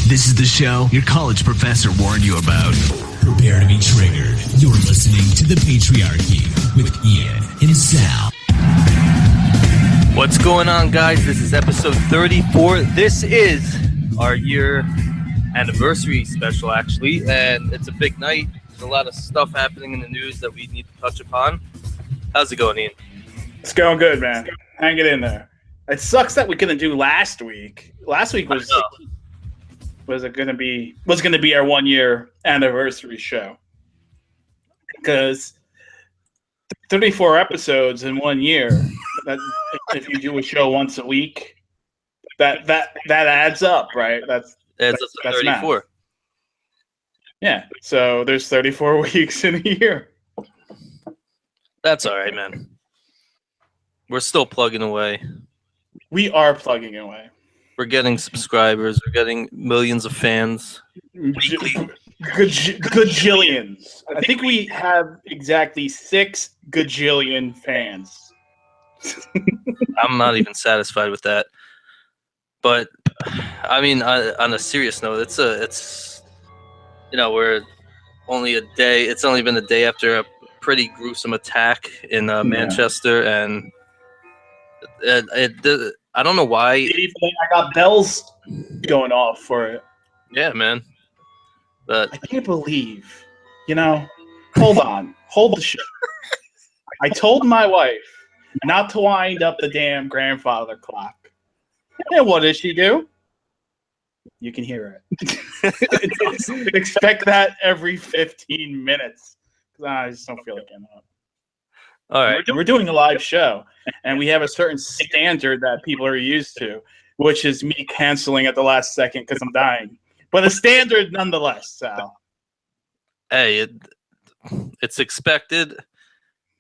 This is the show your college professor warned you about. Prepare to be triggered. You're listening to The Patriarchy with Ian and Sal. What's going on, guys? This is episode 34. This is our year anniversary special, actually, and it's a big night. There's a lot of stuff happening in the news that we need to touch upon. How's it going, Ian? It's going good, man. Hang it in there. It sucks that we couldn't do last week. Last week was going to be our 1 year anniversary show, because 34 episodes in 1 year. That, if you do a show once a week, that adds up, right? That's up to 34. Math. Yeah. So there's 34 weeks in a year. That's all right, man. We're still plugging away. We are plugging away. We're getting subscribers. We're getting millions of fans. Gajillions. I think we have exactly 6 gajillion fans. I'm not even satisfied with that. But I mean, on a serious note, it's we're only a day. It's only been a day after a pretty gruesome attack in Manchester, and I don't know why. I got bells going off for it. Yeah, man. But I can't believe, hold on. Hold the shit. I told my wife not to wind up the damn grandfather clock. And what does she do? You can hear it. Expect that every 15 minutes. I just don't feel like getting up. All right. We're doing a live show, and we have a certain standard that people are used to, which is me canceling at the last second because I'm dying. But a standard nonetheless, Sal. Hey, it's expected,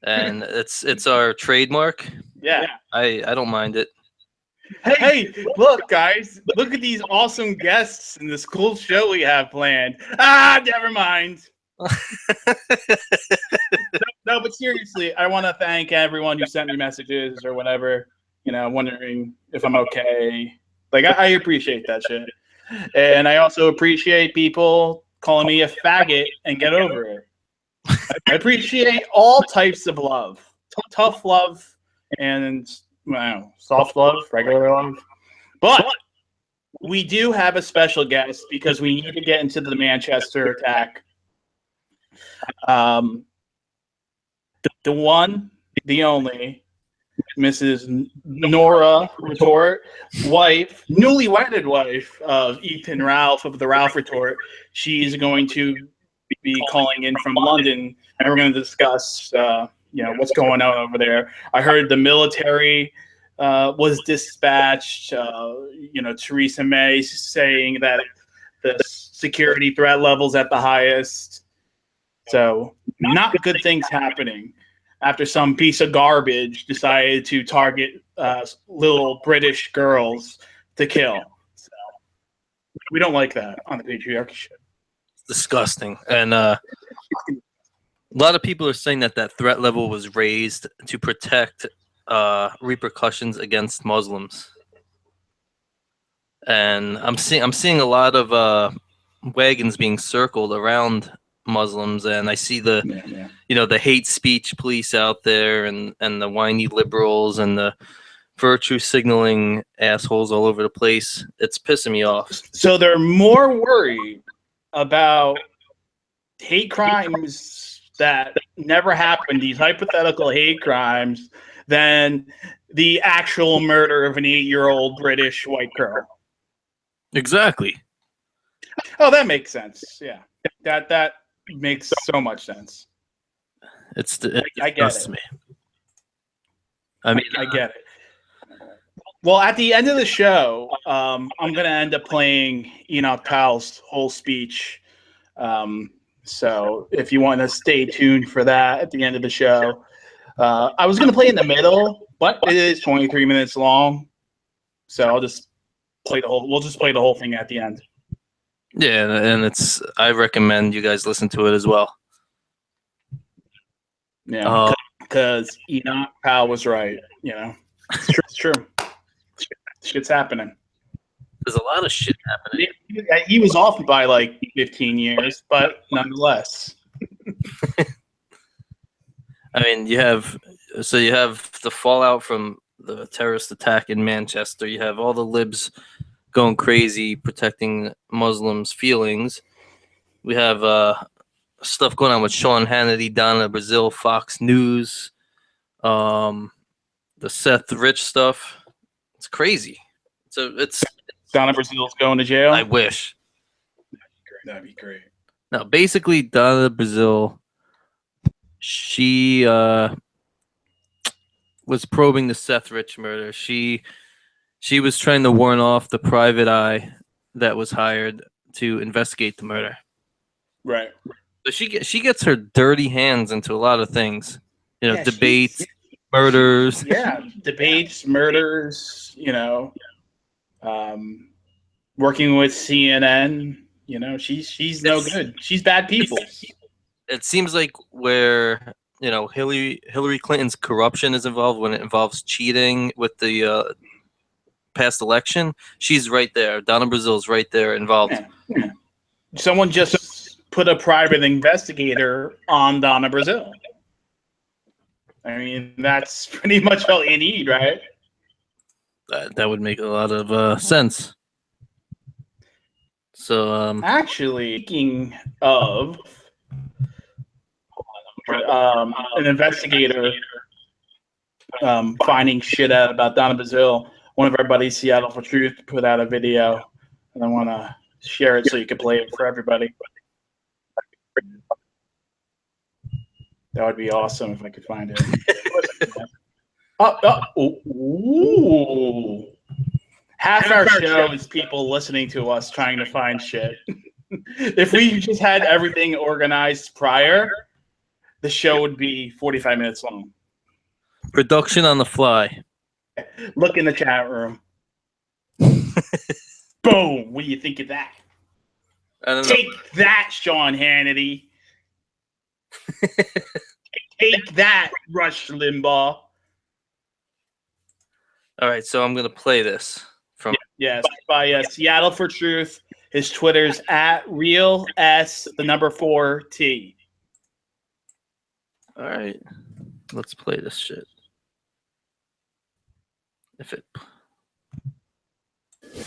and it's our trademark. Yeah. I don't mind it. Hey, look, guys. Look at these awesome guests in this cool show we have planned. Never mind. No, but seriously, I want to thank everyone who sent me messages or whatever, wondering if I'm okay. Like, I appreciate that shit. And I also appreciate people calling me a faggot and get over it. I appreciate all types of love. Tough love and soft love, regular love. But we do have a special guest because we need to get into the Manchester attack. The one, the only, Mrs. Nora Retort, newly wedded wife of Ethan Ralph of the Ralph Retort. She's going to be calling in from London, and we're going to discuss, what's going on over there. I heard the military was dispatched. Theresa May saying that the security threat level's at the highest. So not good things happening after some piece of garbage decided to target little British girls to kill. So we don't like that on the Patriarchy Show. It's disgusting. And a lot of people are saying that threat level was raised to protect repercussions against Muslims. And I'm seeing a lot of wagons being circled around Muslims, and I see the hate speech police out there, and the whiny liberals and the virtue signaling assholes all over the place. It's pissing me off. So they're more worried about hate crimes that never happened, these hypothetical hate crimes, than the actual murder of an 8-year-old British white girl. Exactly. Oh, that makes sense. Yeah, that makes so much sense. I get it. Me. I mean, I get it. Well, at the end of the show, I'm going to end up playing Enoch Powell's whole speech. So if you want to stay tuned for that at the end of the show. I was going to play in the middle, but it is 23 minutes long. So I'll just play we'll just play the whole thing at the end. Yeah, and I recommend you guys listen to it as well. Yeah, because Enoch Powell was right. It's true. Shit's happening. There's a lot of shit happening. He was off by like 15 years, but nonetheless. I mean, you have the fallout from the terrorist attack in Manchester. You have all the libs going crazy protecting Muslims' feelings. We have stuff going on with Sean Hannity, Donna Brazil, Fox News, the Seth Rich stuff. It's crazy. It's Donna Brazil's going to jail. I wish. That'd be great. No, basically Donna Brazil, she was probing the Seth Rich murder. She was trying to warn off the private eye that was hired to investigate the murder. Right. So she gets her dirty hands into a lot of things. You know, Yeah, debates, murders. Yeah, debates, murders. You know, working with CNN. You know, she's no good. She's bad people. It seems like where, you know, Hillary Clinton's corruption is involved when it involves cheating with the past election. She's right there. Donna Brazil's right there involved. Yeah. Someone just put a private investigator on Donna Brazil. I mean, that's pretty much all you need, right? That would make a lot of sense. So, actually, speaking of an investigator finding shit out about Donna Brazil, one of our buddies, Seattle for Truth, put out a video, and I want to share it so you can play it for everybody. That would be awesome if I could find it. Ooh. Half our show is people listening to us trying to find shit. If we just had everything organized prior, the show would be 45 minutes long. Production on the fly. Look in the chat room. Boom. What do you think of that? I don't know. Take that, Sean Hannity. Take that, Rush Limbaugh. All right, so I'm going to play this. Yes, by Seattle for Truth. His Twitter's @RealS4T. All right, let's play this shit.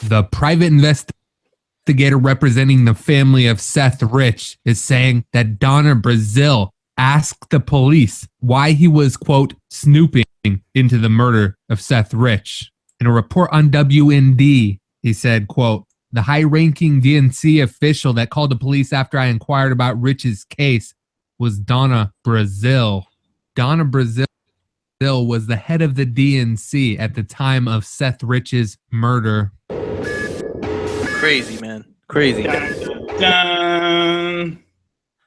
The private investigator representing the family of Seth Rich is saying that Donna Brazil asked the police why he was, quote, snooping into the murder of Seth Rich. In a report on WND, he said, quote, the high-ranking DNC official that called the police after I inquired about Rich's case was Donna Brazil. Donna Brazil was the head of the DNC at the time of Seth Rich's murder. Crazy, man. Crazy. Dun, dun.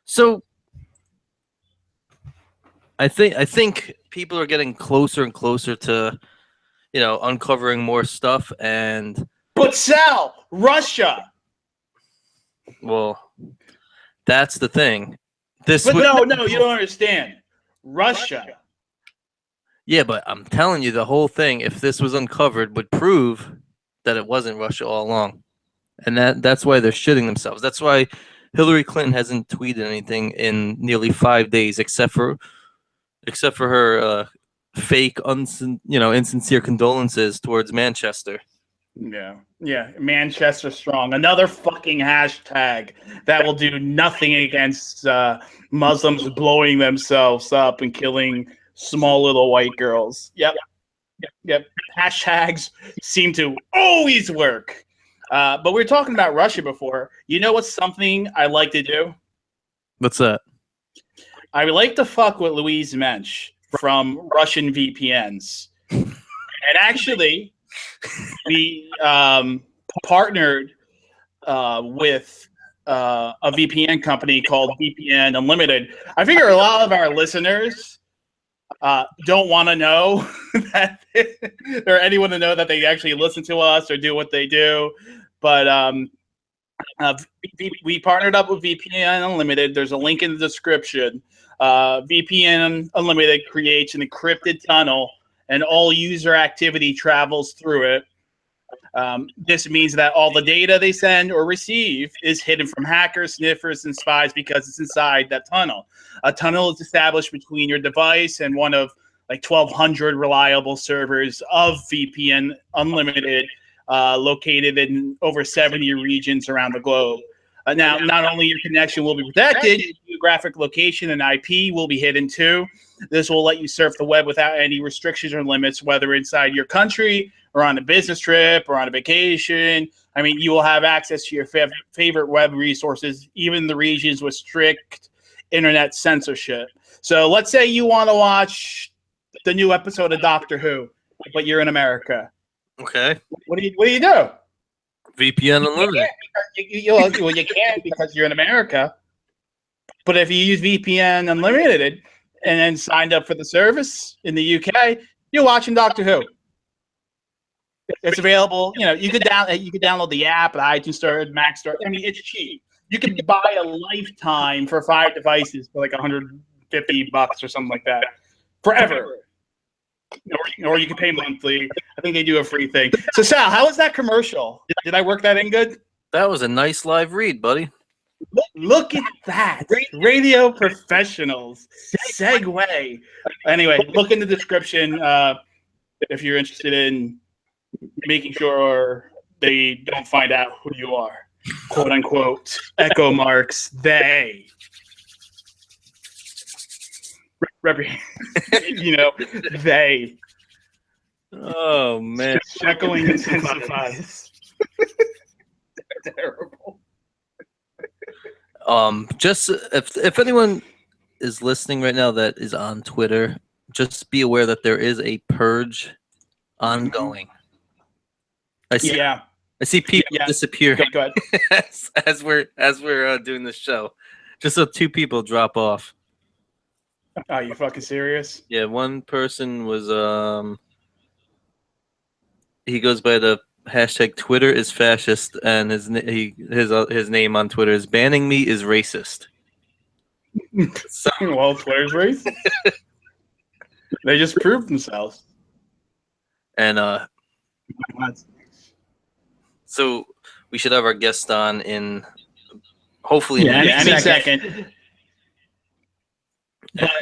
So I think people are getting closer and closer to, you know, uncovering more stuff. And But Sal, Russia. Well, that's the thing. No, you don't understand. Russia. Yeah, but I'm telling you, the whole thing, if this was uncovered, would prove that it wasn't Russia all along. And that's why they're shitting themselves. That's why Hillary Clinton hasn't tweeted anything in nearly 5 days, except for her fake, insincere condolences towards Manchester. Yeah, Manchester strong. Another fucking hashtag that will do nothing against Muslims blowing themselves up and killing small little white girls. Yep. Hashtags seem to always work. But we were talking about Russia before. You know what's something I like to do? What's that? I like to fuck with Louise Mensch from Russian VPNs. And actually, we partnered with a VPN company called VPN Unlimited. I figure a lot of our listeners don't want to know that or anyone to know that they actually listen to us or do what they do. But we partnered up with VPN Unlimited. There's a link in the description. VPN Unlimited creates an encrypted tunnel, and all user activity travels through it. This means that all the data they send or receive is hidden from hackers, sniffers, and spies because it's inside that tunnel. A tunnel is established between your device and one of like 1,200 reliable servers of VPN Unlimited, located in over 70 regions around the globe. Now, not only your connection will be protected, your geographic location and IP will be hidden too. This will let you surf the web without any restrictions or limits, whether inside your country or on a business trip or on a vacation. I mean, you will have access to your favorite web resources, even the regions with strict internet censorship. So let's say you want to watch the new episode of Doctor Who, but you're in America. Okay. What do you do? VPN Unlimited. You can't because you're in America. But if you use VPN Unlimited and then signed up for the service in the UK, you're watching Doctor Who. It's available. You know, you could download the app at iTunes Store, Mac Store. I mean, it's cheap. You can buy a lifetime for 5 devices for like $150 or something like that, forever. Or you can pay monthly. I think they do a free thing. So Sal, how was that commercial? Did I work that in good? That was a nice live read, buddy. Look at that. Radio professionals. Segue. Anyway, look in the description if you're interested in making sure they don't find out who you are. Quote unquote. Echo marks. They. You know, they. Oh man. Echoing intensifies. Terrible. Just if anyone is listening right now that is on Twitter, just be aware that there is a purge ongoing. I see people disappear Go ahead. as we're doing this show. Just so 2 people drop off. Are you fucking serious? Yeah, one person was he goes by the hashtag Twitter is fascist, and his name on Twitter is banning me is racist. So, well, Twitter's racist. They just proved themselves. And so we should have our guest on in hopefully any second.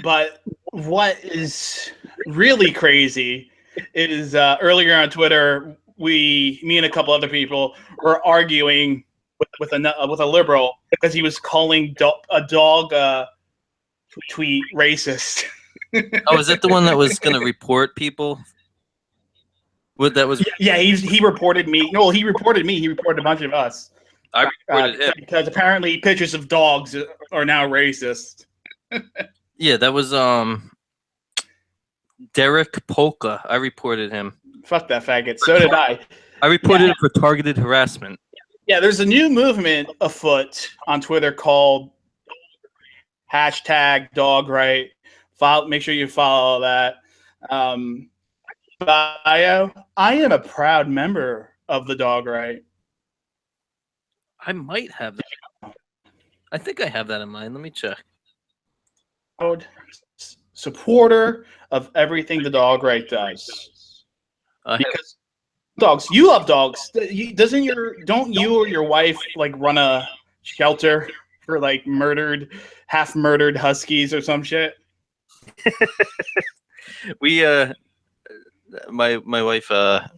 But what is really crazy is earlier on Twitter, me and a couple other people were arguing with a liberal because he was calling a dog tweet racist. Oh, is that the one that was going to report people? He reported me. No, he reported me. He reported a bunch of us. I reported him because apparently pictures of dogs are now racist. Yeah, that was Derek Polka. I reported him. Fuck that faggot. So did I. I reported it for targeted harassment. Yeah, there's a new movement afoot on Twitter called #DogRight. Make sure you follow that. Bio. I am a proud member of the Dog Right. I might have that. I think I have that in mind. Let me check. Supporter of everything the Dog Right does. Because dogs, you love dogs. Don't you or your wife like run a shelter for like half murdered huskies or some shit? We my wife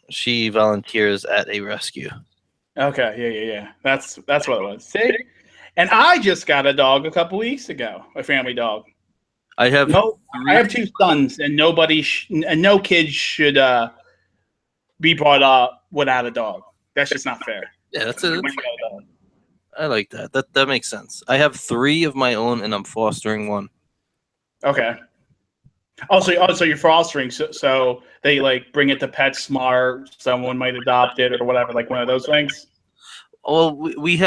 she volunteers at a rescue. Okay, yeah. That's what it was. See? And I just got a dog a couple weeks ago, a family dog. I have 2 sons, and no kid should be brought up without a dog. That's just not fair. Yeah, that's it. I like that. That makes sense. I have 3 of my own, and I'm fostering 1. Okay. Also, you're fostering, so they like bring it to PetSmart. Someone might adopt it or whatever, like one of those things. Well, we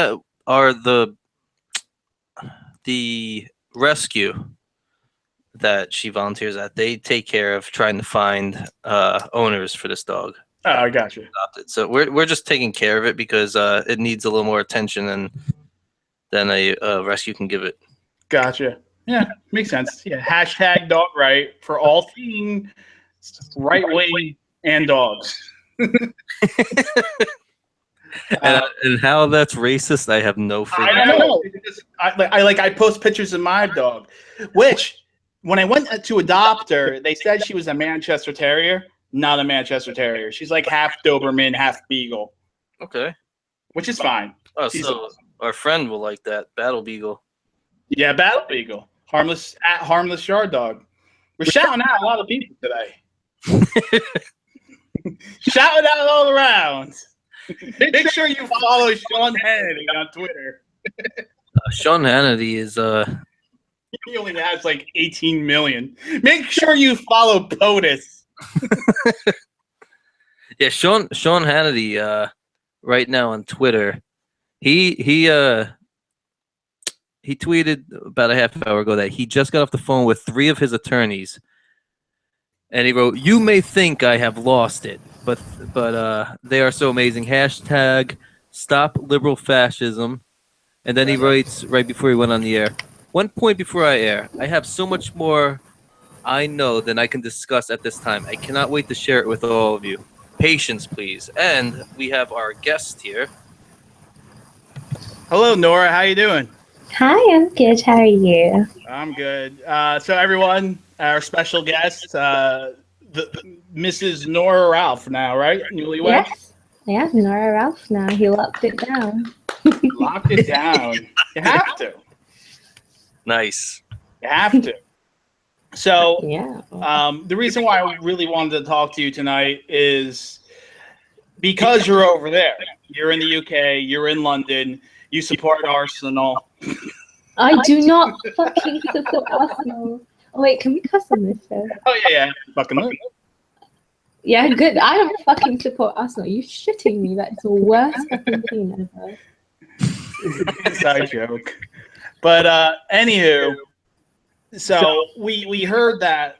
are the rescue that she volunteers at. They take care of trying to find owners for this dog. Oh, I got you. Adopted. So we're just taking care of it because it needs a little more attention than a rescue can give it. Gotcha. Yeah, makes sense. Yeah, #DogRight for all things right wing and dogs. And how that's racist, I have no figure. I don't know. I post pictures of my dog, which when I went to adopt her, they said she was a Manchester Terrier, not a Manchester Terrier. She's like half Doberman, half Beagle, Okay. which is fine. Oh, She's so awesome. our friend will like that Battle Beagle. Yeah, Battle Beagle, harmless yard dog. We're shouting out a lot of people today. Shouting out all around. Make sure you follow Sean Hannity on Twitter. Sean Hannity is He only has like 18 million. Make sure you follow POTUS. yeah, Sean Hannity right now on Twitter. He tweeted about a half hour ago that he just got off the phone with 3 of his attorneys. And he wrote, "You may think I have lost it, but they are so amazing. Hashtag stop liberal fascism." And then he writes right before he went on the air, "One point before I air, I have so much more I know than I can discuss at this time. I cannot wait to share it with all of you. Patience, please." And we have our guest here. Hello, Nora. How you doing? Hi, I'm good. How are you? I'm good. So everyone, our special guest, the Mrs. Nora Ralph now, right? Newlywed? Yes. Yeah, Nora Ralph now. He locked it down. Locked it down. You have to. Nice. You have to. So Yeah. the reason why I really wanted to talk to you tonight is because you're over there. You're in the UK. You're in London. You support Arsenal. I do not fucking support Arsenal. Oh, wait, can we cuss on this show? Oh, yeah. Fucking look. Yeah, good. I don't fucking support Arsenal. You shitting me. That's the worst fucking team ever. Inside joke. But anywho, so we heard that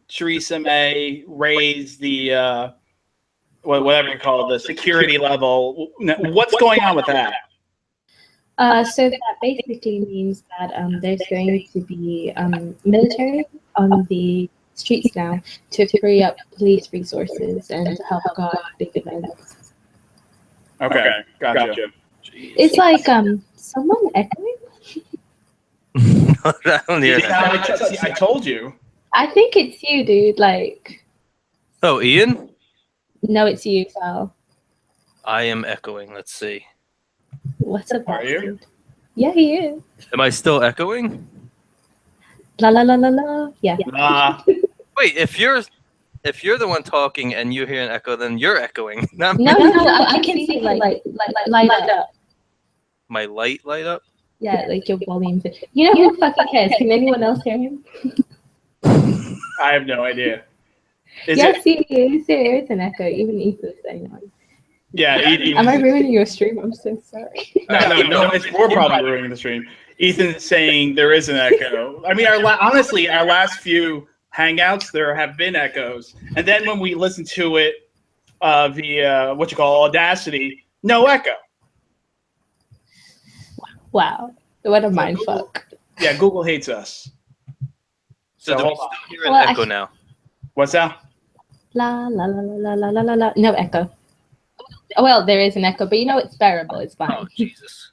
Theresa May raised the whatever you call it, the security level. What's going on with that? So that basically means that there's going to be military on the streets now to free up police resources and to help guard big events. Okay, gotcha. It's like someone echoing. I don't hear that. I told you. I think it's you, dude. Like, Oh, Ian? no, it's you, Sal. I am echoing. Let's see. What's up, Are you? dude? Yeah, he is. Am I still echoing? La la la la la. Yeah. Wait, if you're the one talking and you hear an echo, then you're echoing. Not No, I can see light up. my light up. Yeah, like your volume. You know who fucking cares? Can anyone else hear him? I have no idea. Yes, he is. There is an echo. Even Ethan's saying one. Yeah. Am I ruining your stream? I'm so sorry. No. We're probably ruining the stream. Ethan's saying there is an echo. I mean, our last few hangouts, there have been echoes, and then when we listen to it via Audacity, no echo. Wow, what a mind fuck. Yeah, Google hates us. So do we hold still on. hear an Well, echo now? What's that? La la la la la la la la. No echo. Well, there is an echo, but you know it's bearable. It's Oh, fine. Jesus.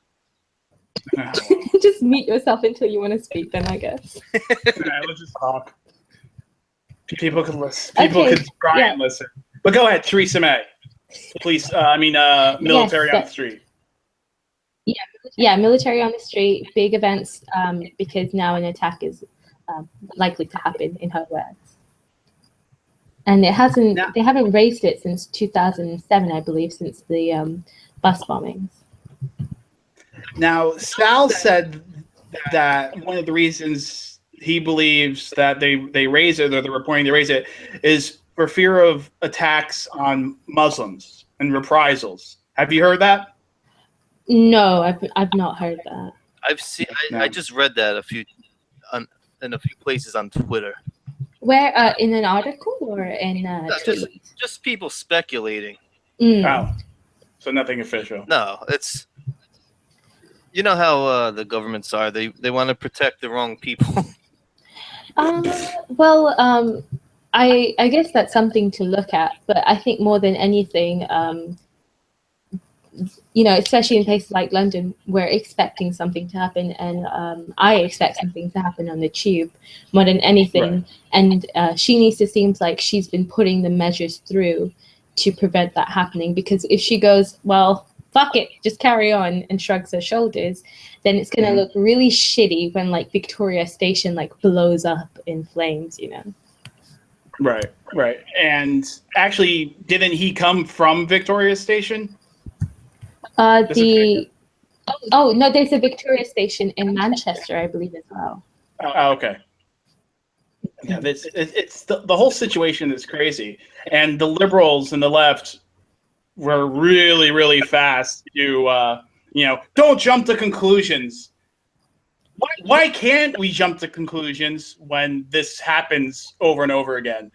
Just mute yourself until you want to speak. Then I guess. Let's just talk. People can listen. People Okay, can try and listen. But go ahead, Theresa May. Police. Military on the street. Yeah, military on the street, big events, because now an attack is likely to happen, in her words. And they haven't raised it since 2007, I believe, since the bus bombings. Now, Sal said that one of the reasons he believes that they raise it, or they're reporting they raise it, is for fear of attacks on Muslims and reprisals. Have you heard that? No, I've not heard that. I've seen. I just read that in a few places on Twitter. Where in an article or in tweet? Just people speculating. Oh, so nothing official. No, it's. You know how the governments are. They want to protect the wrong people. I I guess that's something to look at, but I think more than anything, especially in places like London, we're expecting something to happen, and I expect something to happen on the tube more than anything. Right. And she needs to seem like she's been putting the measures through to prevent that happening, because if she goes, well, fuck it, just carry on, and shrugs her shoulders, then it's going to look really shitty when like Victoria Station like blows up in flames, Right. And actually, didn't he come from Victoria Station? No, there's a Victoria Station in Manchester, I believe, as well. Oh, okay. Yeah, it's the whole situation is crazy, and the liberals and the left were really, really fast to don't jump to conclusions. Why can't we jump to conclusions when this happens over and over again?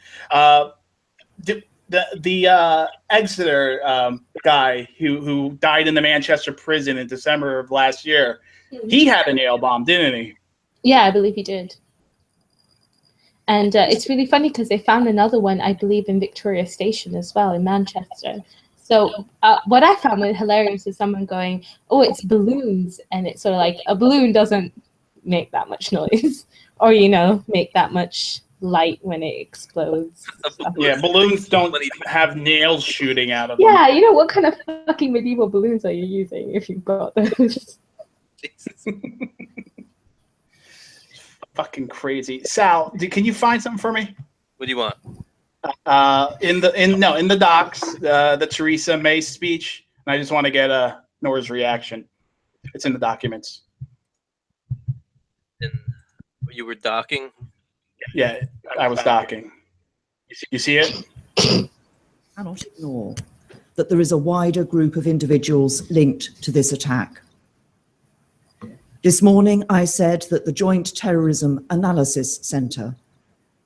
The Exeter guy who died in the Manchester prison in December of last year, he had a nail bomb, didn't he? Yeah, I believe he did. And it's really funny because they found another one, I believe, in Victoria Station as well, in Manchester. So what I found hilarious is someone going, oh, it's balloons. And it's sort of like, a balloon doesn't make that much noise or, make that much light when it explodes. Yeah, balloons don't have nails shooting out of them. Yeah, what kind of fucking medieval balloons are you using if you've got those? Fucking crazy. Sal, can you find something for me? What do you want? In the docs, the Theresa May speech, and I just want to get Nora's reaction. It's in the documents. And you were docking? Yeah, I was docking. You see it? Cannot ignore that there is a wider group of individuals linked to this attack. This morning, I said that the Joint Terrorism Analysis Centre,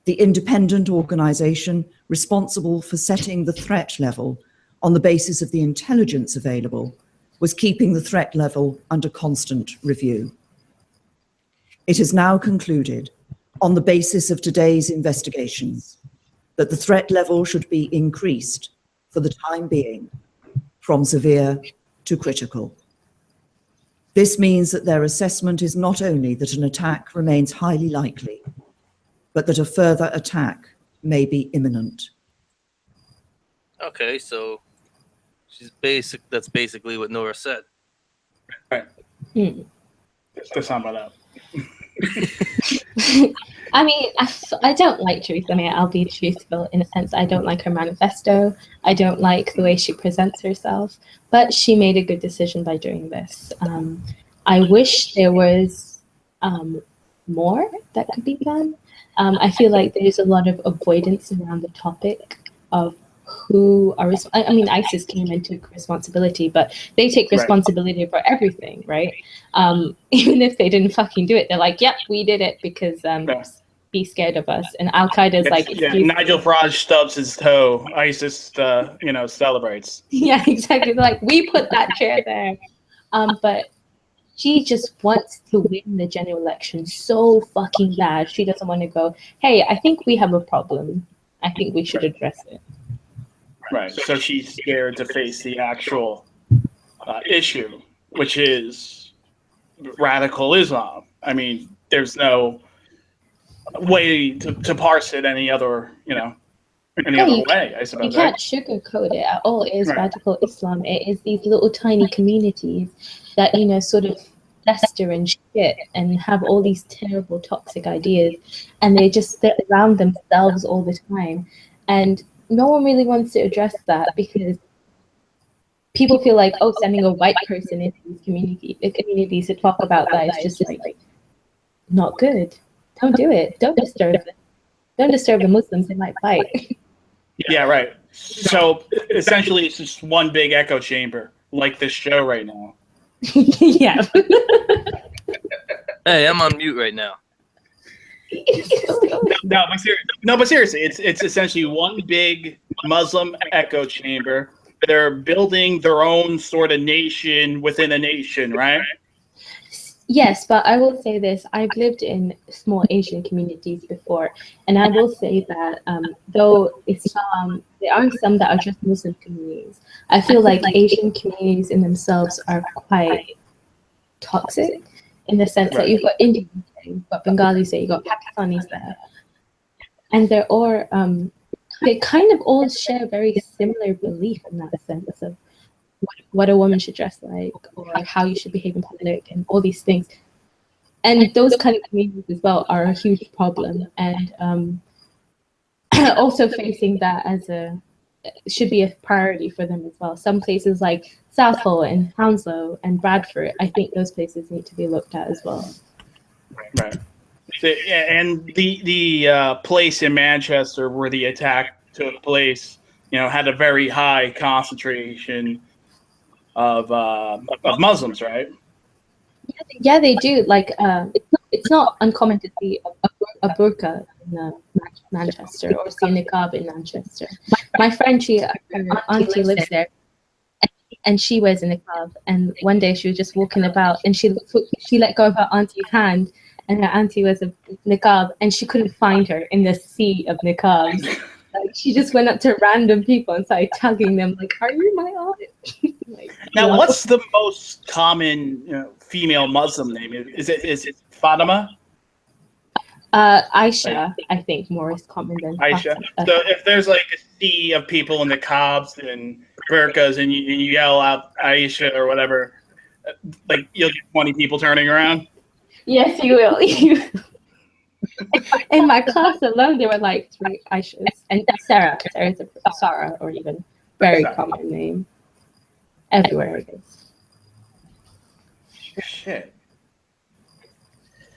the independent organisation responsible for setting the threat level on the basis of the intelligence available, was keeping the threat level under constant review. It has now concluded, on the basis of today's investigations, that the threat level should be increased for the time being from severe to critical. This means that their assessment is not only that an attack remains highly likely, but that a further attack may be imminent. Okay, so that's basically what Nora said. Right. To sum it up. I mean, I don't like Theresa May. I'll be truthful in a sense. I don't like her manifesto. I don't like the way she presents herself. But she made a good decision by doing this. I wish there was more that could be done. I feel like there's a lot of avoidance around the topic of who are. I mean, ISIS came and took responsibility, but they take responsibility for everything, right? Even if they didn't fucking do it, they're like, "Yep, we did it because be scared of us." And Al Qaeda's like, Nigel Farage stubs his toe. ISIS, celebrates. Yeah, exactly. They're like, we put that chair there, but she just wants to win the general election so fucking bad. She doesn't want to go, hey, I think we have a problem. I think we should address it. Right. So she's scared to face the actual issue, which is radical Islam. I mean, there's no way to parse it any other way, I suppose. You can't sugarcoat it at all. It is radical Islam. It is these little tiny communities that, sort of fester and shit and have all these terrible toxic ideas, and they just sit around themselves all the time. And no one really wants to address that because people feel like, oh, sending a white person into these communities to talk about that is just like not good. Don't do it. Don't disturb them. Don't disturb the Muslims. They might fight. Yeah, right. So essentially, it's just one big echo chamber, like this show right now. Yeah. Hey, I'm on mute right now. No, but seriously, it's essentially one big Muslim echo chamber. They're building their own sort of nation within a nation, right? Yes, but I will say this. I've lived in small Asian communities before, and I will say that though there are some that are just Muslim communities. I feel like Asian communities in themselves are quite toxic in the sense that you've got Indians there, you've got Bengalis there, you've got Pakistanis there, and they're all they kind of all share very similar belief in that sense of what a woman should dress like or how you should behave in public and all these things. And those kind of communities as well are a huge problem. And also facing that as should be a priority for them as well. Some places like Southall and Hounslow and Bradford, I think those places need to be looked at as well. Right. And the place in Manchester where the attack took place, had a very high concentration of Muslims, right? Yeah, they do. Like, it's not uncommon to see a burqa in Manchester or see a niqab in Manchester. My friend, her auntie lives there, and she wears a niqab. And one day she was just walking about, and she let go of her auntie's hand, and her auntie was a niqab, and she couldn't find her in the sea of niqabs. Like, she just went up to random people and started tugging them, like, "Are you my aunt?" Now, what's the most common female Muslim name? Is it Fatima? Aisha, I think, more is common than Aisha. So if there's like a sea of people in the niqabs and burqas, and you yell out Aisha or whatever, like you'll get 20 people turning around. Yes, you will. In my class alone, there were like 3 Aishas, and Sarah. Sarah's a Sarah, or even very common name everywhere. It is. Shit.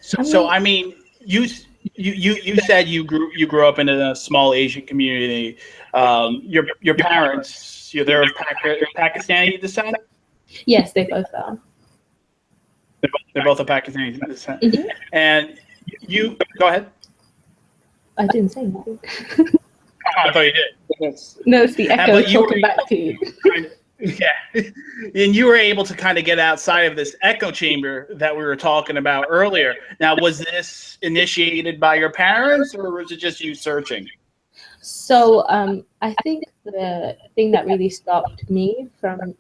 So I mean, you said you grew up in a small Asian community. Your parents, they're of Pakistani descent. Yes, they both are. They're both of Pakistani descent. Mm-hmm. And you go ahead. I didn't say anything. I thought you did. No, it's the echo talking back to you. Yeah, and you were able to kind of get outside of this echo chamber that we were talking about earlier. Now, was this initiated by your parents, or was it just you searching? So I think the thing that really stopped me from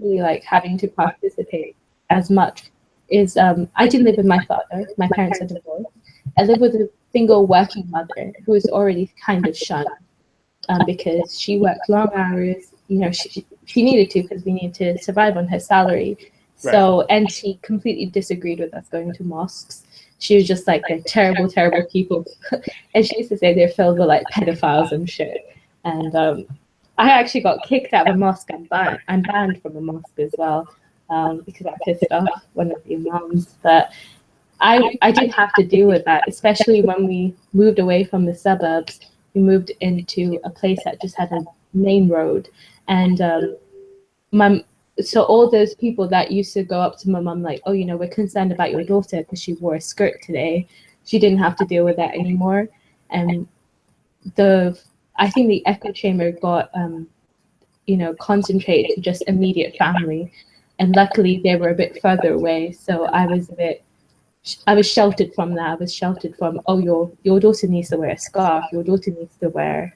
really like having to participate as much is I didn't live with my father. My parents are divorced. I lived with a single working mother who was already kind of shunned because she worked long hours. She needed to because we needed to survive on her salary. So, and she completely disagreed with us going to mosques. She was just like, they're terrible, terrible people. And she used to say they're filled with like pedophiles and shit. And I actually got kicked out of a mosque. I'm banned from a mosque as well because I pissed off one of the imams. But I did have to deal with that, especially when we moved away from the suburbs. We moved into a place that just had a main road. And so all those people that used to go up to my mum like, oh, we're concerned about your daughter because she wore a skirt today. She didn't have to deal with that anymore. And I think the echo chamber got, concentrated to just immediate family. And luckily they were a bit further away. So I was sheltered from that. I was sheltered from, oh, your daughter needs to wear a scarf. Your daughter needs to wear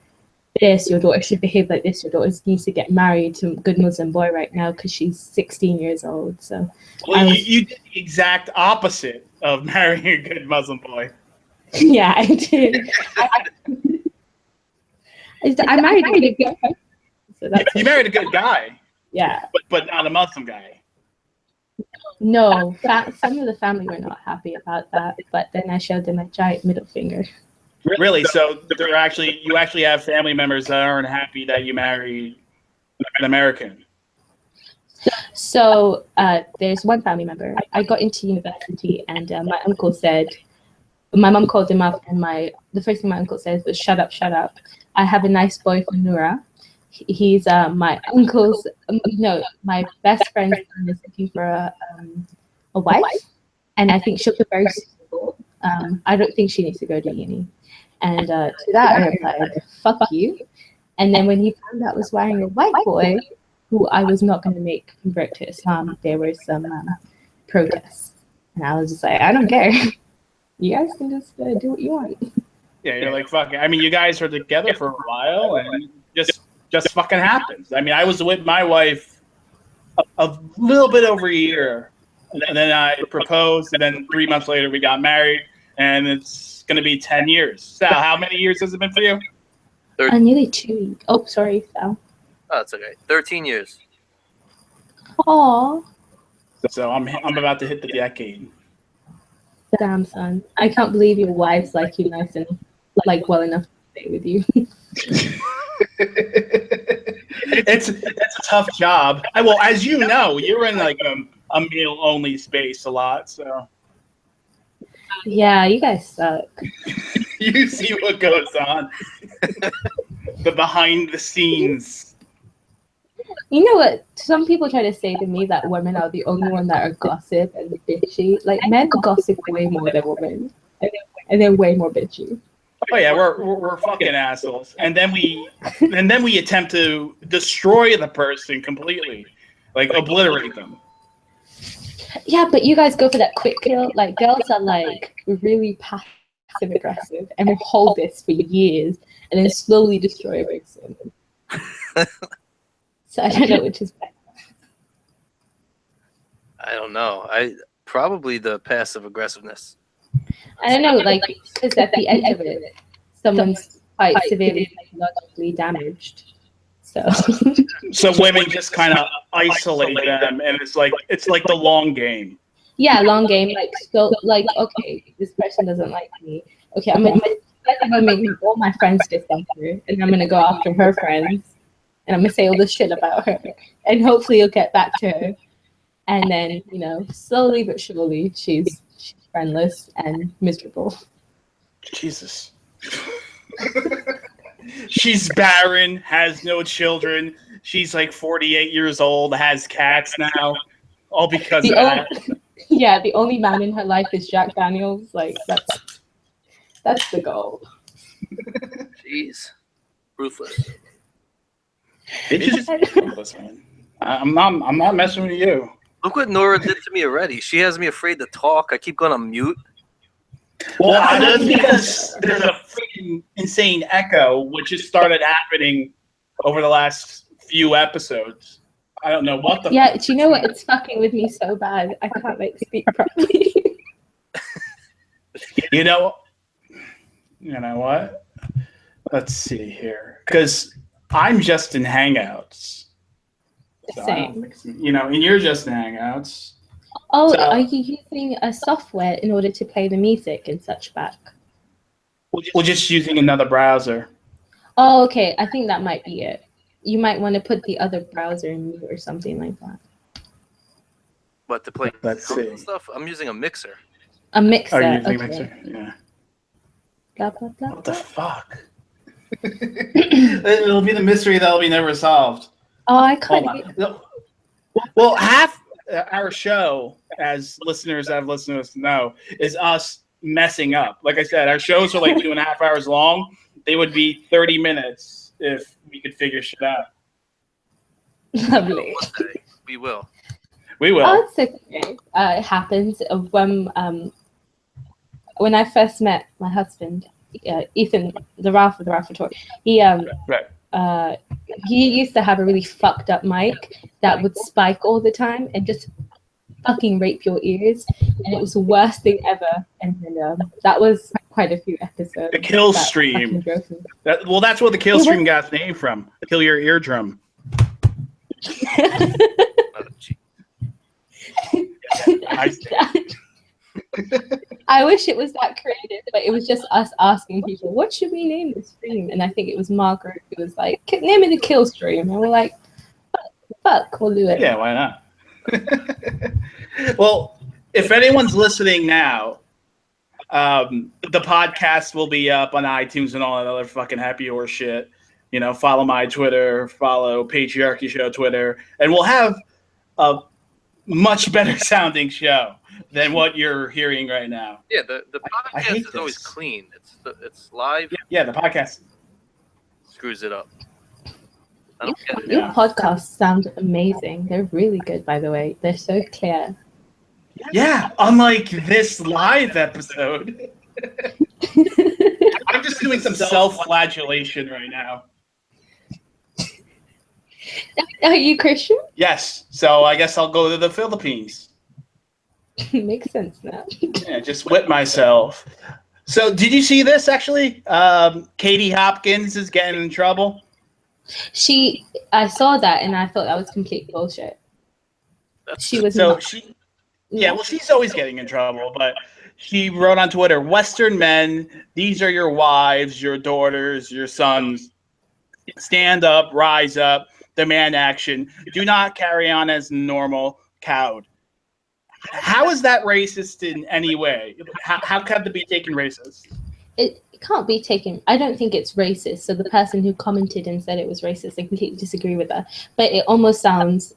this. Your daughter should behave like this. Your daughter needs to get married to a good Muslim boy right now because she's 16 years old. So, you did the exact opposite of marrying a good Muslim boy. Yeah, I did. I married a good guy. So you married a good guy. Yeah, but not a Muslim guy. No, some of the family were not happy about that. But then I showed them a giant middle finger. Really? So you actually have family members that aren't happy that you married an American. So there's one family member. I got into university, and my uncle said, my mom called him up, and the first thing my uncle said was, "Shut up, shut up. I have a nice boy for Noura. He's my uncle's, my best friend's son is looking for a wife, and I think she'll be very suitable. I don't think she needs to go to uni." And to that I replied, "Fuck you." And then when he found out I was wearing a white boy, who I was not going to make convert to Islam, there were some protests. And I was just like, I don't care. You guys can just do what you want. Yeah, you're like, fuck it. I mean, you guys were together for a while, and just fucking happens. I mean, I was with my wife a little bit over a year, and then I proposed, and then 3 months later we got married, and it's going to be 10 years. Sal, how many years has it been for you? Nearly 2. Oh, sorry, Sal. Oh, it's okay. 13 years. Aw. So I'm about to hit the decade. Damn, son. I can't believe your wife's like you nice and like well enough to stay with you. It's a tough job. Well, as you know, you're in like a male only space a lot, so Yeah, you guys suck. you see what goes on. The behind the scenes. You know what? Some people try to say to me that women are the only one that are gossip and bitchy. Like men gossip way more than women, and they're way more bitchy. Oh yeah, we're fucking assholes, and then we attempt to destroy the person completely, like obliterate them. Yeah, but you guys go for that quick kill. Like girls are like really passive aggressive, and will hold this for years, and then slowly destroy a person. So I don't know which is better. I don't know. I probably the passive aggressiveness. I don't know, like, because at the end of it, someone's quite severely psychologically damaged. So women just kind of isolate them, and it's like the long game. Yeah, long game. Like, so, like, okay, this person doesn't like me. Okay, I'm gonna make all my friends dislike her, and I'm gonna go after her friends. And I'm going to say all this shit about her. And hopefully you'll get back to her. And then, you know, slowly but surely, she's friendless and miserable. Jesus. She's barren, has no children. She's like 48 years old, has cats now. All because of that. Yeah, the only man in her life is Jack Daniels. Like, that's the goal. Jeez. Ruthless. I'm not messing with you. Look what Nora did to me already. She has me afraid to talk. I keep going on mute. Well, that's because there's a freaking insane echo, which has started happening over the last few episodes. I don't know what the. Yeah, do you know what? It's fucking with me so bad. I can't like speak properly. You know what? Let's see here, because I'm just in Hangouts. So Same. And you're just in Hangouts. Oh, So- are you using a software in order to play the music and such back? We're just using another browser. Oh, okay. I think that might be it. You might want to put the other browser in mute or something like that. But to play Let's see. stuff, I'm using a mixer. A mixer. Are you using Okay. Mixer? Yeah. Blah, blah, blah, What the blah. fuck? It'll be the mystery that'll be never solved. Oh, I Hold can't. on. Well, half our show, as listeners that have listened to us know, is us messing up. Like I said, our shows are like 2.5 hours long. They would be 30 minutes if we could figure shit out. Lovely. One day, we will. We will. Oh, it's okay. It happens when I first met my husband, Ethan, the Ralph of the Ralph Tour. Right. He used to have a really fucked up mic that would spike all the time and just fucking rape your ears, and it was the worst thing ever. And then that was quite a few episodes. The kill that stream. fucking drove me. That's where the kill stream got its name from. Kill your eardrum. Oh, gee. I wish it was that creative, but it was just us asking people, what should we name this stream? And I think it was Margaret who was like, name it a kill stream. And we're like, fuck, we'll do it. Yeah, why not? Well, if anyone's listening now, the podcast will be up on iTunes and all that other fucking happy horse shit. Follow my Twitter, follow Patriarchy Show Twitter, and we'll have a much better sounding show than what you're hearing right now. Yeah, the I podcast hate is always this. clean. It's live. Yeah, the podcast. Screws it up. I don't get it. Your podcasts sound amazing. They're really good, by the way. They're so clear. Yeah, unlike this live episode. I'm just doing some self-flagellation right now. Are you Christian? Yes, so I guess I'll go to the Philippines. Makes sense now. Yeah, just whip myself. So, did you see this actually? Katie Hopkins is getting in trouble. I saw that and I thought that was complete bullshit. She was So not. well, she's always getting in trouble, but she wrote on Twitter, "Western men, these are your wives, your daughters, your sons. Stand up, rise up, demand action. Do not carry on as normal, cowed." How is that racist in any way? How can it be taken racist? It can't be taken. I don't think it's racist. So the person who commented and said it was racist, I completely disagree with that. But it almost sounds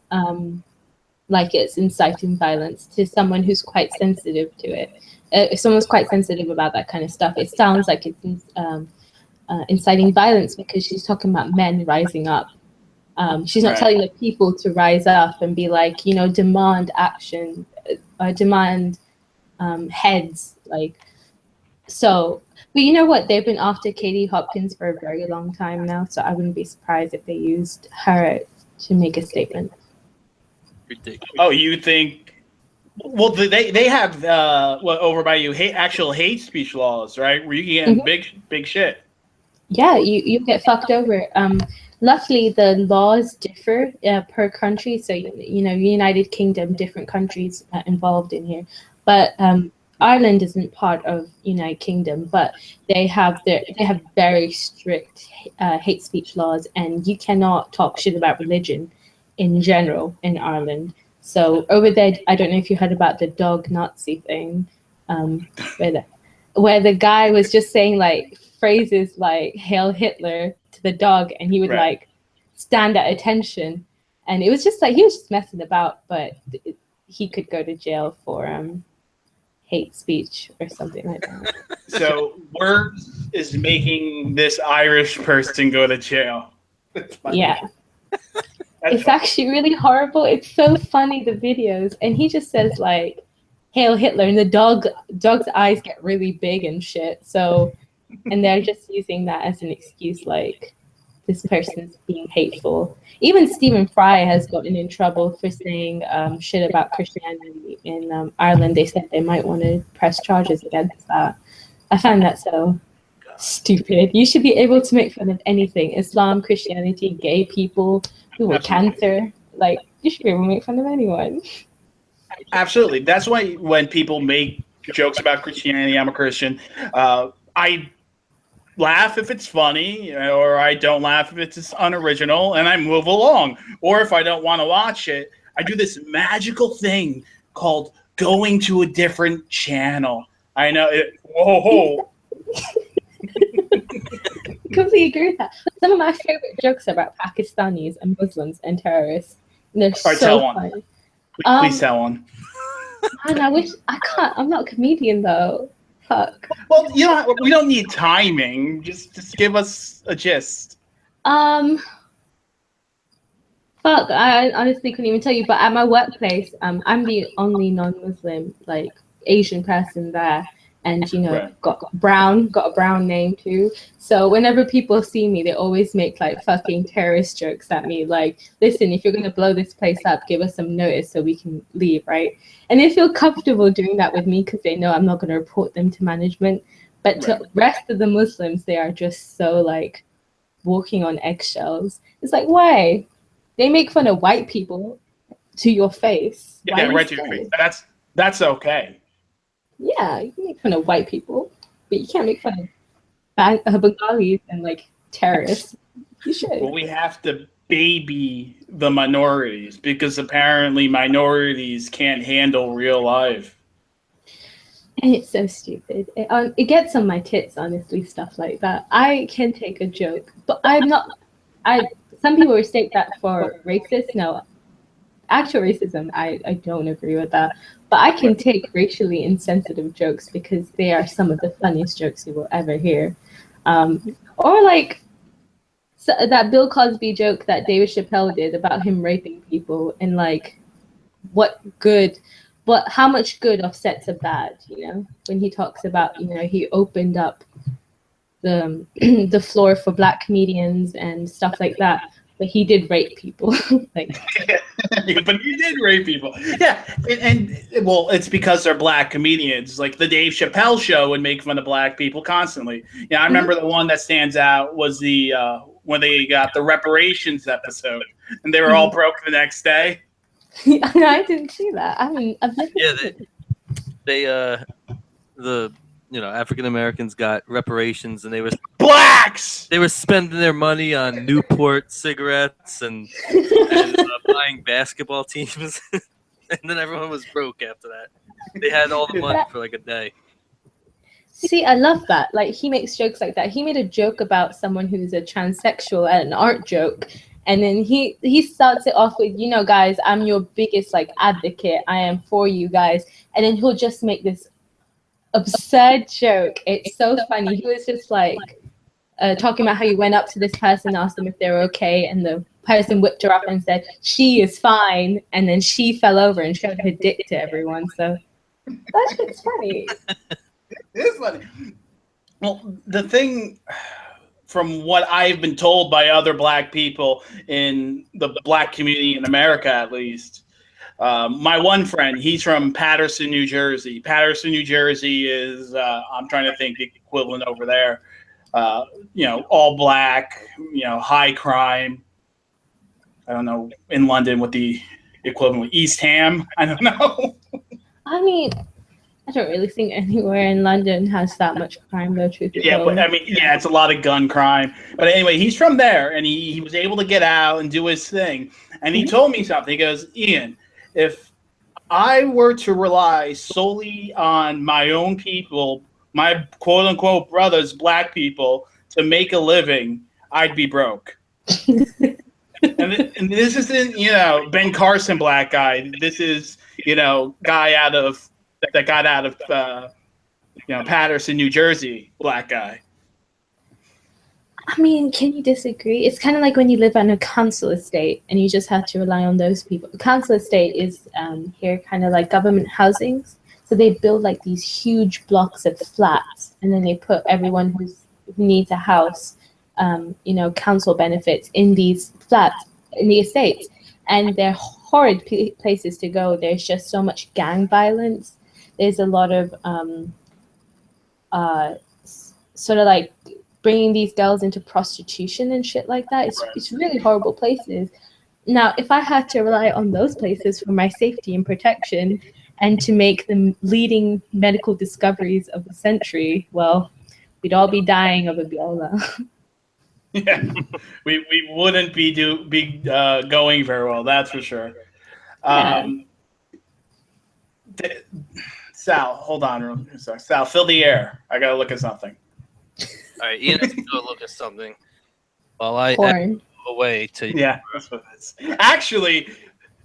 like it's inciting violence to someone who's quite sensitive to it. If someone's quite sensitive about that kind of stuff, it sounds like it's inciting violence because she's talking about men rising up. She's not telling the people to rise up and be like, demand action, demand heads. But you know what? They've been after Katie Hopkins for a very long time now, so I wouldn't be surprised if they used her to make a statement. Ridiculous. Oh, you think? Well, they have over by you actual hate speech laws, right? Where you can get big shit. Yeah, you get fucked over. Luckily, the laws differ per country. So United Kingdom, different countries involved in here, but Ireland isn't part of United Kingdom, but they have very strict hate speech laws, and you cannot talk shit about religion in general in Ireland. So over there, I don't know if you heard about the dog Nazi thing, where the guy was just saying like phrases like "Hail Hitler" to the dog, and he would like stand at attention, and it was just like he was just messing about, but he could go to jail for hate speech or something like that. So words is making this Irish person go to jail. Yeah. It's actually really horrible. It's so funny, the videos. And he just says like, "Hail Hitler," and the dog's eyes get really big and shit. So, and they're just using that as an excuse, like, this person's being hateful. Even Stephen Fry has gotten in trouble for saying shit about Christianity in Ireland. They said they might want to press charges against that. I find that so stupid. You should be able to make fun of anything. Islam, Christianity, gay people, who were cancer. Like, you should be able to make fun of anyone. Absolutely. That's why when people make jokes about Christianity, I'm a Christian, I laugh if it's funny, or I don't laugh if it's unoriginal, and I move along. Or if I don't want to watch it, I do this magical thing called going to a different channel. I know it. Whoa. Completely agree with that. Some of my favorite jokes are about Pakistanis and Muslims and terrorists. And they're so funny. Please tell one. Man, I can't. I'm not a comedian though. Fuck. Well, we don't need timing. Just give us a gist. Fuck. I honestly couldn't even tell you. But at my workplace, I'm the only non-Muslim, like, Asian person there. And got a brown name too. So whenever people see me, they always make like fucking terrorist jokes at me. Like, listen, if you're gonna blow this place up, give us some notice so we can leave, right? And they feel comfortable doing that with me because they know I'm not gonna report them to management. But to the rest of the Muslims, they are just so like walking on eggshells. It's like, why? They make fun of white people to your face. Yeah, right to your face. That's okay. Yeah, you can make fun of white people, but you can't make fun of Bengalis and like terrorists. You should. Well, we have to baby the minorities because apparently minorities can't handle real life. And it's so stupid. It gets on my tits, honestly, stuff like that. I can take a joke, but I'm not. Some people mistake that for racist. No, actual racism, I don't agree with that. But I can take racially insensitive jokes because they are some of the funniest jokes you will ever hear. Or like that Bill Cosby joke that David Chappelle did about him raping people, and like, what good but how much good offsets a bad, when he talks about, he opened up the the floor for Black comedians and stuff like that, but he did rape people. Like, but he did rape people. Yeah, and well, it's because they're Black comedians. Like the Dave Chappelle show would make fun of Black people constantly. Yeah, I remember the one that stands out was the when they got the reparations episode, and they were all broke the next day. I didn't see that. I mean, I've never. Yeah, the African Americans got reparations, and they were Blacks. They were spending their money on Newport cigarettes and buying basketball teams, and then everyone was broke after that. They had all the money for like a day. See, I love that. Like, he makes jokes like that. He made a joke about someone who's a transsexual at an art joke. And then he starts it off with, guys, I'm your biggest advocate. I am for you guys. And then he'll just make this absurd joke. It's so funny. He was just talking about how he went up to this person, asked them if they were okay, and the person whipped her up and said, she is fine. And then she fell over and showed her dick to everyone. So that shit's funny. It is funny. Well, the thing, from what I've been told by other Black people in the Black community in America, at least, my one friend, he's from Paterson, New Jersey. Paterson, New Jersey is, I'm trying to think the equivalent over there, all Black, high crime. I don't know, in London what the equivalent was. East Ham, I don't know. I mean, I don't really think anywhere in London has that much crime, though, truth be told. But I mean, it's a lot of gun crime. But anyway, he's from there, and he was able to get out and do his thing. And he told me something. He goes, Ian, if I were to rely solely on my own people, my quote-unquote brothers, Black people, to make a living, I'd be broke. and this isn't, Ben Carson Black guy. This is, guy that got out of, Paterson, New Jersey, Black guy. I mean, can you disagree? It's kind of like when you live on a council estate and you just have to rely on those people. A council estate is here kind of like government housings. So they build these huge blocks of flats, and then they put everyone who needs a house, council benefits in these flats, in the estates. And they're horrid places to go. There's just so much gang violence. There's a lot of sort of bringing these girls into prostitution and shit like that. It's really horrible places. Now, if I had to rely on those places for my safety and protection and to make the leading medical discoveries of the century, well, we'd all be dying of Ebola. Yeah, we wouldn't be going very well, that's for sure. Sal, hold on. Sal, fill the air. I gotta look at something. All right, Ian has to go look at something while I Porn. away to Yeah, that's what it is. Actually,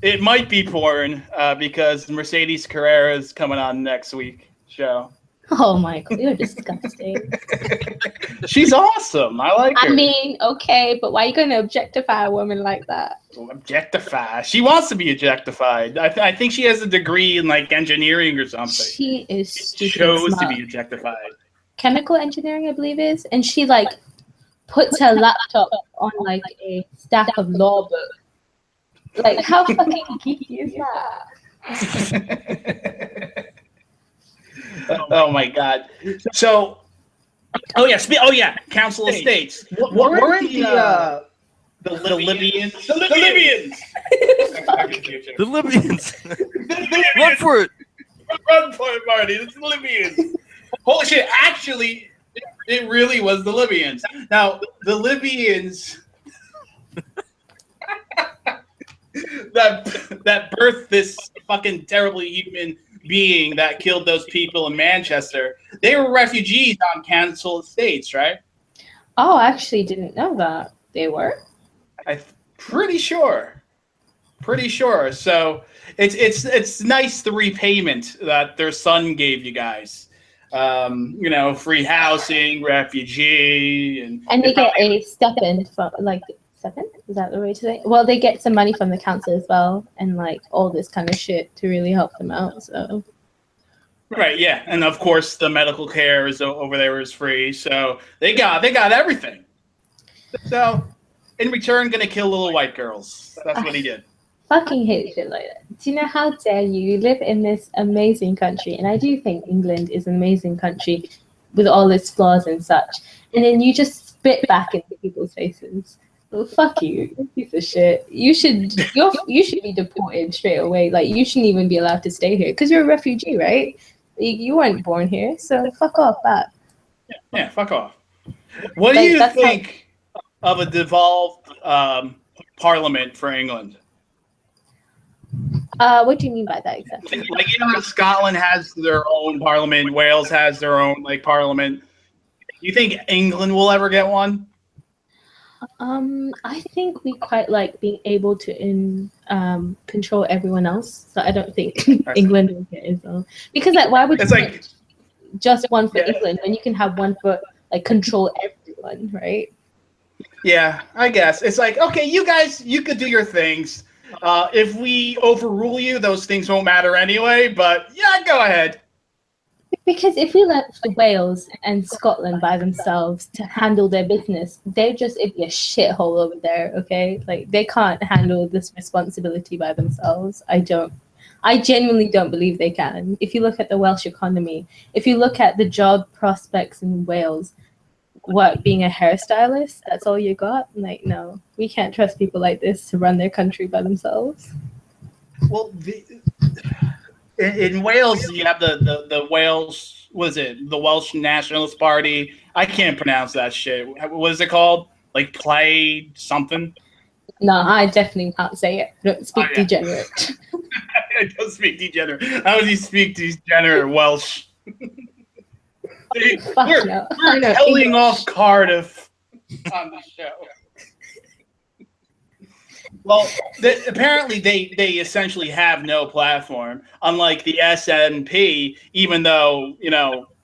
it might be porn because Mercedes Carrera is coming on next week show. Oh my God, you're disgusting. She's awesome. I like her. I mean, okay, but why are you going to objectify a woman like that? Objectify. She wants to be objectified. I think she has a degree in engineering or something. She is stupid. She chose smart. to be objectified. Chemical engineering, I believe is, and she puts her laptop on a stack of law books. How fucking geeky is that? Oh my God! So, Council of States. Weren't the Libyans? The Libyans! the Libyans. Run for it! Run for it, Marty! It's the Libyans. Holy shit! Actually, it really was the Libyans. Now, the Libyans that birthed this fucking terribly human being that killed those people in Manchester, they were refugees on Council Estates, right? Oh, I actually didn't know that. They were? I'm pretty sure. So it's nice, the repayment that their son gave you guys. Free housing, refugee, and they get a stipend from stipend? Is that the way to say it? Well, they get some money from the council as well, and like all this kind of shit to really help them out. So. Right, yeah, and of course the medical care is over there is free, so they got everything. So, in return, gonna kill little white girls. That's what he did. Fucking hate shit like that. Do you know how dare you live in this amazing country? And I do think England is an amazing country with all its flaws and such. And then you just spit back into people's faces. Well, fuck you, piece of shit. You should be deported straight away. Like you shouldn't even be allowed to stay here because you're a refugee, right? You weren't born here, so fuck off that. Yeah, fuck off. What do you think of a devolved parliament for England? What do you mean by that exactly? Like how Scotland has their own parliament, Wales has their own parliament. Do you think England will ever get one? I think we quite like being able to control everyone else. So I don't think England will get its own. Because why would you want just one for England when you can have one for control everyone, right? Yeah, I guess. It's like, okay, you guys, you could do your things. If we overrule you, those things won't matter anyway, but yeah, go ahead. Because if we left Wales and Scotland by themselves to handle their business, it'd be a shithole over there, okay? Like, they can't handle this responsibility by themselves. I genuinely don't believe they can. If you look at the Welsh economy, if you look at the job prospects in Wales, being a hairstylist, that's all you got? Like, no, we can't trust people like this to run their country by themselves. Well, in Wales, you have the Wales, what is it? The Welsh Nationalist Party. I can't pronounce that shit. What is it called? Like Play something? No, I definitely can't say it. I don't speak degenerate. I don't speak degenerate. How would you speak degenerate Welsh? We're telling off Cardiff on the show. Well, apparently they essentially have no platform, unlike the SNP, even though,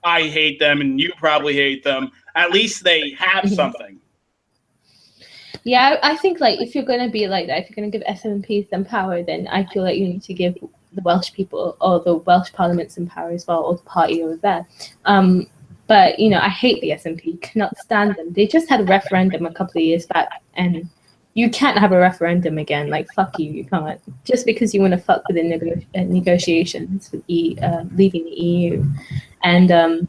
I hate them and you probably hate them. At least they have something. Yeah, I think if you're going to be like that, if you're going to give SNP some power, then I feel like you need to give the Welsh people or the Welsh Parliament some power as well, or the party over there. But, I hate the SNP, cannot stand them. They just had a referendum a couple of years back, and you can't have a referendum again. Like, fuck you, you can't. Just because you want to fuck with the negotiations with leaving the EU. And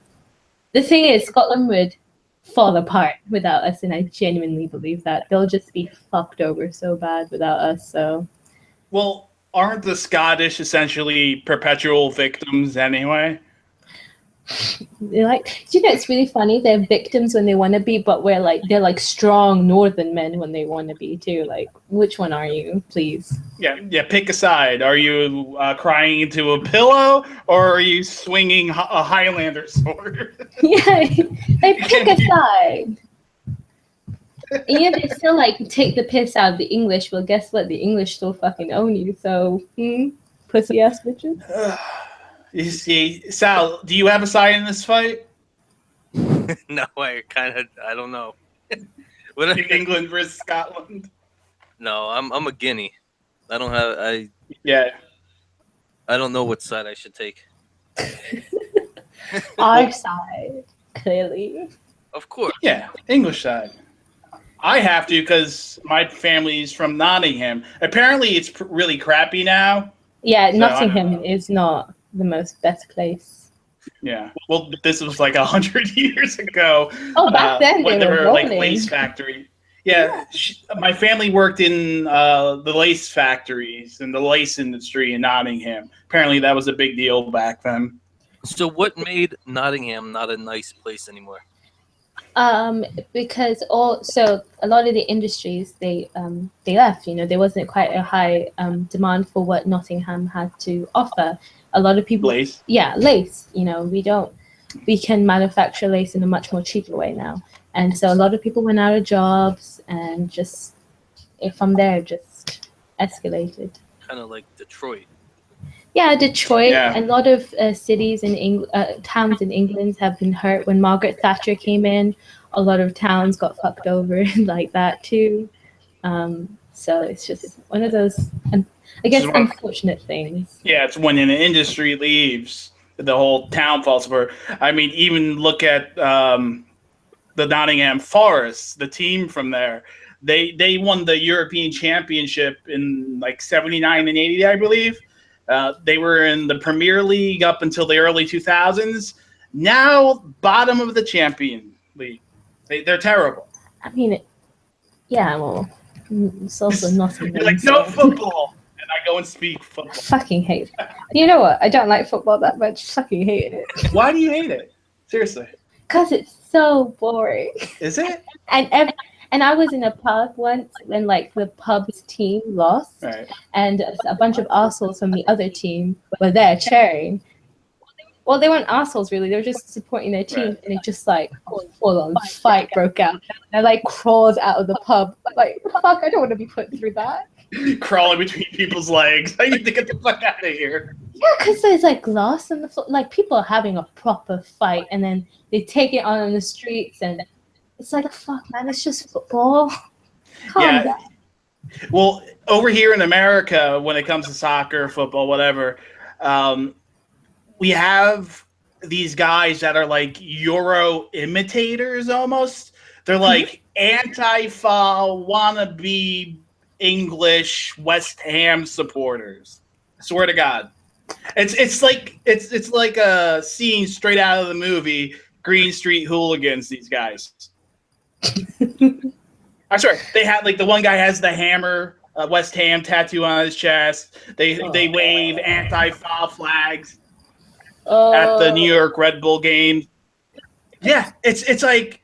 the thing is, Scotland would fall apart without us, and I genuinely believe that. They'll just be fucked over so bad without us, so... Well, aren't the Scottish essentially perpetual victims anyway? It's really funny. They're victims when they want to be, but they're strong northern men when they want to be too. Which one are you, please? Yeah. Pick a side. Are you crying into a pillow, or are you swinging a Highlander sword? Yeah, they pick a side. And if they still take the piss out of the English, well, guess what? The English still fucking own you. So, pussy ass bitches. You see, Sal, do you have a side in this fight? No, I don't know. What England versus Scotland? No, I'm a Guinea. I don't know what side I should take. Our side, clearly. Of course. Yeah, English side. I have to because my family's from Nottingham. Apparently, it's really crappy now. Yeah, so Nottingham is not the best place. Yeah. Well, this was 100 years ago. Oh, back then when there were lace factories. Yeah, my family worked in the lace factories and the lace industry in Nottingham. Apparently, that was a big deal back then. So, what made Nottingham not a nice place anymore? Because a lot of the industries they left. There wasn't quite a high demand for what Nottingham had to offer. A lot of people lace. Yeah, lace. We can manufacture lace in a much more cheaper way now, and so a lot of people went out of jobs, and from there just escalated. Kind of like Detroit. Yeah, Detroit. Yeah. A lot of cities in towns in England have been hurt when Margaret Thatcher came in. A lot of towns got fucked over like that too. So it's just one of those, I guess, unfortunate things. Yeah, it's when an industry leaves, the whole town falls apart. I mean, even look at the Nottingham Forest, the team from there. They won the European Championship in like 79 and 80, I believe. They were in the Premier League up until the early 2000s. Now, bottom of the Champion League. They're terrible. I mean, yeah, well, it's also nothing. You're like, no football. And I go and speak football. I fucking hate it. You know what? I don't like football that much. Fucking hate it. Why do you hate it? Seriously. Because it's so boring. Is it? And I was in a pub once when like the pub's team lost, Right. and a bunch of assholes from the other team were there cheering. Well, they weren't assholes really; they were just supporting their team, Right. and it just like full on fight broke out. And I like crawled out of the pub, like fuck, I don't want to be put through that. Crawling between people's legs. I need to get the fuck out of here. Yeah, because there's like glass on the floor. Like people are having a proper fight, and then they take it on the streets, and it's like, fuck, man, it's just football. Calm down. Well, over here in America, when it comes to soccer, football, whatever, we have these guys that are like Euro imitators almost. They're like anti-foul, wannabe English West Ham supporters. I swear to God. It's like a scene straight out of the movie Green Street Hooligans, these guys. I swear, they had like the one guy has the hammer, West Ham tattoo on his chest. They wave anti-foul flags at the New York Red Bull game. Yeah, it's like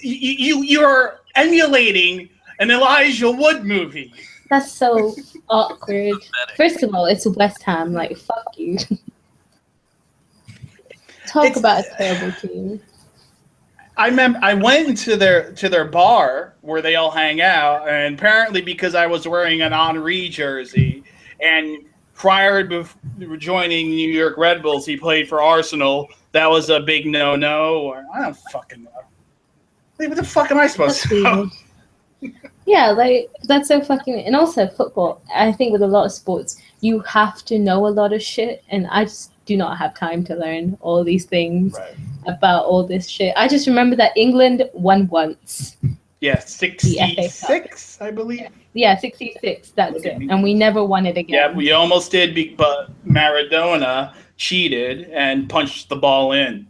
you're emulating an Elijah Wood movie. That's so awkward. First of all, it's West Ham. Like, fuck you. Talk about a terrible team. I remember I went into their bar where they all hang out, and apparently because I was wearing an Henry jersey, and prior to joining New York Red Bulls, he played for Arsenal. That was a big no-no. Or I don't fucking know. Like, what the fuck am I supposed to know? Yeah, like that's so fucking. And also football. I think with a lot of sports, you have to know a lot of shit, and I just do not have time to learn all these things about all this shit. I just remember that England won once. Yeah, 66, I believe. Yeah, 66. That's it, and we never won it again. Yeah, we almost did, but Maradona cheated and punched the ball in.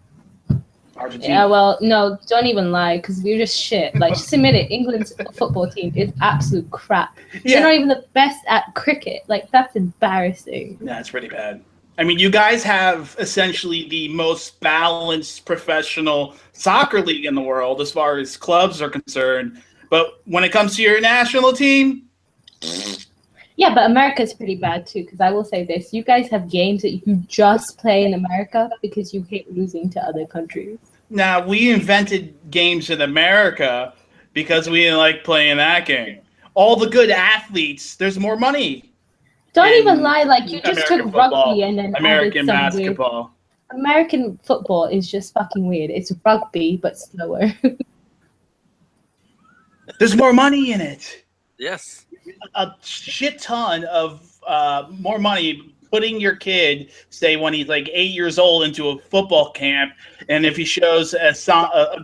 Argentina. Yeah, well, no, don't even lie, because we're just shit. Like, just admit it. England's football team is absolute crap. Yeah. They're not even the best at cricket. Like, that's embarrassing. Yeah, it's pretty bad. I mean, you guys have essentially the most balanced professional soccer league in the world as far as clubs are concerned. But when it comes to your national team... Yeah, but America's pretty bad too, because I will say this. You guys have games that you just play in America because you hate losing to other countries. Now, we invented games in America because we didn't like playing that game. All the good athletes, there's more money. Don't even lie, like you just took rugby and then American added some basketball. Weird. American football is just fucking weird. It's rugby, but slower. There's more money in it. Yes. A shit ton of more money putting your kid, say when he's like 8 years old, into a football camp, and if he shows a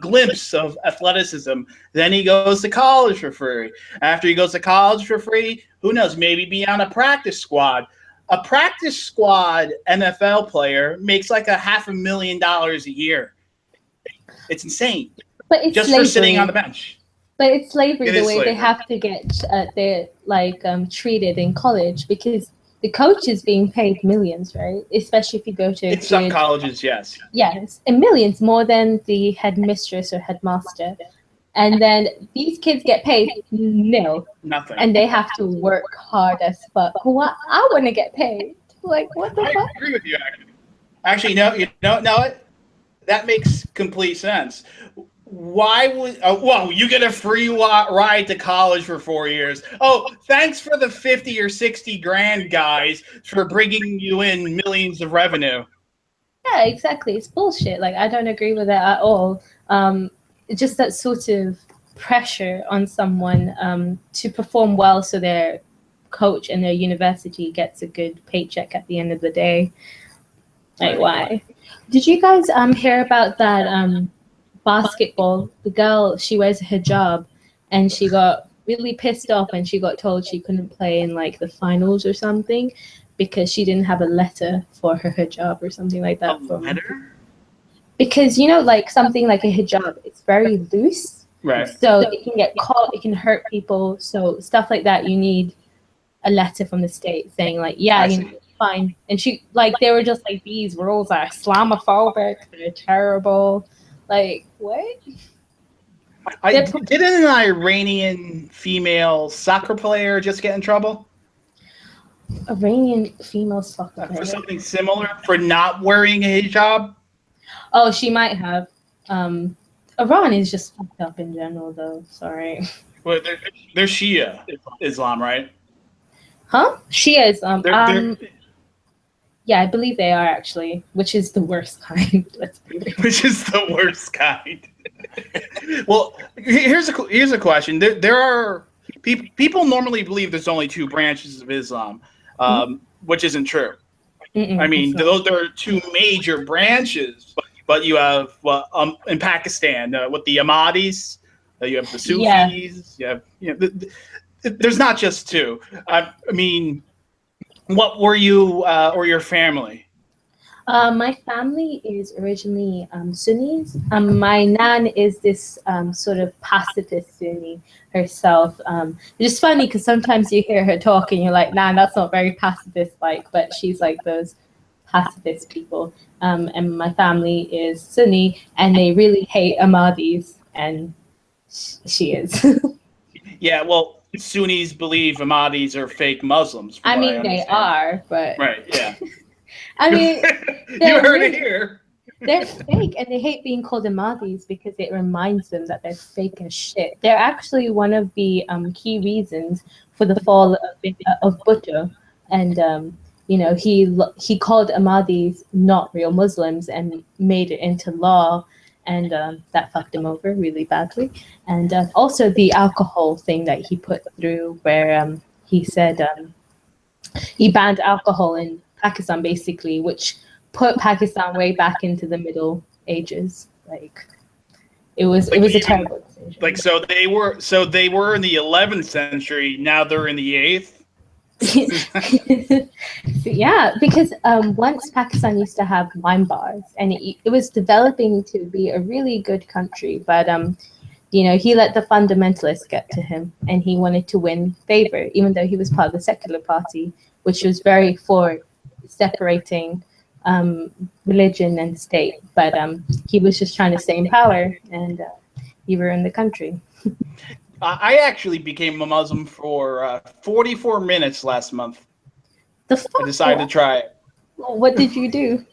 glimpse of athleticism, then he goes to college for free. After he goes to college for free, who knows, maybe be on a practice squad. A practice squad NFL player makes like $500,000 a year. It's insane. But it's just slavery. For sitting on the bench. But it's slavery, the way slavery. they have to get they're like treated in college, because the coach is being paid millions, right? Especially if you go to some colleges, yes. Yes, and millions more than the headmistress or headmaster. And then these kids get paid nil. Nothing. And they have to work hard as fuck. I want to get paid. Like, what the fuck? I agree with you, actually. Actually, no, you know, that makes complete sense. Why would well, you get a free ride to college for 4 years? Oh, thanks for the 50 or 60 grand, guys, for bringing you in millions of revenue. Yeah, exactly. It's bullshit. Like, I don't agree with that at all. It's just that sort of pressure on someone to perform well so their coach and their university gets a good paycheck at the end of the day. Like, why? Did you guys hear about that basketball? The girl, she wears a hijab, and she got really pissed off and she got told she couldn't play in like the finals or something because she didn't have a letter for her hijab or something like that. A letter? Because, you know, like something like a hijab, it's very loose. Right. So it can get caught, it can hurt people. So stuff like that, you need a letter from the state saying like, yeah, you know, fine. And she, like, they were just like, these rules are Islamophobic, they're terrible. Like, what? Didn't an Iranian female soccer player just get in trouble? Iranian female soccer player. For something similar, for not wearing a hijab? Oh, she might have. Iran is just fucked up in general, though. Sorry. Well, they're Shia Islam, right? Huh? Shia Islam. They're, yeah, I believe they are actually, which is the worst kind. Let's be real. Which is the worst kind. Well, here's a question. There are people normally believe there's only two branches of Islam, which isn't true. I mean, there are two major branches, but you have in Pakistan with the Ahmadis, you have the Sufis. You have there's not just two. I mean, what were you or your family? My family is originally Sunnis. My nan is this sort of pacifist Sunni herself. It's just funny because sometimes you hear her talk and you're like, nah, that's not very pacifist-like, but she's like those pacifist people. And my family is Sunni, and they really hate Ahmadis, and she is. Yeah, well, Sunnis believe Ahmadis are fake Muslims. I mean, they are, but... Right, yeah. I mean, you heard it here. They're fake, and they hate being called Ahmadis because it reminds them that they're fake as shit. They're actually one of the key reasons for the fall of Bhutto, and you know, he called Ahmadis not real Muslims and made it into law, and that fucked him over really badly. And also the alcohol thing that he put through, where he said he banned alcohol in Pakistan, basically, which put Pakistan way back into the Middle Ages. Like, it was a terrible decision. Like, so they were in the 11th century. Now they're in the 8th. Yeah, because once Pakistan used to have wine bars, and it was developing to be a really good country, but you know, he let the fundamentalists get to him, and he wanted to win favor, even though he was part of the secular party, which was very for separating religion and state, but he was just trying to stay in power, and he ruined the country. I actually became a Muslim for 44 minutes last month. The fuck? I decided to try it. What did you do?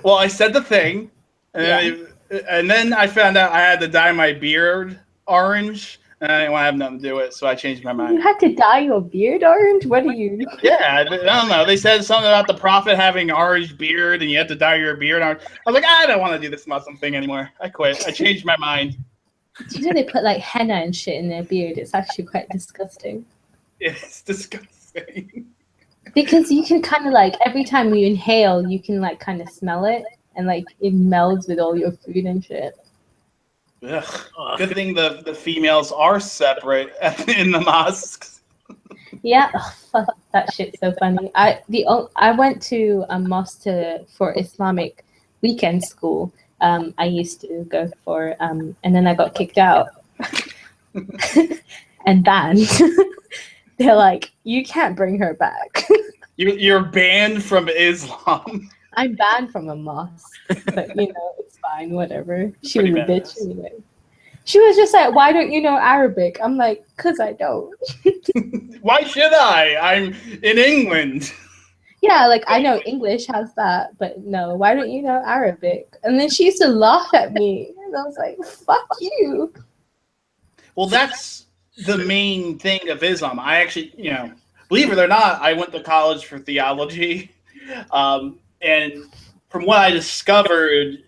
Well, I said the thing, and then I found out I had to dye my beard orange, and I didn't want to have nothing to do with it, so I changed my mind. You had to dye your beard orange? What are you? Yeah, I don't know. They said something about the prophet having an orange beard, and you had to dye your beard orange. I was like, I don't want to do this Muslim thing anymore. I quit. I changed my mind. Do you know they put like henna and shit in their beard? It's actually quite disgusting. It's disgusting. Because you can kind of like, every time you inhale, you can like kind of smell it, and like it melds with all your food and shit. Ugh. Good thing the females are separate in the mosques. Yeah, fuck, that shit's so funny. I went to a mosque for Islamic weekend school. I used to go for, and then I got kicked out and banned. They're like, you can't bring her back. You're banned from Islam. I'm banned from a mosque, but you know, it's fine, whatever. She was a bitch anyway. She was just like, why don't you know Arabic? I'm like, because I don't. Why should I? I'm in England. Yeah, like, I know English, how's that? But no, why don't you know Arabic? And then she used to laugh at me. And I was like, fuck you. Well, that's the main thing of Islam. I actually, you know, believe it or not, I went to college for theology. And from what I discovered,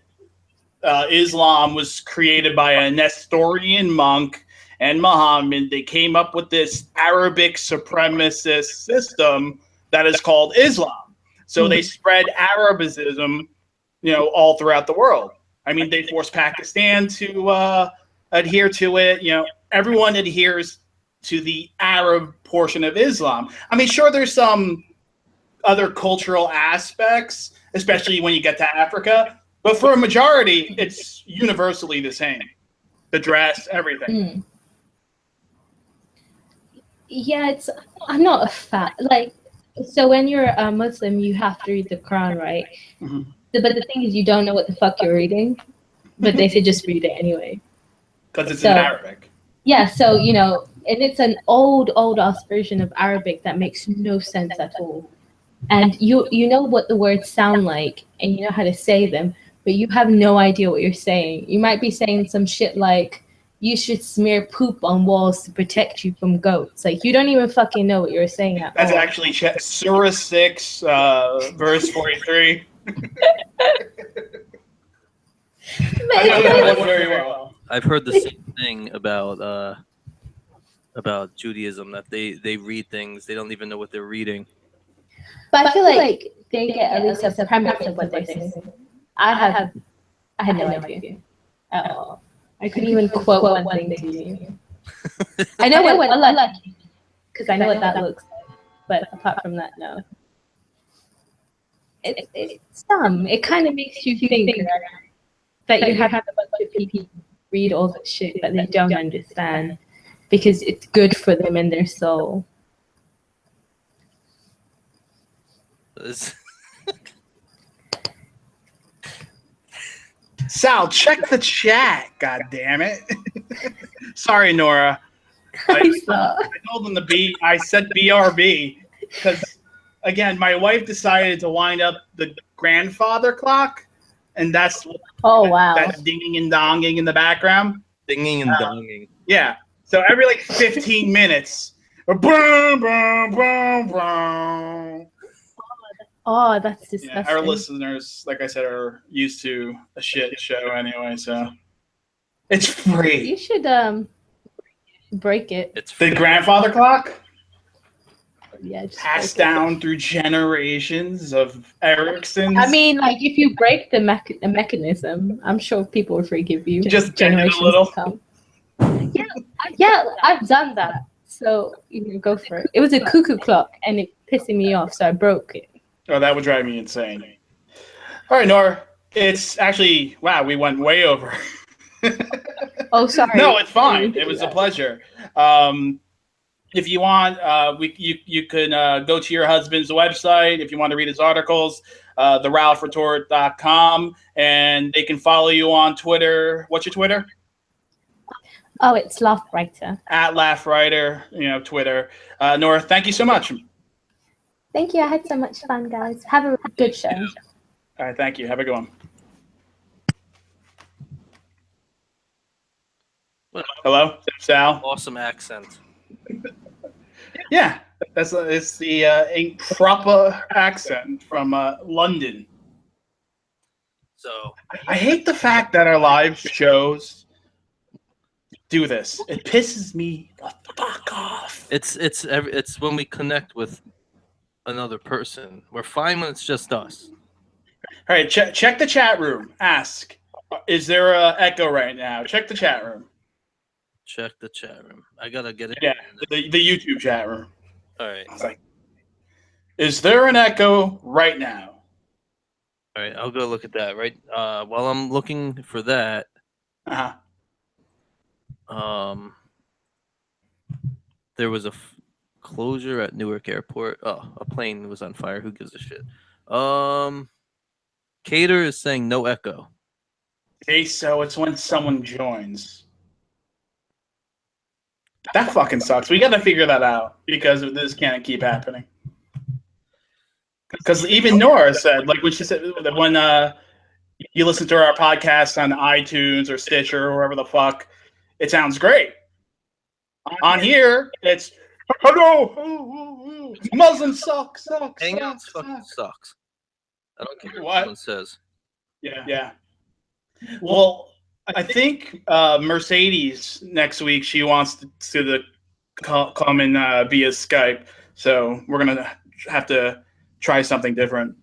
Islam was created by a Nestorian monk and Muhammad, they came up with this Arabic supremacist system that is called Islam. So they spread Arabism, all throughout the world. I mean, they forced Pakistan to adhere to it. Everyone adheres to the Arab portion of Islam. I mean, sure, there's some other cultural aspects, especially when you get to Africa, but for a majority, it's universally the same. The dress, everything. Yeah, I'm not a fan. So when you're a Muslim, you have to read the Quran, right? Mm-hmm. But the thing is, you don't know what the fuck you're reading, but they say just read it anyway. Because it's in Arabic. Yeah, so, and it's an old ass version of Arabic that makes no sense at all. And you know what the words sound like, and you know how to say them, but you have no idea what you're saying. You might be saying some shit like, you should smear poop on walls to protect you from goats. Like, you don't even fucking know what you're saying at That's all. actually Surah 6, verse 43. I know that one very well. I've heard the same thing about Judaism, that they read things, they don't even know what they're reading. But I feel like they get at least a premise of what they're saying. I had no idea at all. I couldn't even quote one thing to you. I know what Allah, because I know what that looks like. But apart from that, no. It's dumb. It kind of makes you think that you have a bunch of people read all the shit that they don't understand because it's good for them in their soul. Sal, check the chat. God damn it! Sorry, Nora. I told them to be. I said BRB because, again, my wife decided to wind up the grandfather clock, and that's that's dinging and donging in the background. Dinging and donging. Yeah. So every 15 minutes, boom, boom, boom, boom. Oh, that's disgusting. Yeah, our listeners, like I said, are used to a shit show anyway, so it's free. You should break it. It's free. The grandfather clock? Yeah, just passed down through generations of Ericssons. I mean, if you break the mechanism, I'm sure people will forgive you. Just generations a little. to come. Yeah, I've done that. So go for it. It was a cuckoo clock, and it pissing me off, so I broke it. Oh, that would drive me insane. All right, Nora. It's actually, wow, we went way over. Oh, sorry. No, it's fine. It was a pleasure. If you want, you can go to your husband's website if you want to read his articles, theralphretort.com, and they can follow you on Twitter. What's your Twitter? Oh, it's Laughwriter. At Laughwriter, Twitter. Nora, thank you so much. Thank you. I had so much fun, guys. Have a good show. All right, thank you. Have a good one. Hello, Sal. Awesome accent. Yeah, it's the proper accent from London. So I hate the fact that our live shows do this. It pisses me the fuck off. It's when we connect with another person. We're fine when it's just us. All right, check the chat room. Ask, is there a echo right now? Check the chat room. Check the chat room. I gotta get it. Yeah, the YouTube chat room. All right. It's like, is there an echo right now? All right, I'll go look at that. Right. While I'm looking for that. There was a closure at Newark Airport. Oh, a plane was on fire. Who gives a shit? Cater is saying no echo. Okay, so it's when someone joins. That fucking sucks. We got to figure that out because this can't keep happening. Because even Nora said, when she said, when you listen to our podcast on iTunes or Stitcher or wherever the fuck, it sounds great. On here, it's hello, Muslims suck. Hangouts fucking sucks. I don't care what someone says. Yeah. Well, I think Mercedes next week, she wants to come in via Skype. So we're going to have to try something different.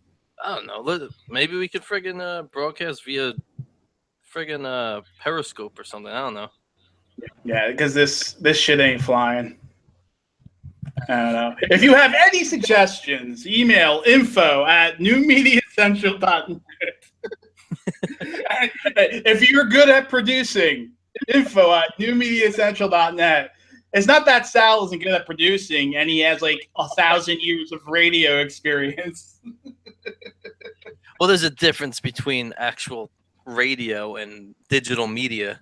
I don't know. Maybe we could friggin' broadcast via friggin' Periscope or something. I don't know. Yeah, because this shit ain't flying. I don't know. If you have any suggestions, email info@newmediaessential.net. If you're good at producing, info@newmediaessential.net. It's not that Sal isn't good at producing, and he has like 1,000 years of radio experience. Well, there's a difference between actual radio and digital media.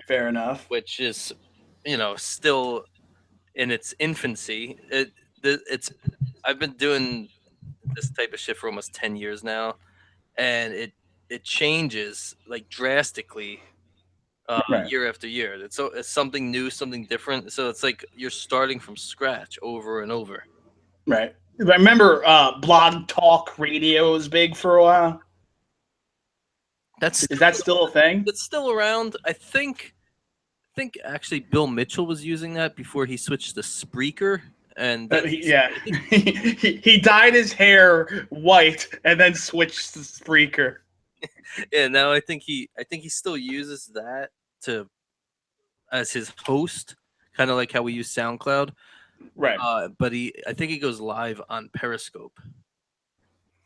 Fair enough. Which is, still in its infancy. I've been doing this type of shit for almost 10 years now, and it changes like drastically Right. year after year. It's something new, something different. So it's like you're starting from scratch over and over. Right. I remember Blog Talk Radio was big for a while. Is that still a thing? It's still around. I think actually Bill Mitchell was using that before he switched to Spreaker. And he dyed his hair white and then switched to Spreaker. Yeah, now I think he still uses that as his host, kind of like how we use SoundCloud. Right. But I think he goes live on Periscope.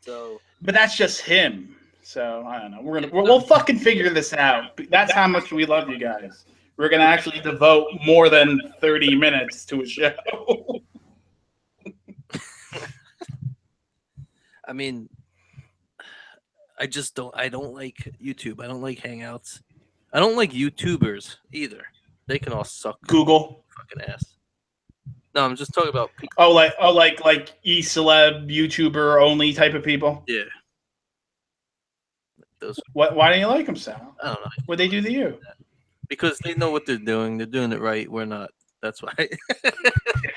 So, but that's just him. So I don't know. We'll fucking figure this out. That's how much we love you guys. We're gonna actually devote more than 30 minutes to a show. I mean, I don't like YouTube. I don't like Hangouts. I don't like YouTubers either. They can all suck Google fucking ass. No, I'm just talking about people. like e-celeb YouTuber only type of people. Yeah. Those. Why don't you like them, Sal? I don't know. What they do to you? Because they know what they're doing. They're doing it right. We're not. That's why.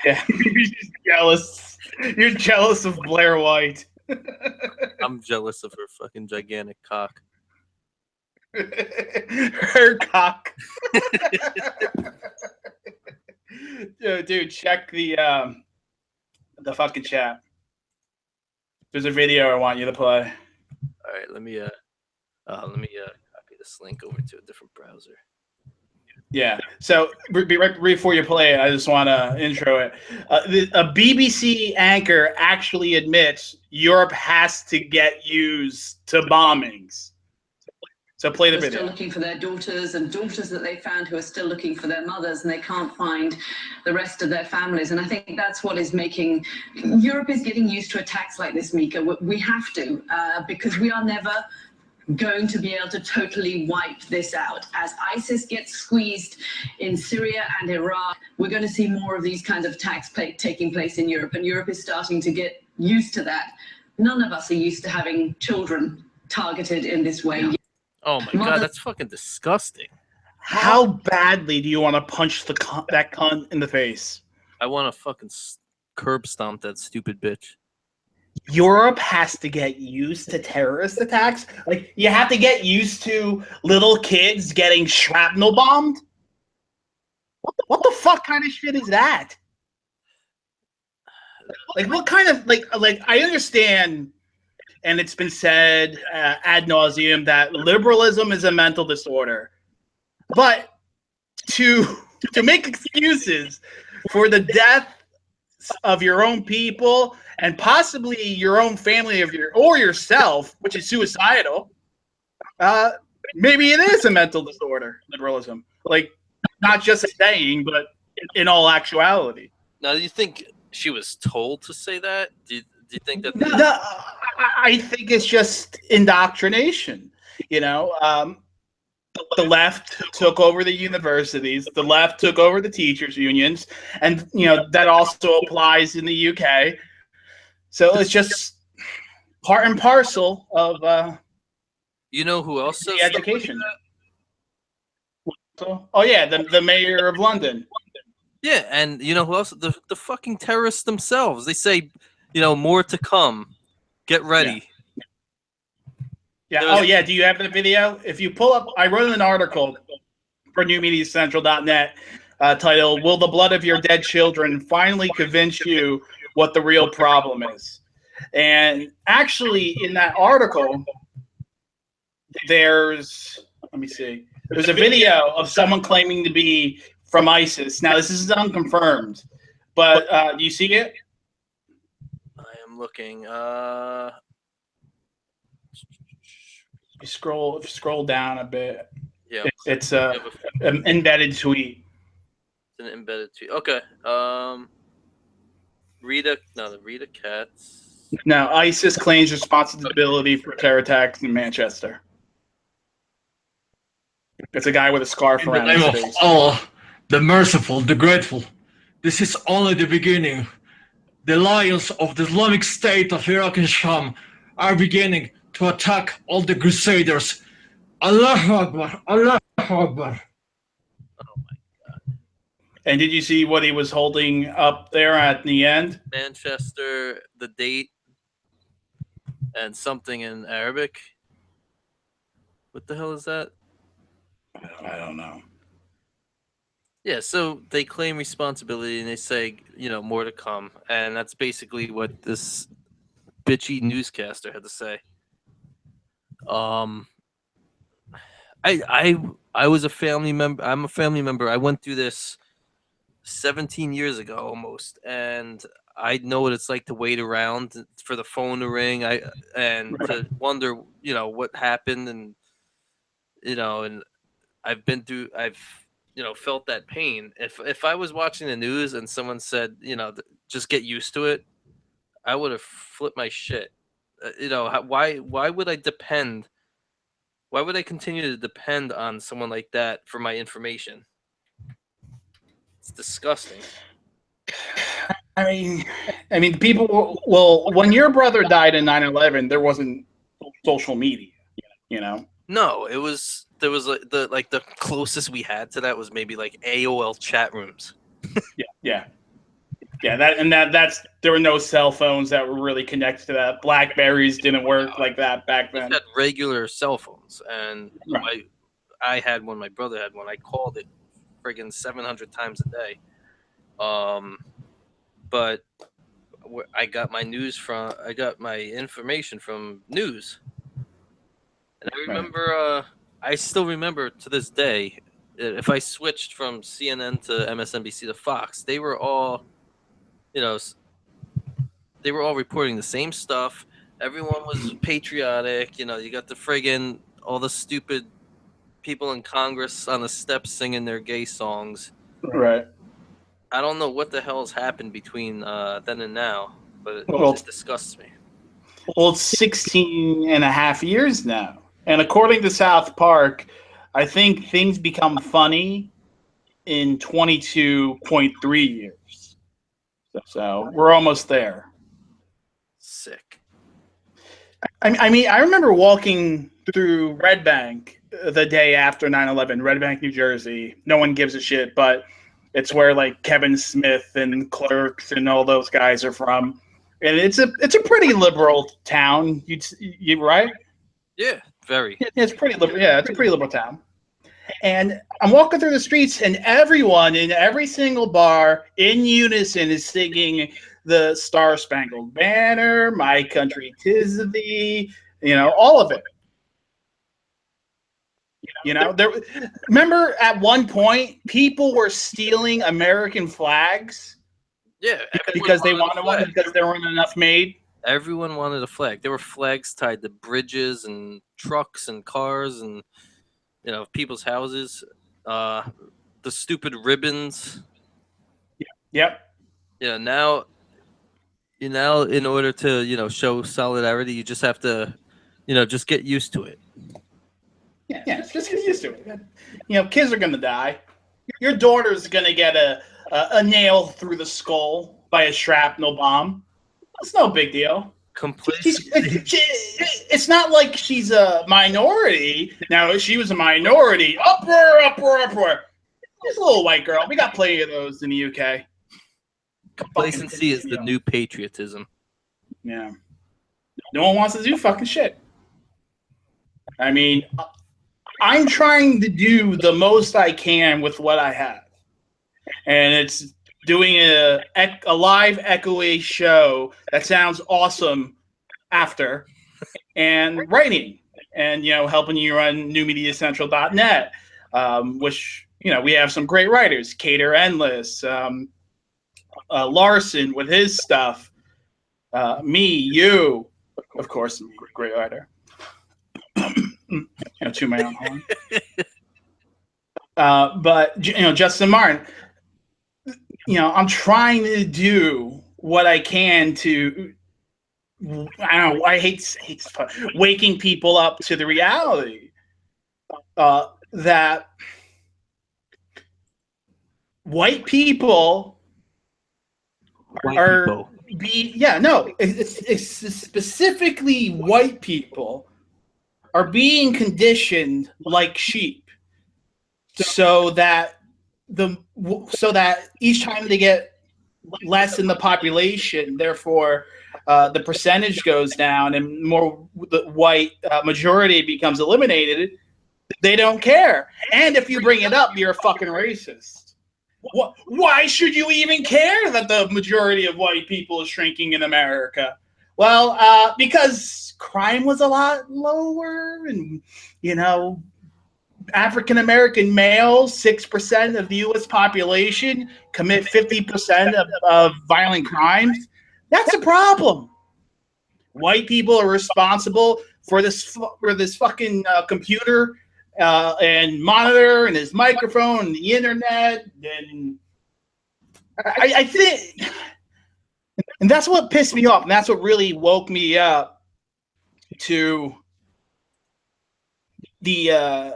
Yeah, you're jealous. You're jealous of Blair White. I'm jealous of her fucking gigantic cock. Her cock. Dude, check the fucking chat. There's a video I want you to play. All right, let me copy this link over to a different browser. Yeah. So right before you play it, I just want to intro it. A BBC anchor actually admits Europe has to get used to bombings. So play the video. Still looking for their daughters and daughters that they found who are still looking for their mothers, and they can't find the rest of their families. And I think that's what is making Europe is getting used to attacks like this, Mika. We have to, because we are never going to be able to totally wipe this out. As ISIS gets squeezed in Syria and Iraq, we're going to see more of these kinds of attacks taking place in Europe, and Europe is starting to get used to that. None of us are used to having children targeted in this way. Oh my God, that's fucking disgusting. How badly do you want to punch that cunt in the face? I want to fucking curb stomp that stupid bitch. Europe has to get used to terrorist attacks. Like, you have to get used to little kids getting shrapnel bombed. What the fuck kind of shit is that? Like, what kind of like I understand, and it's been said ad nauseum that liberalism is a mental disorder, but to make excuses for the death of your own people and possibly your own family or yourself, which is suicidal, maybe it is a mental disorder, liberalism. Like, not just saying, but in all actuality. Now, do you think she was told to say that? Do you think that? No, I think it's just indoctrination. You know, the left took over the universities. The left took over the teachers' unions, and that also applies in the UK. So it's just part and parcel of who else? The education. Oh yeah, the mayor of London. Yeah, and who else? The fucking terrorists themselves. They say, more to come. Get ready. Yeah. Oh, yeah. Do you have the video? If you pull up, I wrote an article for newmediacentral.net titled, "Will the blood of your dead children finally convince you what the real problem is?" And actually, in that article, there's a video of someone claiming to be from ISIS. Now, this is unconfirmed, but do you see it? I am looking. You scroll down a bit. Yeah. It's an embedded tweet. It's an embedded tweet. Okay. Rita Katz. Now, ISIS claims responsibility for terror attacks in Manchester. It's a guy with a scarf around his face. In the name of Allah, the merciful, the grateful, this is only the beginning. The lions of the Islamic State of Iraq and Sham are beginning to attack all the crusaders. Allahu Akbar, Allahu Akbar. Oh my God. And did you see what he was holding up there at the end? Manchester, the date, and something in Arabic. What the hell is that? I don't know. Yeah, so they claim responsibility and they say, more to come. And that's basically what this bitchy newscaster had to say. I was a family member. I'm a family member. I went through this 17 years ago almost, and I know what it's like to wait around for the phone to ring. To wonder, what happened, and and I've felt that pain. If I was watching the news and someone said, just get used to it, I would have flipped my shit. Why would I depend? Why would I continue to depend on someone like that for my information? It's disgusting. I mean, people when your brother died in 9/11, there wasn't social media, No, there was the closest we had to that was maybe like AOL chat rooms. Yeah. There were no cell phones that were really connected to that. Blackberries didn't work like that back then. We had regular cell phones, and I had one. My brother had one. I called it friggin' 700 times a day. But I got my information from news, and I remember. I still remember to this day. If I switched from CNN to MSNBC to Fox, they were all. They were all reporting the same stuff. Everyone was patriotic. You got the friggin' all the stupid people in Congress on the steps singing their gay songs. Right. I don't know what the hell's happened between then and now, but it just disgusts me. Well, it's 16 and a half years now. And according to South Park, I think things become funny in 22.3 years. So we're almost there. Sick. I mean, I remember walking through Red Bank the day after 9/11, Red Bank, New Jersey. No one gives a shit, but it's where like Kevin Smith and Clerks and all those guys are from. And it's a pretty liberal town. You right? Yeah, very. It's pretty liberal. Yeah, it's a pretty liberal town. And I'm walking through the streets, and everyone in every single bar in unison is singing the Star Spangled Banner, My Country 'Tis of Thee, all of it. Remember at one point, people were stealing American flags? Yeah, because they wanted one because there weren't enough made? Everyone wanted a flag. There were flags tied to bridges and trucks and cars and people's houses. The stupid ribbons. Yep. Now in order to show solidarity, you just have to just get used to it. Yeah, just get used to it. Kids are gonna die. Your daughter's gonna get a nail through the skull by a shrapnel bomb. That's no big deal. It's not like she's a minority. Now, if she was a minority, uproar. This little white girl. We got plenty of those in the UK. Complacency is the new patriotism. Yeah. No one wants to do fucking shit. I mean, I'm trying to do the most I can with what I have. And it's doing a live echoey show that sounds awesome after, and writing, and helping you run newmediacentral.net, which we have some great writers, Cater Endless, Larson with his stuff, me, you, of course, great writer. To my own horn. But Justin Martin, I'm trying to do what I can to. I don't know. I hate waking people up to the reality that white people are. It's specifically white people are being conditioned like sheep, so that each time they get less in the population, therefore the percentage goes down and more the white majority becomes eliminated. They don't care, and if you bring it up, you're a fucking racist. Why should you even care that the majority of white people is shrinking in America? Well, because crime was a lot lower, and African American males, 6% of the U.S. population, commit 50% of violent crimes. That's a problem. White people are responsible for this fucking computer and monitor and his microphone and the internet, and I think, and that's what pissed me off, and that's what really woke me up to the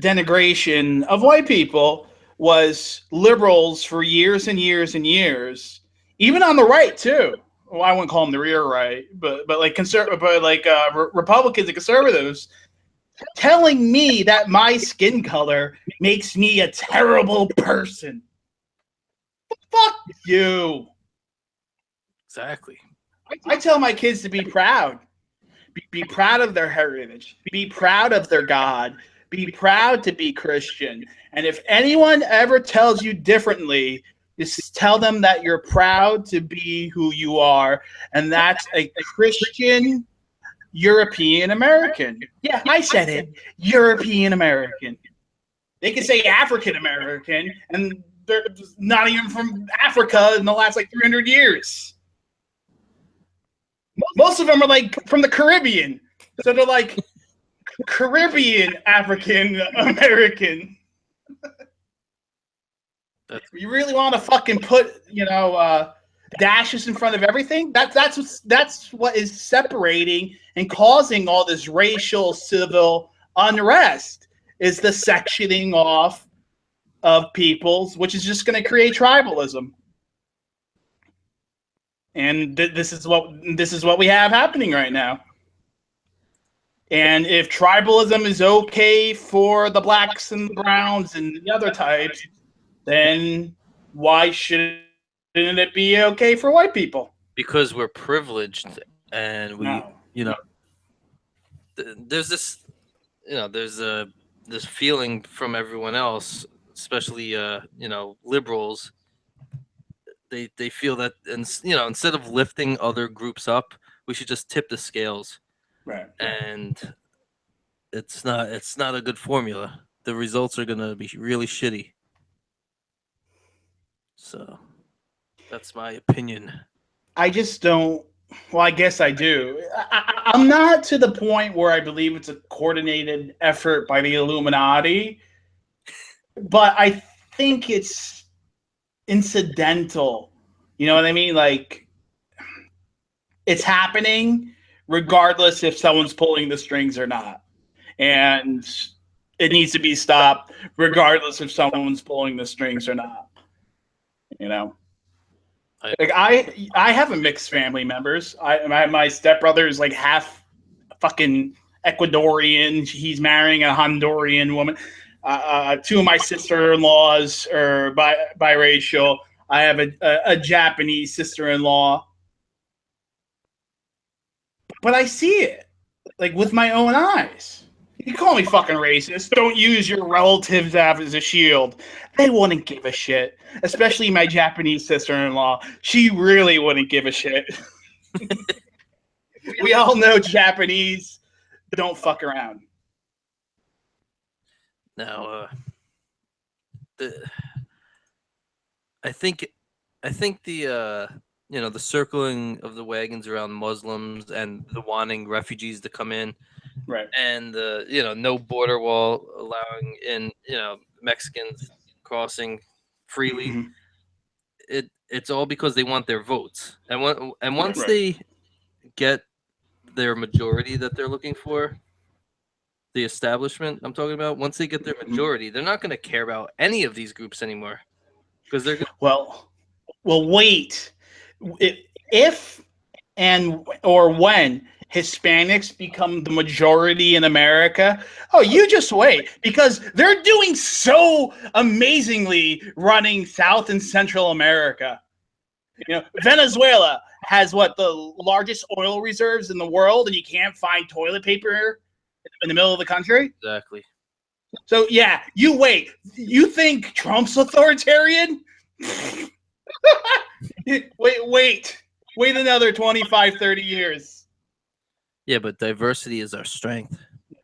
denigration of white people was liberals for years and years and years, even on the right too. Well, I wouldn't call them the rear right, but like Republicans and conservatives telling me that my skin color makes me a terrible person. Fuck you. Exactly. I tell my kids to be proud. Be proud of their heritage. Be proud of their God. Be proud to be Christian. And if anyone ever tells you differently, just tell them that you're proud to be who you are. And that's a Christian European American. Yeah, I said it. European American. They can say African American, and they're not even from Africa in the last 300 years. Most of them are from the Caribbean. So they're like Caribbean African American. You really want to fucking put, dashes in front of everything? That's what is separating and causing all this racial civil unrest, is the sectioning off of peoples, which is just going to create tribalism. And this is what we have happening right now. And if tribalism is okay for the blacks and the browns and the other types, then why shouldn't it be okay for white people? Because we're privileged, and there's this, there's this feeling from everyone else, especially liberals. They feel that, and instead of lifting other groups up, we should just tip the scales. Right. And it's not a good formula. The results are gonna be really shitty. So that's my opinion. I just don't. Well, I guess I do. I'm not to the point where I believe it's a coordinated effort by the Illuminati, but I think it's incidental. You know what I mean? It's happening regardless if someone's pulling the strings or not. And it needs to be stopped regardless if someone's pulling the strings or not. I have a mixed family members. My stepbrother is half fucking Ecuadorian. He's marrying a Honduran woman. Two of my sister-in-laws are biracial. I have a Japanese sister-in-law. But I see it with my own eyes. You call me fucking racist. Don't use your relatives as a shield. They wouldn't give a shit. Especially my Japanese sister-in-law. She really wouldn't give a shit. We all know Japanese don't fuck around. Now, I think the the circling of the wagons around Muslims and the wanting refugees to come in, Right. and the no border wall allowing in Mexicans crossing freely. Mhm. It's all because they want their votes, and once Right. they get their majority that they're looking for, the establishment I'm talking about, once they get their majority, they're not going to care about any of these groups anymore, because they're Well, wait. If and or when Hispanics become the majority in America, oh, you just wait, because they're doing so amazingly running South and Central America. Venezuela has the largest oil reserves in the world, and you can't find toilet paper in the middle of the country. exactly. So yeah, you wait. You think Trump's authoritarian? Wait another 25, 30 years. Yeah, but diversity is our strength.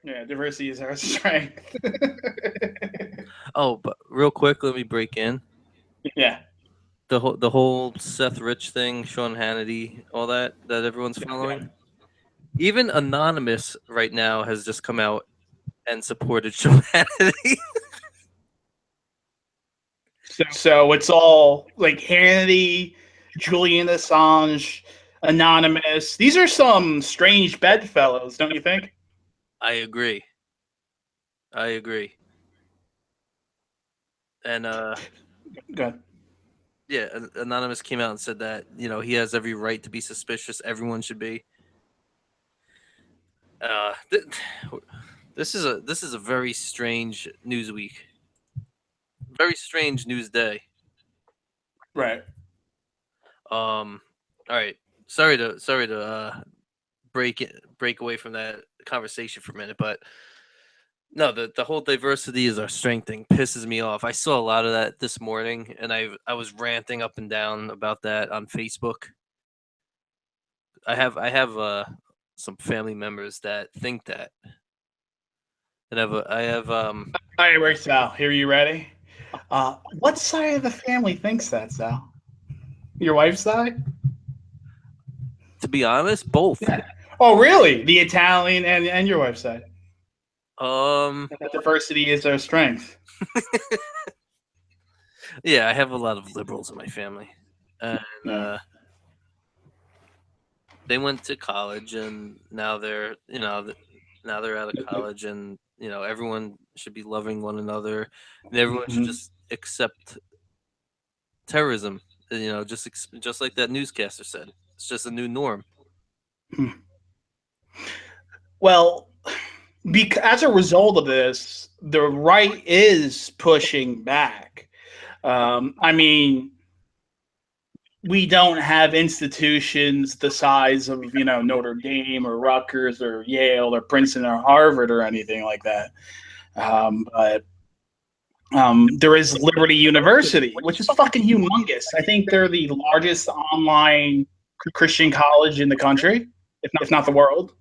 Yeah, diversity is our strength. Oh, but real quick, let me break in. Yeah. The whole Seth Rich thing, Sean Hannity, all that everyone's following. Even Anonymous right now has just come out and supported Sean Hannity. So it's all like Hannity, Julian Assange, Anonymous. These are some strange bedfellows, don't you think? I agree. And Good. yeah, Anonymous came out and said that he has every right to be suspicious. Everyone should be. This is a very strange news week. Very strange news day. Right. All right. Sorry to break away from that conversation for a minute, but no, the whole diversity is our strength thing pisses me off. I saw a lot of that this morning, and I was ranting up and down about that on Facebook. I have some family members that think that, and I have All right, wait, Sal. Here, you ready? What side of the family thinks that, Sal? Your wife's side? to be honest, both. Yeah. Oh, really? The Italian and your wife's side? That diversity is our strength. Yeah, I have a lot of liberals in my family, and they went to college, and now they're now they're out of college, and everyone should be loving one another, and everyone should just accept terrorism. Just like that newscaster said, it's just a new norm. Well, as a result of this, the right is pushing back. I mean, we don't have institutions the size of Notre Dame or Rutgers or Yale or Princeton or Harvard or anything like that. But there is Liberty University, which is fucking humongous. I think they're the largest online Christian college in the country, if not the world.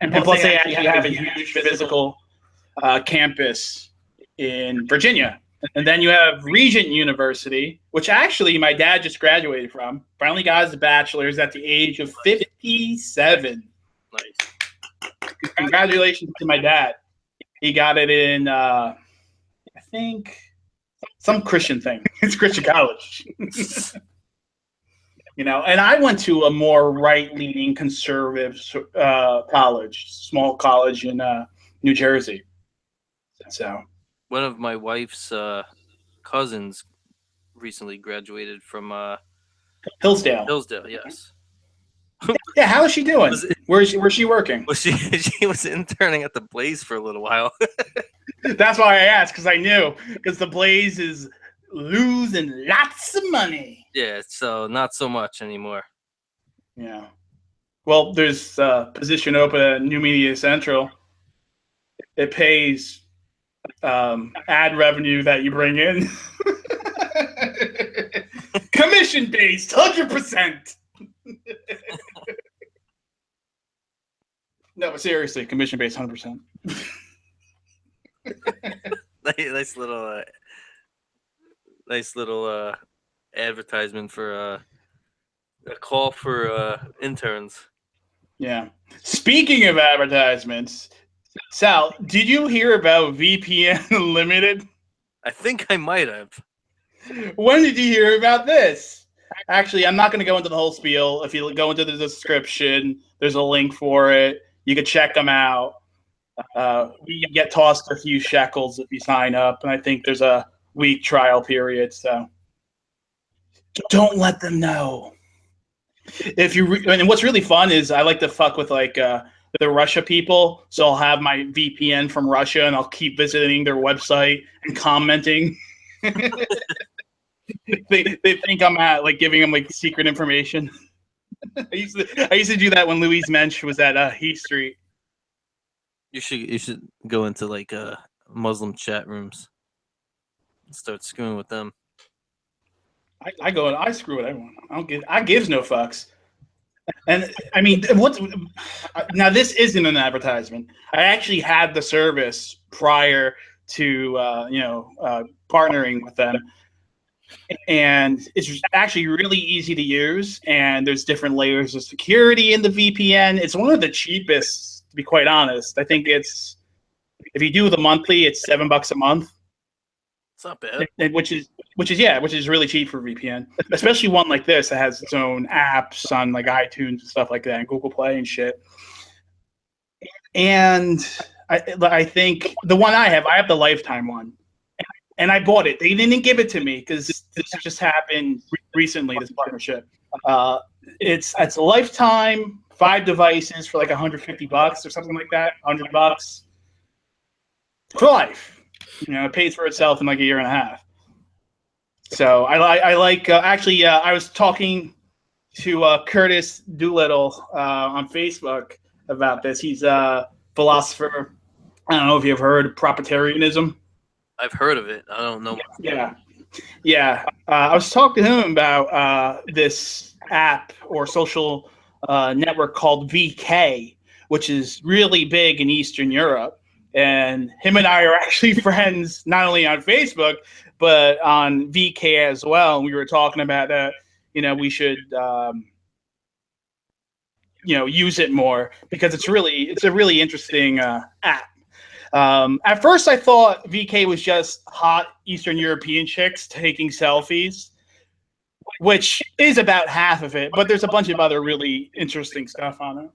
And plus they actually have a huge physical campus in Virginia. And then you have Regent University, which actually my dad just graduated from. Finally got his bachelor's at the age of 57. Nice. Congratulations to my dad. He got it in, I think, some Christian thing. It's Christian college. And I went to a more right-leaning conservative college, small college in New Jersey. So One of my wife's cousins recently graduated from Hillsdale. Hillsdale, yes. Yeah, how is she doing? Where's she working? Well, she was interning at the Blaze for a little while. That's why I asked, because I knew. Because the Blaze is losing lots of money. Yeah, so not so much anymore. Yeah. Well, there's a position open at New Media Central. it pays ad revenue that you bring in. Commission based, 100%. No, but seriously, commission based, 100%. nice little advertisement for a call for interns. Yeah. Speaking of advertisements, Sal, did you hear about VPN Unlimited? I think I might have. When did you hear about this? Actually, I'm not going to go into the whole spiel. If you go into the description, there's a link for it. You can check them out. You get tossed a few shekels if you sign up, and I think there's a week trial period. So don't let them know. And what's really fun is I like to fuck with like the Russia people. So I'll have my VPN from Russia, and I'll keep visiting their website and commenting. they think I'm giving them like secret information. I used to do that when Louise Mensch was at Heath Street. You should go into like Muslim chat rooms and start screwing with them. I go and I screw with everyone. I gives no fucks. And I mean, now this isn't an advertisement. I actually had the service prior to partnering with them, and it's actually really easy to use. And there's different layers of security in the VPN. It's one of the cheapest, to be quite honest. I think if you do the monthly, it's $7 a month. It's not bad. Which is really cheap for VPN, especially one like this that has its own apps on like iTunes and stuff like that, and Google Play and shit. And I think the one I have the lifetime one, and I bought it. They didn't give it to me because this just happened recently. This partnership, it's a lifetime, 5 devices for like $150 or something like that, $100 for life. It pays for itself in like a year and a half. So I like actually I was talking to Curtis Doolittle on Facebook about this. He's a philosopher. I don't know if you've heard of proprietarianism. I've heard of it. I don't know. Yeah. I was talking to him about this app or social network called VK, which is really big in Eastern Europe. And him and I are actually friends, not only on Facebook, but on VK as well. And we were talking about that, we should, use it more because it's a really interesting app. At first, I thought VK was just hot Eastern European chicks taking selfies, which is about half of it. But there's a bunch of other really interesting stuff on it.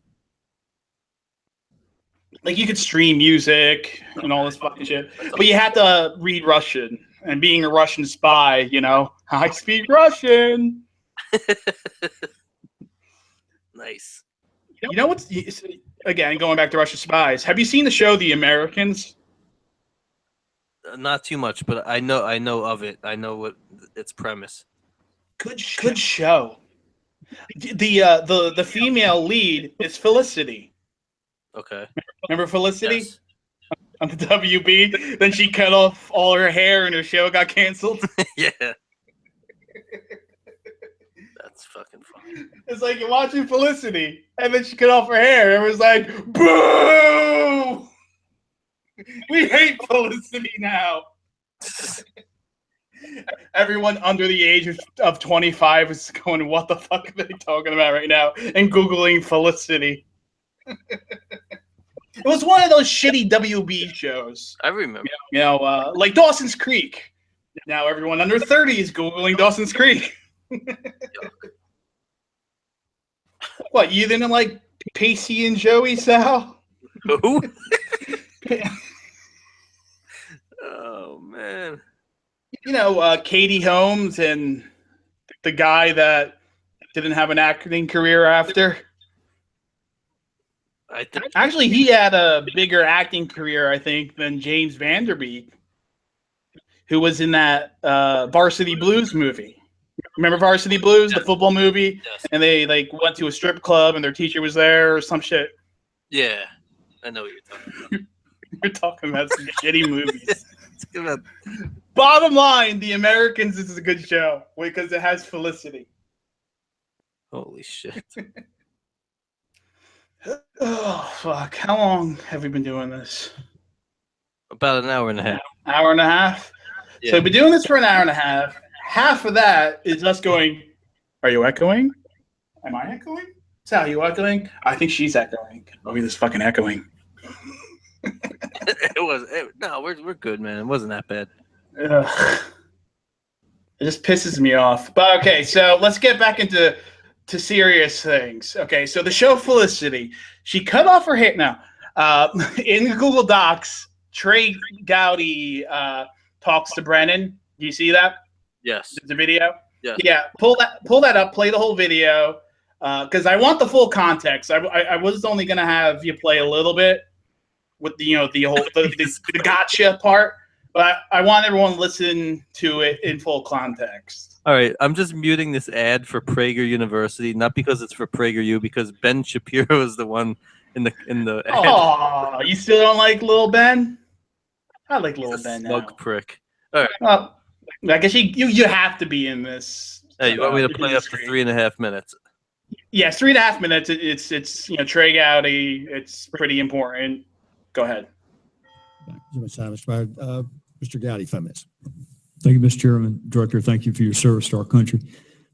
Like you could stream music and all this fucking shit, but you have to read Russian. And being a Russian spy, I speak Russian. Nice. You know what's again going back to Russian spies? Have you seen the show The Americans? Not too much, but I know of it. I know what its premise. Good show. The female lead is Felicity. Okay. Remember Felicity? Yes. On the WB? Then she cut off all her hair and her show got canceled. Yeah. That's fucking funny. It's like you're watching Felicity, and then she cut off her hair. It was like, boo! We hate Felicity now. Everyone under the age of 25 is going, what the fuck are they talking about right now? And Googling Felicity. It was one of those shitty WB shows. I remember. Like Dawson's Creek. Now everyone under 30 is Googling Dawson's Creek. What, you didn't like Pacey and Joey, Sal? Who? Oh, man. Katie Holmes and the guy that didn't have an acting career after. Actually, he had a bigger acting career, I think, than James Vanderbeek, who was in that Varsity Blues movie. Remember Varsity Blues, the football movie? Yes. And they went to a strip club and their teacher was there or some shit. Yeah, I know what you're talking about. You're talking about some shitty movies. Bottom line, The Americans is a good show because it has Felicity. Holy shit. Oh, fuck. How long have we been doing this? About an hour and a half. Hour and a half? Yeah. So we've been doing this for an hour and a half. Half of that is us going, are you echoing? Am I echoing? Sal, are you echoing? I think she's echoing. Oh, he's fucking echoing. No, we're good, man. It wasn't that bad. Ugh. It just pisses me off. But okay, so let's get back into serious things. Okay, so the show Felicity, she cut off her hair. Now, in Google Docs, Trey Gowdy talks to Brennan. Do you see that? Yes. The video? Yes. Yeah. Pull that up. Play the whole video because I want the full context. I was only gonna have you play a little bit with the whole the gotcha part, but I want everyone to listen to it in full context. All right, I'm just muting this ad for Prager University, not because it's for PragerU, because Ben Shapiro is the one in the ad. Oh, you still don't like Lil Ben? I like Lil Ben now. Smug prick. All right. Well, I guess you have to be in this. Hey, you want me to play up to 3.5 minutes? Yes, 3.5 minutes. It's Trey Gowdy. It's pretty important. Go ahead. Mr. Gowdy, 5 minutes. Thank you, Mr. Chairman. Director, thank you for your service to our country.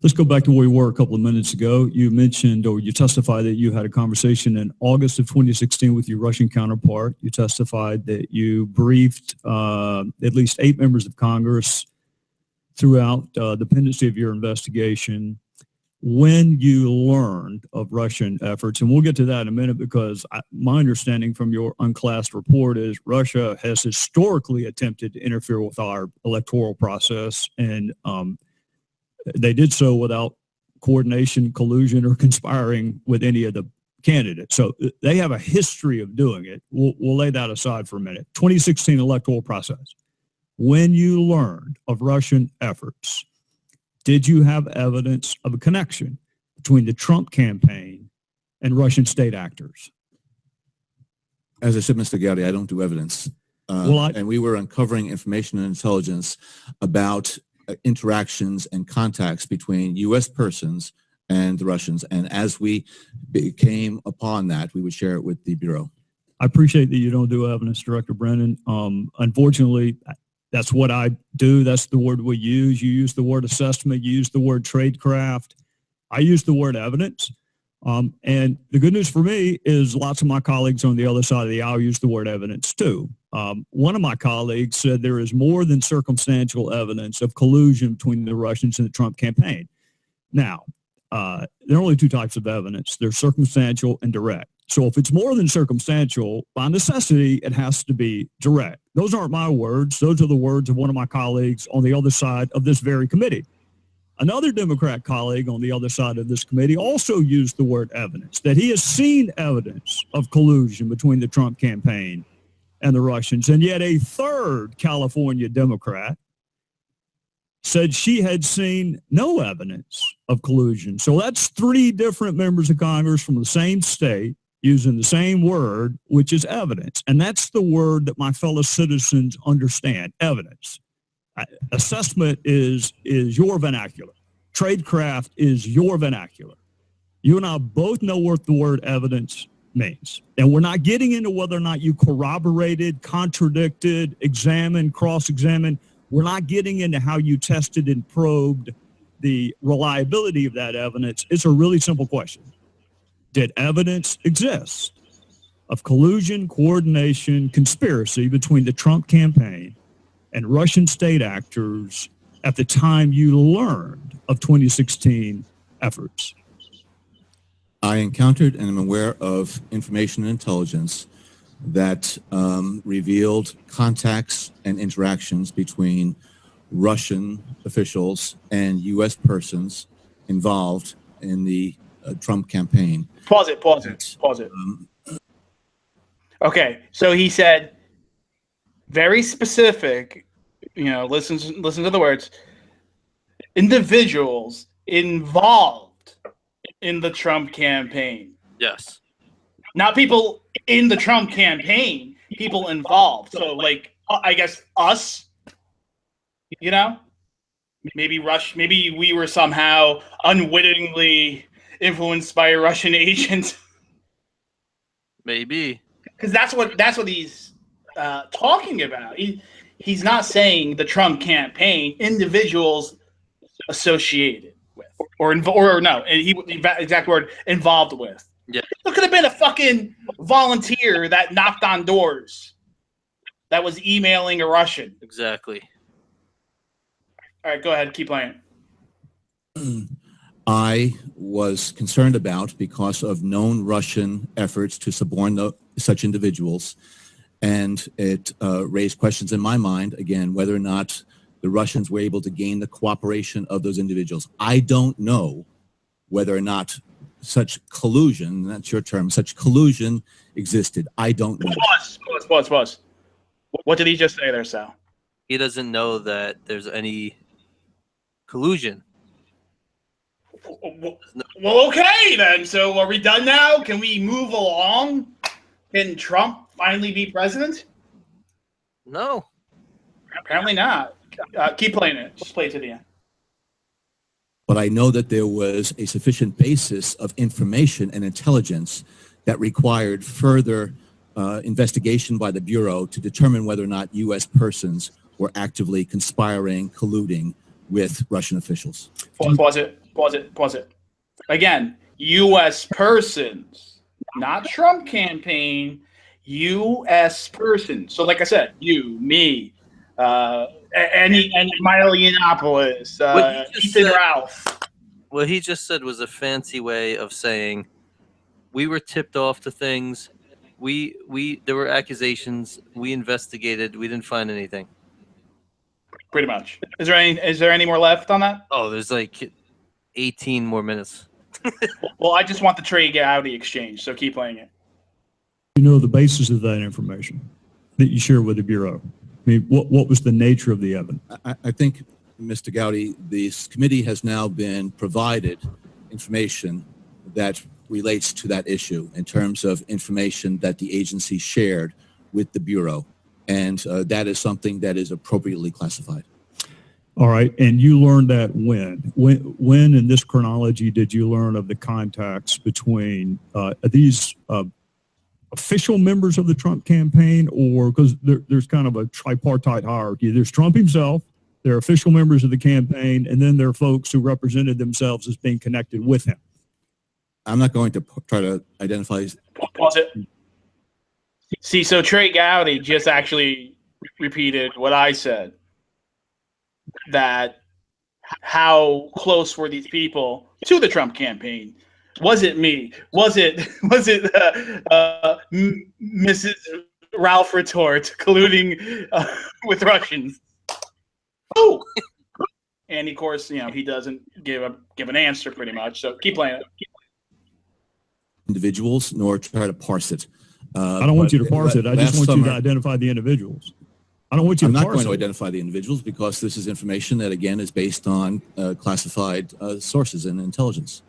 Let's go back to where we were a couple of minutes ago. You mentioned, or you testified that you had a conversation in August of 2016 with your Russian counterpart. You testified that you briefed at least 8 members of Congress throughout the pendency of your investigation when you learned of Russian efforts. And we'll get to that in a minute because my understanding from your unclassed report is Russia has historically attempted to interfere with our electoral process, and they did so without coordination, collusion, or conspiring with any of the candidates. So they have a history of doing it. We'll lay that aside for a minute. 2016 electoral process. When you learned of Russian efforts, did you have evidence of a connection between the Trump campaign and Russian state actors? As I said, Mr. Gowdy, I don't do evidence. And we were uncovering information and intelligence about interactions and contacts between U.S. persons and the Russians. And as we came upon that, we would share it with the Bureau. I appreciate that you don't do evidence, Director Brennan. Unfortunately, that's what I do. That's the word we use. You use the word assessment. You use the word tradecraft. I use the word evidence. And the good news for me is lots of my colleagues on the other side of the aisle use the word evidence too. One of my colleagues said there is more than circumstantial evidence of collusion between the Russians and the Trump campaign. Now, there are only 2 types of evidence. There's circumstantial and direct. So if it's more than circumstantial, by necessity, it has to be direct. Those aren't my words. Those are the words of one of my colleagues on the other side of this very committee. Another Democrat colleague on the other side of this committee also used the word evidence, that he has seen evidence of collusion between the Trump campaign and the Russians. And yet a third California Democrat said she had seen no evidence of collusion. So that's 3 different members of Congress from the same state using the same word, which is evidence. And that's the word that my fellow citizens understand, evidence. Assessment is your vernacular. Tradecraft is your vernacular. You and I both know what the word evidence means. And we're not getting into whether or not you corroborated, contradicted, examined, cross-examined. We're not getting into how you tested and probed the reliability of that evidence. It's a really simple question. Did evidence exist of collusion, coordination, conspiracy between the Trump campaign and Russian state actors at the time you learned of 2016 efforts? I encountered and am aware of information and intelligence that revealed contacts and interactions between Russian officials and U.S. persons involved in the Trump campaign. Pause it. Okay, so he said very specific, listen to the words, individuals involved in the Trump campaign. Yes. Not people in the Trump campaign. people involved. So, like, I guess us, you know, maybe we were somehow unwittingly influenced by a Russian agent. Maybe. Because that's what he's talking about. He's not saying the Trump campaign, individuals associated with, or no, and exact word, involved with. Yeah. It could have been a fucking volunteer that knocked on doors, that was emailing a Russian. Exactly. All right, go ahead, keep playing. I was concerned about because of known Russian efforts to suborn such individuals, and it raised questions in my mind, again, whether or not the Russians were able to gain the cooperation of those individuals. I don't know whether or not such collusion, that's your term, such collusion existed. I don't know. Pause. What did he just say there, Sal? He doesn't know that there's any collusion. Well, okay, then. So are we done now? Can we move along? Can Trump finally be president? No. Apparently not. Keep playing it. Just play it to the end. But I know that there was a sufficient basis of information and intelligence that required further investigation by the Bureau to determine whether or not U.S. persons were actively conspiring, colluding with Russian officials. Pause it. Again, U.S. persons, not Trump campaign, U.S. persons. So like I said, you, me, any Milo Yiannopoulos, Ethan Ralph. What he just said was a fancy way of saying we were tipped off to things. There were accusations. We investigated. We didn't find anything. Pretty much. Is there any more left on that? Oh, there's like 18 more minutes. Well, I just want the Trey Gowdy exchange, so keep playing it. You know the basis of that information that you share with the Bureau. I mean, what was the nature of the evidence? I think, Mr. Gowdy, this committee has now been provided information that relates to that issue in terms of information that the agency shared with the Bureau. And that is something that is appropriately classified. All right. And you learned that when in this chronology did you learn of the contacts between these official members of the Trump campaign, or because there's kind of a tripartite hierarchy. There's Trump himself, there are official members of the campaign, and then there are folks who represented themselves as being connected with him. I'm not going to try to identify. Pause it. See, so Trey Gowdy just actually repeated what I said, that how close were these people to the Trump campaign? Was it me? Was it Mrs. Ralph Retort colluding with Russians? Oh, and of course, he doesn't give an answer pretty much. So keep playing it. Individuals, nor try to parse it. I don't want you to parse it. I just want you to identify the individuals. I don't want you to parse it. I'm not going to identify the individuals because this is information that, again, is based on classified sources and intelligence.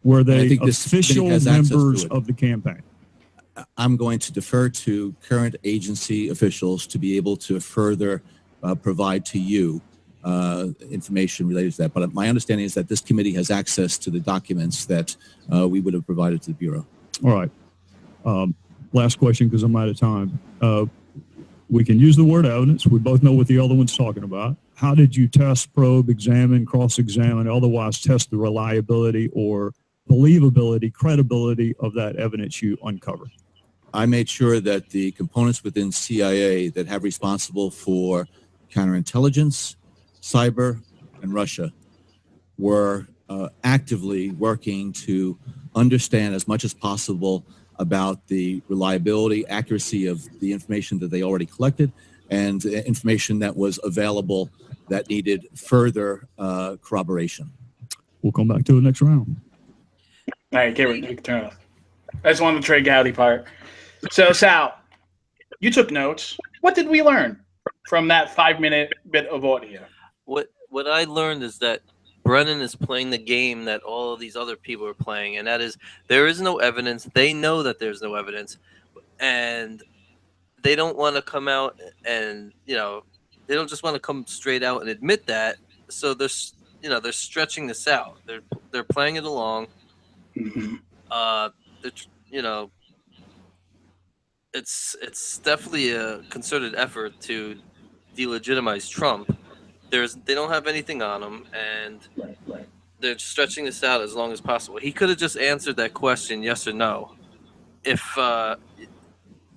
Were they official members of the campaign? I'm going to defer to current agency officials to be able to further provide to you information related to that. But my understanding is that this committee has access to the documents that we would have provided to the Bureau. All right. Last question, because I'm out of time. We can use the word evidence. We both know what the other one's talking about. How did you test, probe, examine, cross-examine, otherwise test the reliability or believability, credibility of that evidence you uncovered? I made sure that the components within CIA that have responsible for counterintelligence, cyber, and Russia were actively working to understand as much as possible about the reliability, accuracy of the information that they already collected and information that was available that needed further corroboration. We'll come back to the next round. All right, you can turn it off. I just wanted the Trey Gowdy part. So, Sal, you took notes. What did we learn from that 5-minute bit of audio? What I learned is that Brennan is playing the game that all of these other people are playing, and that is there is no evidence. They know that there's no evidence, and they don't want to come out and they don't just want to come straight out and admit that. So they're stretching this out. They're playing it along. Mm-hmm. It's definitely a concerted effort to delegitimize Trump. They don't have anything on him, and they're stretching this out as long as possible. He could have just answered that question yes or no. If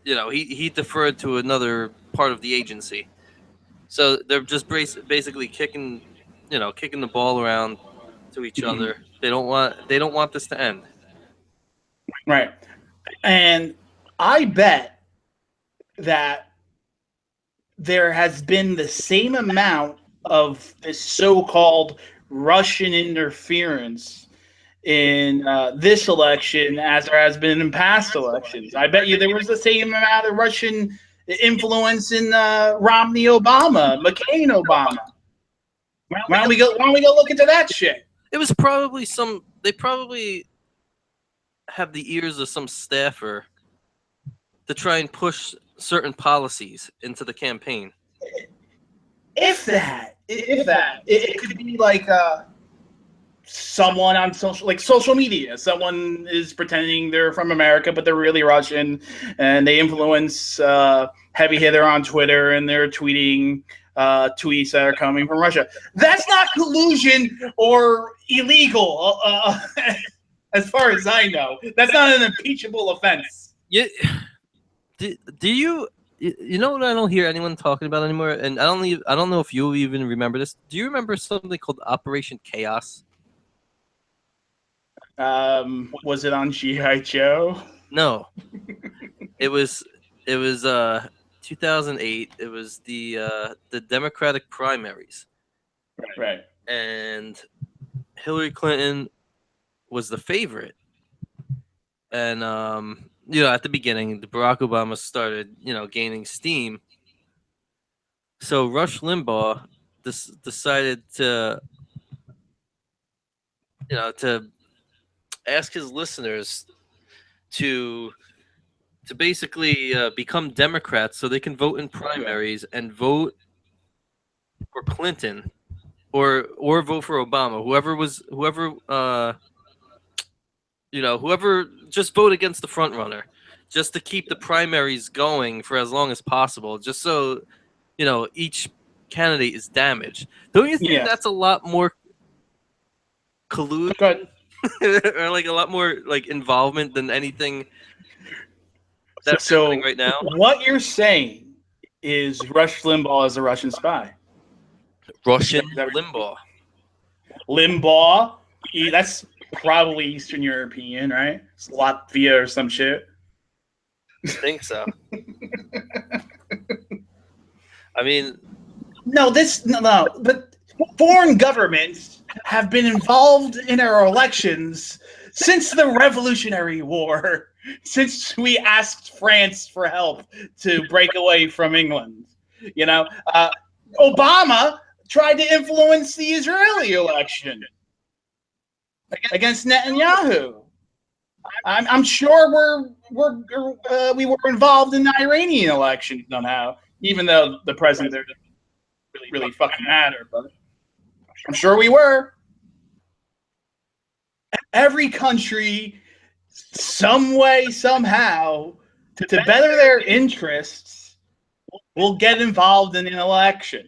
he deferred to another part of the agency. So they're just basically kicking the ball around to each other. They don't want this to end. Right. And I bet that there has been the same amount of this so-called Russian interference in this election as there has been in past elections. I bet you there was the same amount of Russian influence in Romney Obama, McCain Obama. Why don't we go look into that shit? It was probably they probably have the ears of some staffer to try and push certain policies into the campaign. If that, it could be like someone on social media. Someone is pretending they're from America, but they're really Russian, and they influence heavy hitter on Twitter, and they're tweeting tweets that are coming from Russia. That's not collusion or illegal, as far as I know. That's not an impeachable offense. Yeah. Do you know what I don't hear anyone talking about anymore? And I don't know if you even remember this. Do you remember something called Operation Chaos? Was it on G.I. Joe? No. It was 2008. It was the Democratic primaries. Right. And Hillary Clinton was the favorite. And at the beginning, Barack Obama started, gaining steam. So Rush Limbaugh decided to ask his listeners to basically become Democrats so they can vote in primaries and vote for Clinton or vote for Obama. Whoever just vote against the front runner, just to keep the primaries going for as long as possible, just so each candidate is damaged. Don't you think that's a lot more collusion or like a lot more like involvement than anything that's happening right now? What you're saying is Rush Limbaugh is a Russian spy. Limbaugh. Limbaugh, that's probably Eastern European, right? It's Latvia or some shit. I think so. I mean, no, but foreign governments have been involved in our elections since the Revolutionary War, since we asked France for help to break away from England. Obama tried to influence the Israeli election against Netanyahu. I'm sure we were involved in the Iranian election somehow, even though the president didn't really fucking matter, but I'm sure we were. Every country, some way, somehow, to better their interests, will get involved in an election.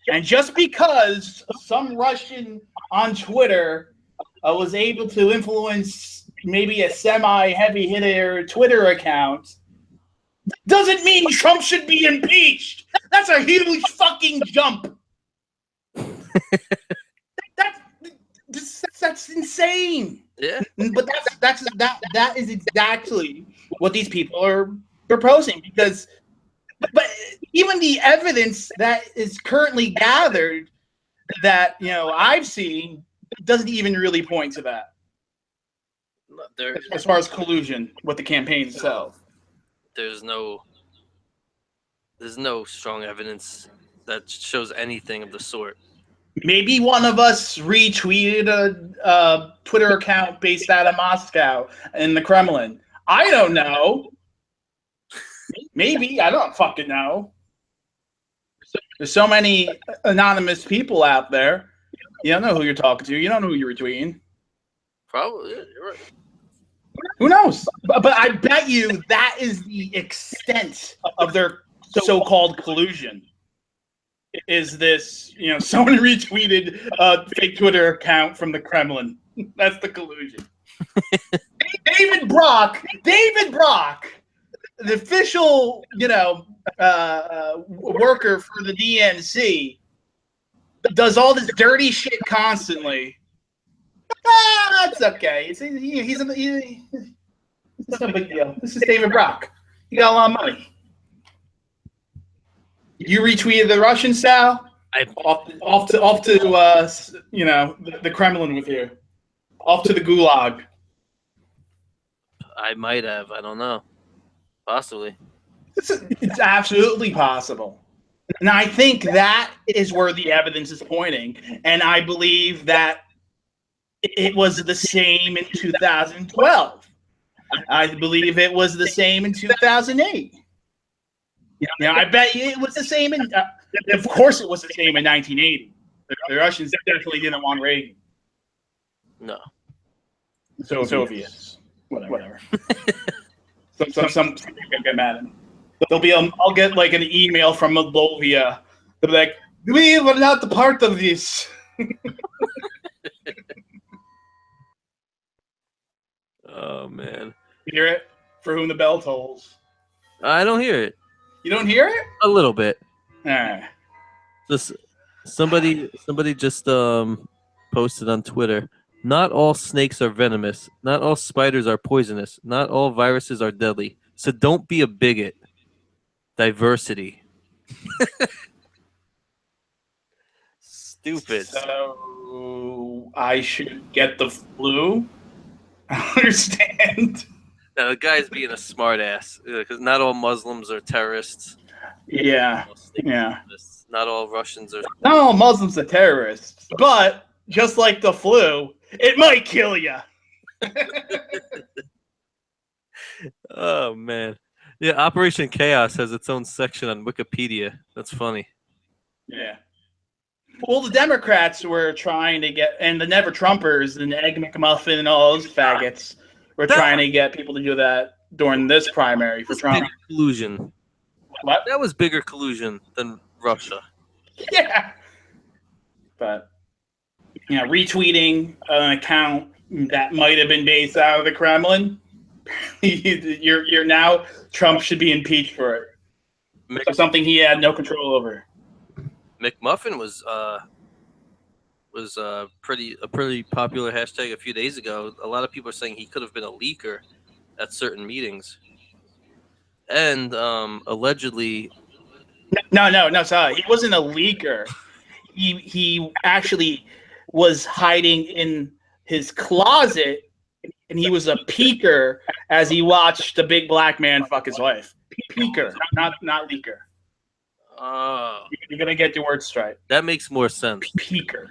And just because some Russian on Twitter was able to influence maybe a semi-heavy hitter Twitter account doesn't mean Trump should be impeached. That's a huge fucking jump. That's insane. Yeah. But that is exactly what these people are proposing, because but even the evidence that is currently gathered that I've seen doesn't even really point to that. As far as collusion with the campaign itself, there's no strong evidence that shows anything of the sort. Maybe one of us retweeted a Twitter account based out of Moscow in the Kremlin. I don't know. Maybe. I don't fucking know. There's so many anonymous people out there. You don't know who you're talking to. You don't know who you're retweeting. Probably. Yeah, you're right. Who knows? But I bet you that is the extent of their so-called collusion. Is this, someone retweeted a fake Twitter account from the Kremlin. That's the collusion. David Brock, the official, worker for the DNC, does all this dirty shit constantly. That's okay. He's no big deal. This is David Brock. He got a lot of money. You retweeted the Russian style. Off to the Kremlin with you. Off to the gulag. I might have. I don't know. Possibly. It's absolutely possible. And I think that is where the evidence is pointing. And I believe that it was the same in 2012. I believe it was the same in 2008. I bet you it was the same in. Of course, it was the same in 1980. The Russians definitely didn't want Reagan. No. Soviets. Whatever. some get mad at me. I'll get like an email from Moldova. They'll be like, "We were not a part of this." Oh man. You hear it? For whom the bell tolls. I don't hear it. You don't hear it? A little bit. All right. Just somebody just posted on Twitter. Not all snakes are venomous. Not all spiders are poisonous. Not all viruses are deadly. So don't be a bigot. Diversity. Stupid. So I should get the flu? I don't understand. Now, the guy's being a smartass because not all Muslims are terrorists. Yeah. Not all Russians are. Not all Muslims are terrorists, but just like the flu, it might kill you. Oh man, yeah. Operation Chaos has its own section on Wikipedia. That's funny. Yeah. Well, the Democrats were trying to get, and the Never Trumpers, and Egg McMuffin, and all those faggots were trying to get people to do that during this primary for Trump. Collusion. What? That was bigger collusion than Russia. Yeah. But retweeting an account that might have been based out of the Kremlin, you're now Trump should be impeached for it. Something he had no control over. McMuffin was a pretty popular hashtag a few days ago. A lot of people are saying he could have been a leaker at certain meetings, and allegedly. No, sorry. He wasn't a leaker. He actually was hiding in his closet, and he was a peeker as he watched the big black man fuck his wife. Peeker, not leaker. Oh, you're gonna get your words straight. That makes more sense. Peeker.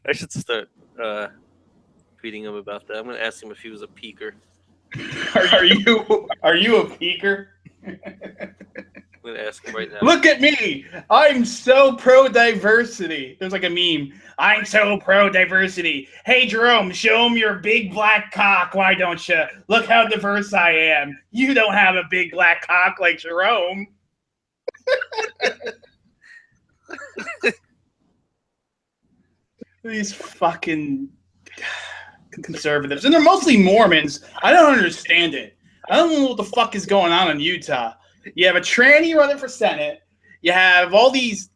I should start tweeting him about that. I'm gonna ask him if he was a peeker. Are you a peeker? I'm gonna ask him right now. Look at me! I'm so pro diversity. There's like a meme. I'm so pro diversity. Hey Jerome, show him your big black cock. Why don't you? Look how diverse I am. You don't have a big black cock like Jerome. These fucking conservatives, and they're mostly Mormons. I don't understand it. I don't know what the fuck is going on in Utah. You have a tranny running for Senate. You have all these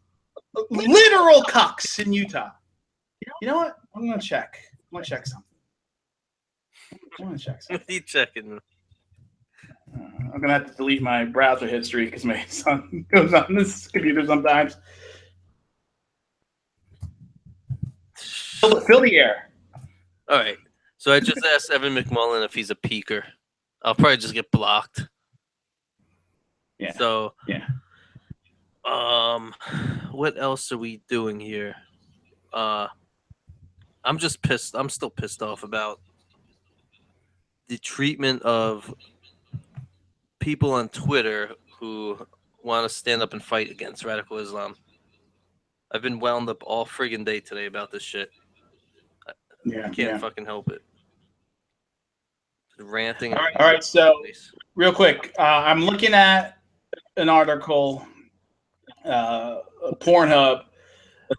literal cucks in Utah. You know what? I'm gonna check. I'm gonna check something. What are you checking? I'm gonna have to delete my browser history because my son goes on this computer sometimes. Fill the air. All right. So I just asked Evan McMullen if he's a peeker. I'll probably just get blocked. Yeah. So yeah. What else are we doing here? I'm just pissed. I'm still pissed off about the treatment of people on Twitter who want to stand up and fight against radical Islam. I've been wound up all friggin' day today about this shit. I can't fucking help it. Ranting. All right. So, real quick, I'm looking at an article, Pornhub.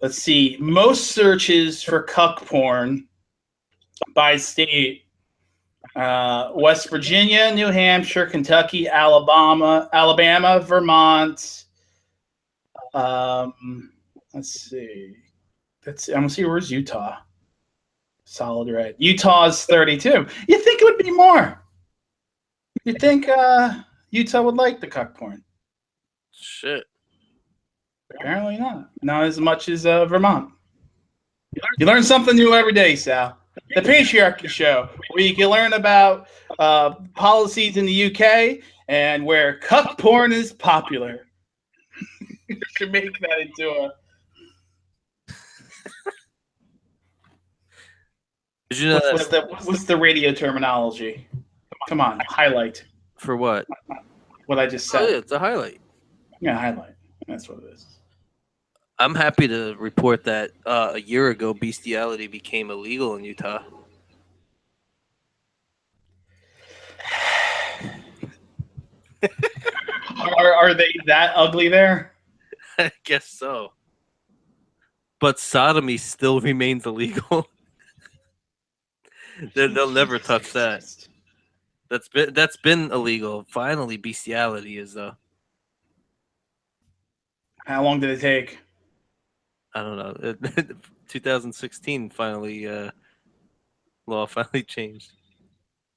Let's see. Most searches for cuck porn by state: West Virginia, New Hampshire, Kentucky, Alabama, Vermont. Let's see. I'm gonna see, where's Utah? Solid red. Utah's 32. You think it would be more? You think Utah would like the cuck porn? Shit. Apparently not. Not as much as Vermont. You learn something new every day, Sal. The Patriarchy Show, where you can learn about policies in the UK and where cuck porn is popular. You should make that into a... Did you know what's the radio terminology? Come on, highlight. For what? What I just said. Oh, yeah, it's a highlight. Yeah, highlight. That's what it is. I'm happy to report that a year ago, bestiality became illegal in Utah. Are they that ugly there? I guess so. But sodomy still remains illegal. They'll never touch that. That's been illegal. Finally, bestiality is though. How long did it take? I don't know. 2016 finally law finally changed.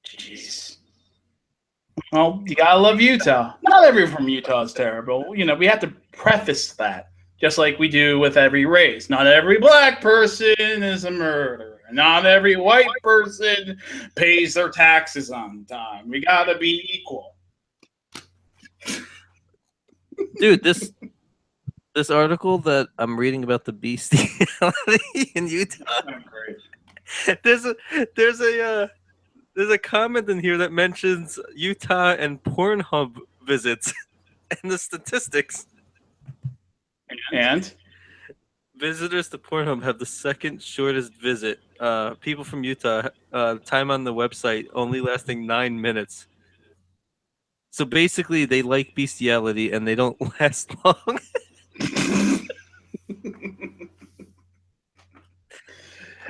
Jeez. Well, you gotta love Utah. Not everyone from Utah is terrible. You know, we have to preface that, just like we do with every race. Not every black person is a murderer. Not every white person pays their taxes on time. We gotta be equal. Dude, this article that I'm reading about the bestiality in Utah. There's a comment in here that mentions Utah and Pornhub visits and the statistics. And visitors to Pornhub have the second shortest visit. People from Utah, time on the website only lasting 9 minutes. So basically, they like bestiality and they don't last long.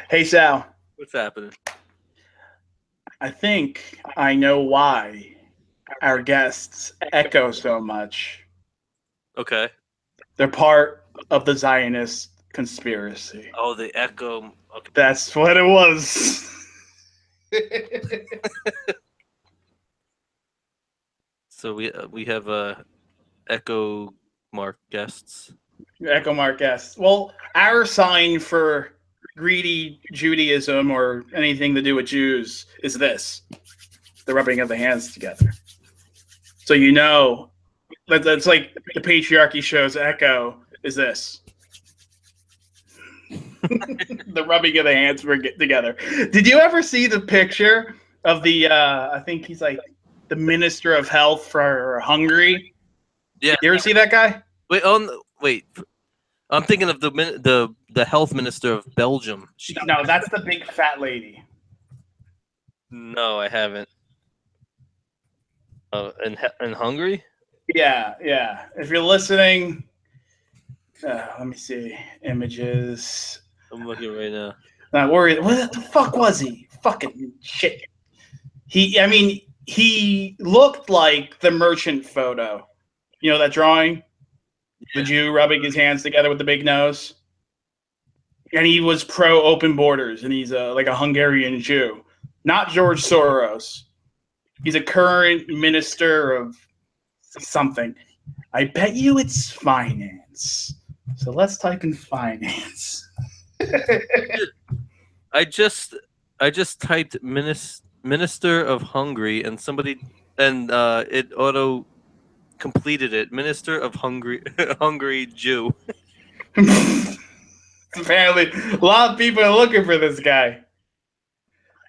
Hey, Sal. What's happening? I think I know why our guests echo so much. Okay. They're part of the Zionist conspiracy. Oh, the echo. Okay. That's what it was. So we have echo mark guests. Echo mark guests. Well, our sign for greedy Judaism or anything to do with Jews is this: the rubbing of the hands together. So you know that's like the Patriarchy Show's echo is this. The rubbing of the hands together. Did you ever see the picture of the I think he's like the Minister of Health for Hungary? Yeah. You ever see that guy? Wait. I'm thinking of the health minister of Belgium. No, that's the big fat lady. No, I haven't. In Hungary? Yeah. If you're listening, let me see images. I'm looking right now. Not worried. What the fuck was he? Fucking shit. He looked like the merchant photo. You know that drawing? The Jew rubbing his hands together with the big nose. And he was pro open borders, and he's like a Hungarian Jew. Not George Soros. He's a current minister of something. I bet you it's finance. So let's type in finance. I just typed minister of Hungary and it auto completed it. Minister of Hungary Jew. Apparently, a lot of people are looking for this guy.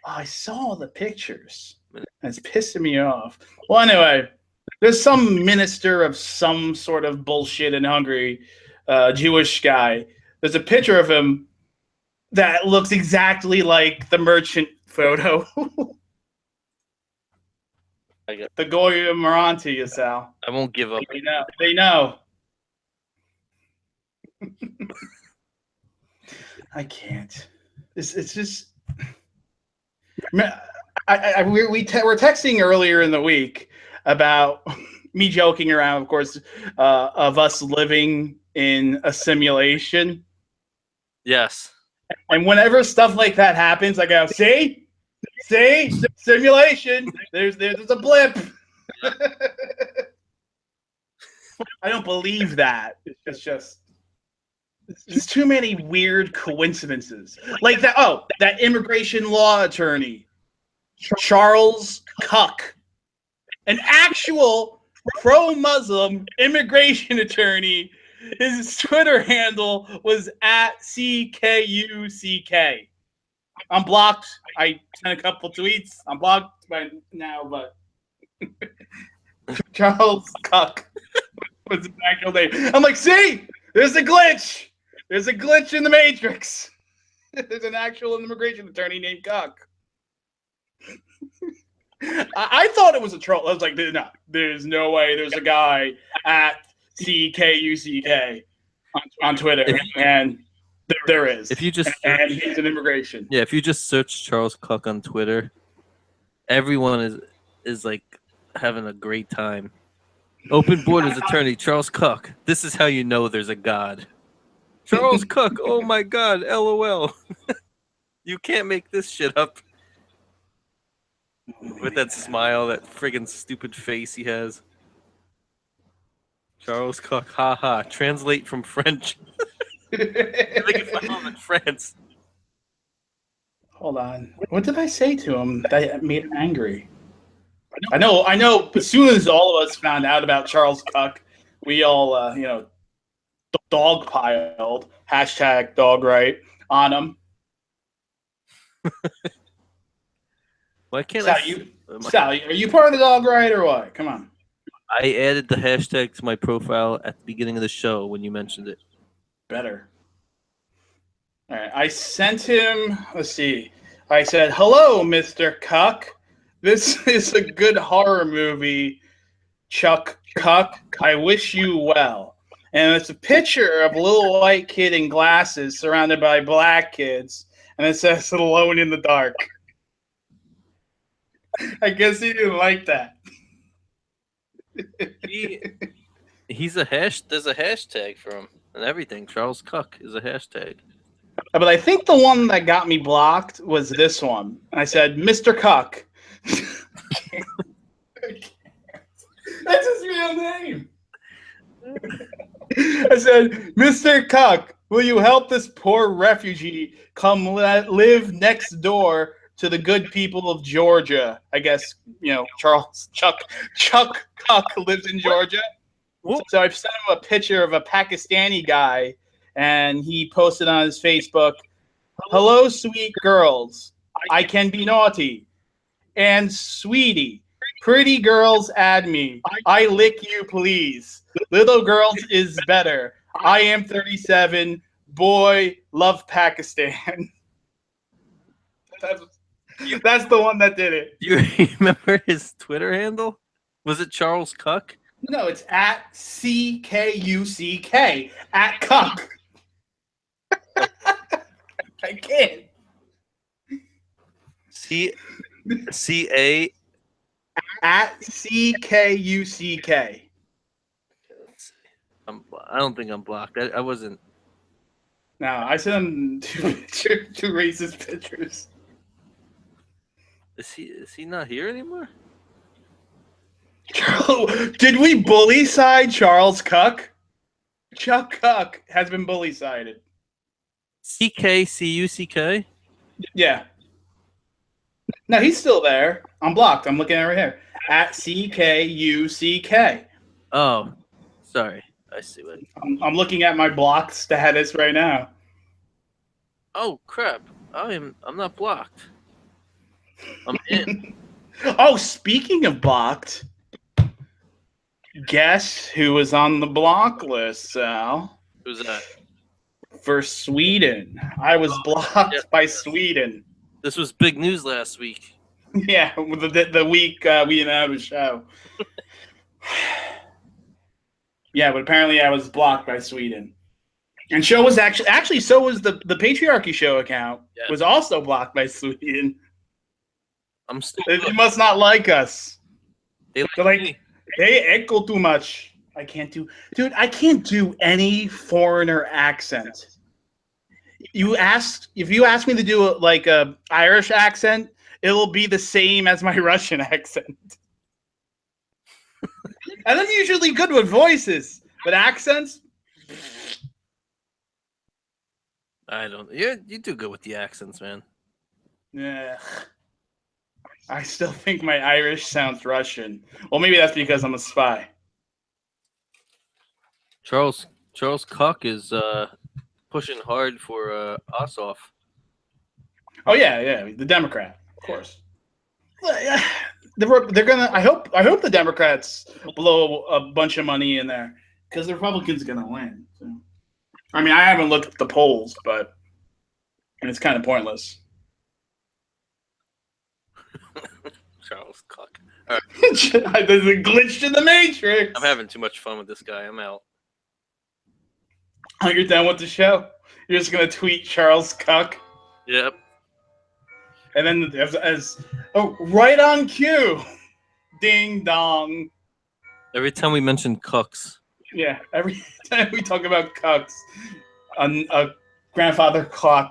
Oh, I saw the pictures. It's pissing me off. Well, anyway, there's some minister of some sort of bullshit in Hungary, Jewish guy. There's a picture of him that looks exactly like the merchant photo. The Goya Moranti, Sal. I won't give up. They know. I can't. It's just. We're texting earlier in the week about me joking around, of course, of us living in a simulation. Yes. And whenever stuff like that happens, I go, see, simulation. There's a blip. I don't believe that. It's just. There's too many weird coincidences. Like that. Oh, that immigration law attorney, Charles Cuck, an actual pro-Muslim immigration attorney. His Twitter handle was @CKUCK. I'm blocked. I sent a couple tweets. I'm blocked by now, but Charles Cuck was his actual name. I'm like, see, there's a glitch. There's a glitch in the Matrix. There's an actual immigration attorney named Cuck. I thought it was a troll. I was like, no, there's no way there's a guy @CKUCK on Twitter, and there is. If you just and he's an immigration. Yeah, if you just search Charles Cuck on Twitter, everyone is like having a great time. Open Borders attorney Charles Cuck. This is how you know there's a God. Charles Cuck. Oh my God. LOL. You can't make this shit up. With that smile, that friggin' stupid face he has. Charles Cuck. Haha. Translate from French. They can follow him in France. Hold on. What did I say to him that made him angry? I know. As soon as all of us found out about Charles Cuck, we all, dogpiled #dogright on him. Why can't Sal, are you part of the dog right or what? Come on. I added the hashtag to my profile at the beginning of the show when you mentioned it. Better. All right. I sent him, let's see. I said, hello, Mr. Cuck. This is a good horror movie, Chuck Cuck. I wish you well. And it's a picture of a little white kid in glasses surrounded by black kids. And it says, alone in the dark. I guess he didn't like that. There's a hashtag for him and everything. Charles Cuck is a hashtag. But I think the one that got me blocked was this one. I said, Mr. Cuck. That's his real name. I said, Mr. Cuck, will you help this poor refugee come live next door to the good people of Georgia? I guess, Chuck Cuck lives in Georgia. So I've sent him a picture of a Pakistani guy, and he posted on his Facebook, hello, sweet girls. I can be naughty. And sweetie, pretty girls add me. I lick you, please. Little girls is better. I am 37. Boy, love Pakistan. That's the one that did it. You remember his Twitter handle? Was it Charles Cuck? No, it's @CKUCK. @Cuck. I can't. CA @CKUCK. I don't think I'm blocked. I wasn't. No, I sent him two racist pictures. Is he not here anymore? Did we bully side Charles Cuck? Chuck Cuck has been bully sided. CKCUCK? Yeah. No, he's still there. I'm blocked. I'm looking over here. @CKUCK. Oh, sorry. I see what. I'm looking at my blocked status right now. Oh crap! I'm not blocked. I'm in. Oh, speaking of blocked, guess who was on the block list, Sal? Who's that? For Sweden. I was blocked by Sweden. This was big news last week. Yeah, the week we didn't have a show. Yeah, but apparently I was blocked by Sweden. And show was actually so was the Patriarchy Show account was also blocked by Sweden. I'm still. They must not like us. They're like, they echo too much. I can't do any foreigner accent. If you ask me to do a Irish accent, it'll be the same as my Russian accent. And I'm usually good with voices, but accents. I don't. You do good with the accents, man. Yeah. I still think my Irish sounds Russian. Well, maybe that's because I'm a spy. Charles Koch is pushing hard for Ossoff. Oh yeah, the Democrat, of course. They're gonna. I hope the Democrats blow a bunch of money in there because the Republicans are gonna win. So. I mean, I haven't looked at the polls, but it's kind of pointless. Charles Koch. All right. There's a glitch in the Matrix. I'm having too much fun with this guy. I'm out. Oh, you're done with the show? You're just gonna tweet Charles Koch? Yep. And then right on cue, ding dong. Every time we mention Kochs. Yeah, every time we talk about Kochs, a grandfather clock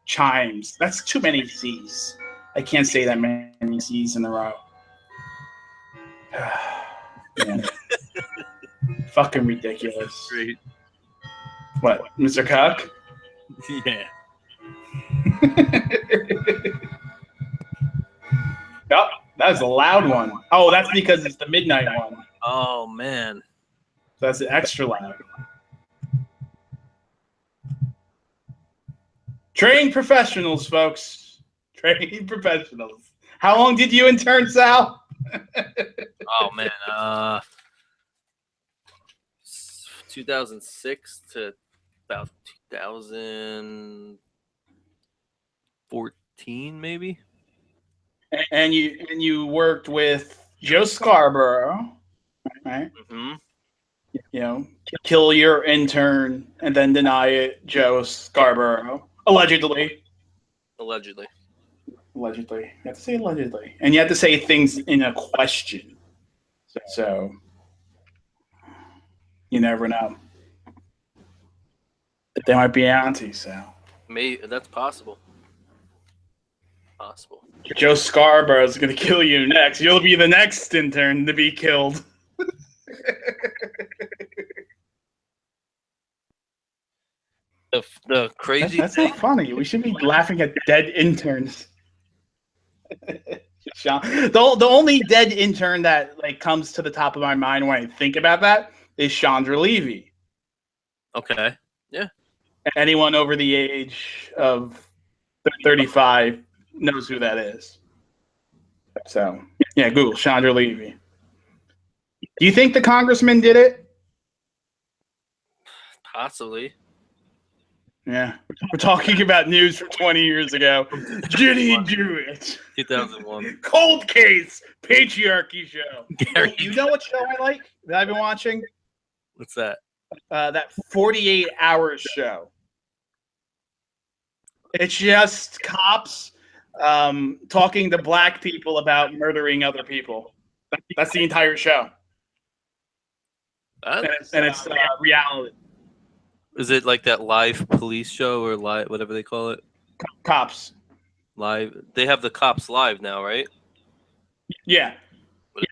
chimes. That's too many C's. I can't say that many C's in a row. Man. Fucking ridiculous. Great. What, Mr. Koch? Yeah. Oh, that was a loud one. Oh, that's because it's the midnight one. Oh man. That's extra loud. Trained professionals, folks. Trained professionals. How long did you intern, Sal? Oh man. 2006 to about 2014, maybe. And you worked with Joe Scarborough, right? Mm-hmm. You know, kill your intern and then deny it, Joe Scarborough, allegedly. Allegedly. Allegedly, you have to say allegedly, and you have to say things in a question. So you never know. They might be aunties, Sal. Maybe that's possible. Possible. Joe Scarborough is going to kill you next. You'll be the next intern to be killed. The crazy that's thing. not funny. We should be laughing at dead interns. The only dead intern that comes to the top of my mind when I think about that is Chandra Levy. Okay. Yeah. Anyone over the age of 35 knows who that is. So, yeah, Google Chandra Levy. Do you think the congressman did it? Possibly. Yeah. We're talking about news from 20 years ago. Did he do it? 2001. Cold case, Patriarchy Show. Gary. You know what show I like that I've been watching? What's that? That 48 Hours show. It's just cops talking to black people about murdering other people. That's the entire show. And it's reality. Is it like that live police show or live whatever they call it? Cops. Live. They have the cops live now, right? Yeah.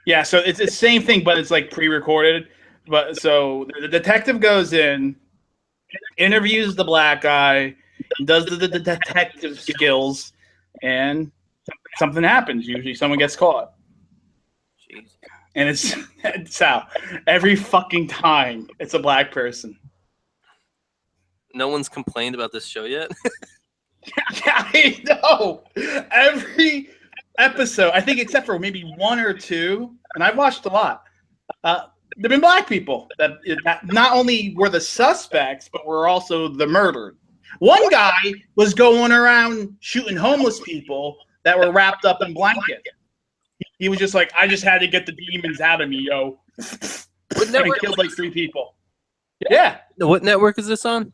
Yeah, so it's the same thing, but it's pre-recorded. But so the detective goes in, interviews the black guy, does the detective skills, and something happens. Usually someone gets caught. Jeez. And it's how every fucking time it's a black person. No one's complained about this show yet. I know. Every episode, I think, except for maybe one or two, and I've watched a lot. There've been black people that not only were the suspects, but were also the murdered. One guy was going around shooting homeless people that were wrapped up in blankets. He was just like, I just had to get the demons out of me, yo. What network? Killed like 3 people. Yeah. What network is this on?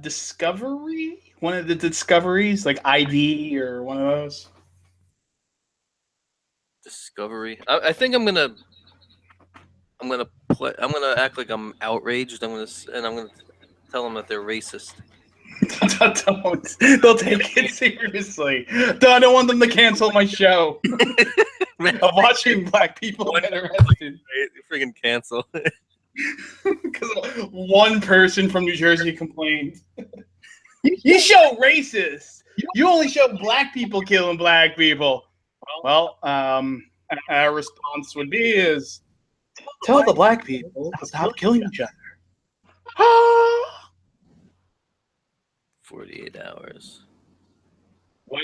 Discovery? One of the Discoveries, like ID or one of those. Discovery. I think I'm gonna act like I'm outraged. I'm gonna tell them that they're racist. They'll take it seriously. I don't want them to cancel my show of watching black people get arrested. Freaking cancel. Because one person from New Jersey complained. You show racist. You only show black people killing black people. Well, our response would be is tell the black people to stop killing each other. 48 hours.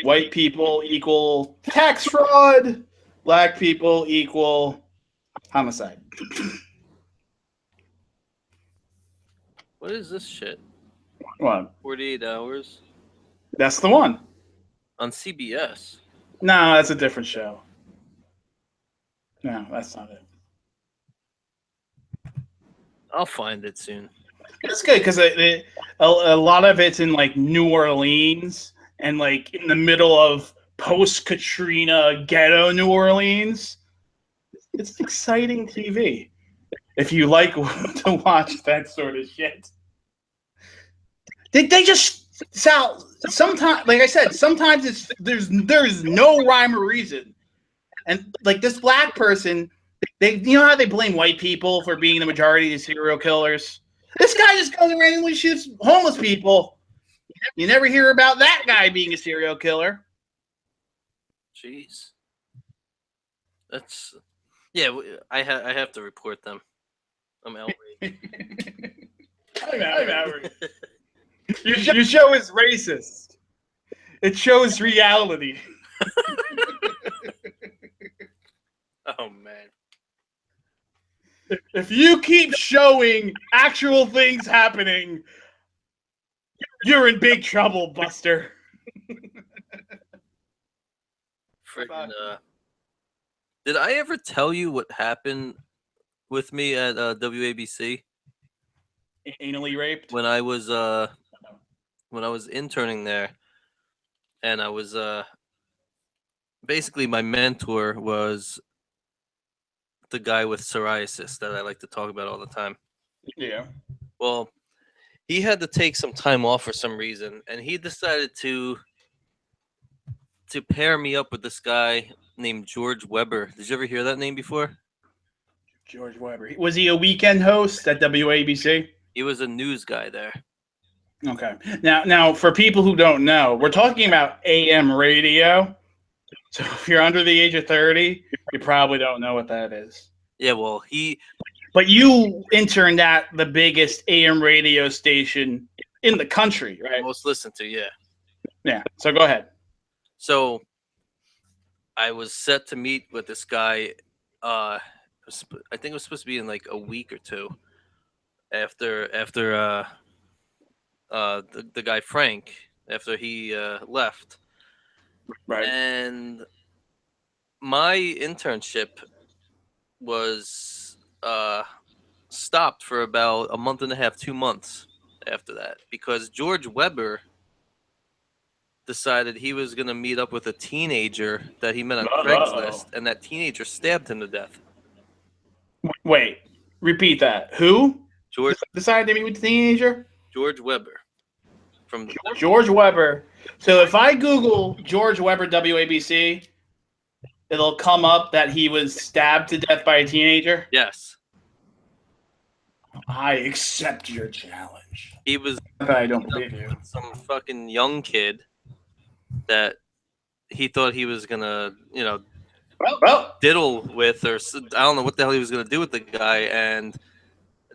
White people equal tax fraud. Black people equal homicide. What is this shit? What? 48 hours? That's the one. On CBS. No, that's a different show. No, that's not it. I'll find it soon. It's good because a lot of it's in like New Orleans and like in the middle of post-Katrina ghetto New Orleans. It's exciting TV if you like to watch that sort of shit. They just sound sometimes, like I said, sometimes there's no rhyme or reason, and like this black person, you know how they blame white people for being the majority of serial killers. This guy just goes around and shoots homeless people. You never hear about that guy being a serial killer. Jeez. That's I have to report them. I'm outraged. I'm outraged. Your show is racist. It shows reality. Oh man. If you keep showing actual things happening, you're in big trouble, Buster. Freaking did I ever tell you what happened with me at WABC? Anally raped? When I was interning there, and I was basically my mentor was the guy with psoriasis that I like to talk about all the time. Yeah. Well, he had to take some time off for some reason, and he decided to pair me up with this guy named George Weber. Did you ever hear that name before? George Weber. Was he a weekend host at WABC? He was a news guy there. Okay. Now, for people who don't know, we're talking about AM radio. So if you're under the age of 30, you probably don't know what that is. Yeah, well, But you interned at the biggest AM radio station in the country, right? Most listened to, yeah. Yeah. So go ahead. So I was set to meet with this guy. I think it was supposed to be in like a week or two after the guy Frank, after he left. Right. And my internship was stopped for about a month and a half, 2 months after that, because George Weber decided he was going to meet up with a teenager that he met on Craigslist, and that teenager stabbed him to death. Wait, repeat that. Who? George decided to meet with the teenager? George Weber. From George Weber. So if I Google George Weber WABC, it'll come up that he was stabbed to death by a teenager? Yes. I accept your challenge. He was I don't believe you. Some fucking young kid that he thought he was gonna, diddle with, or I don't know what the hell he was gonna do with the guy, and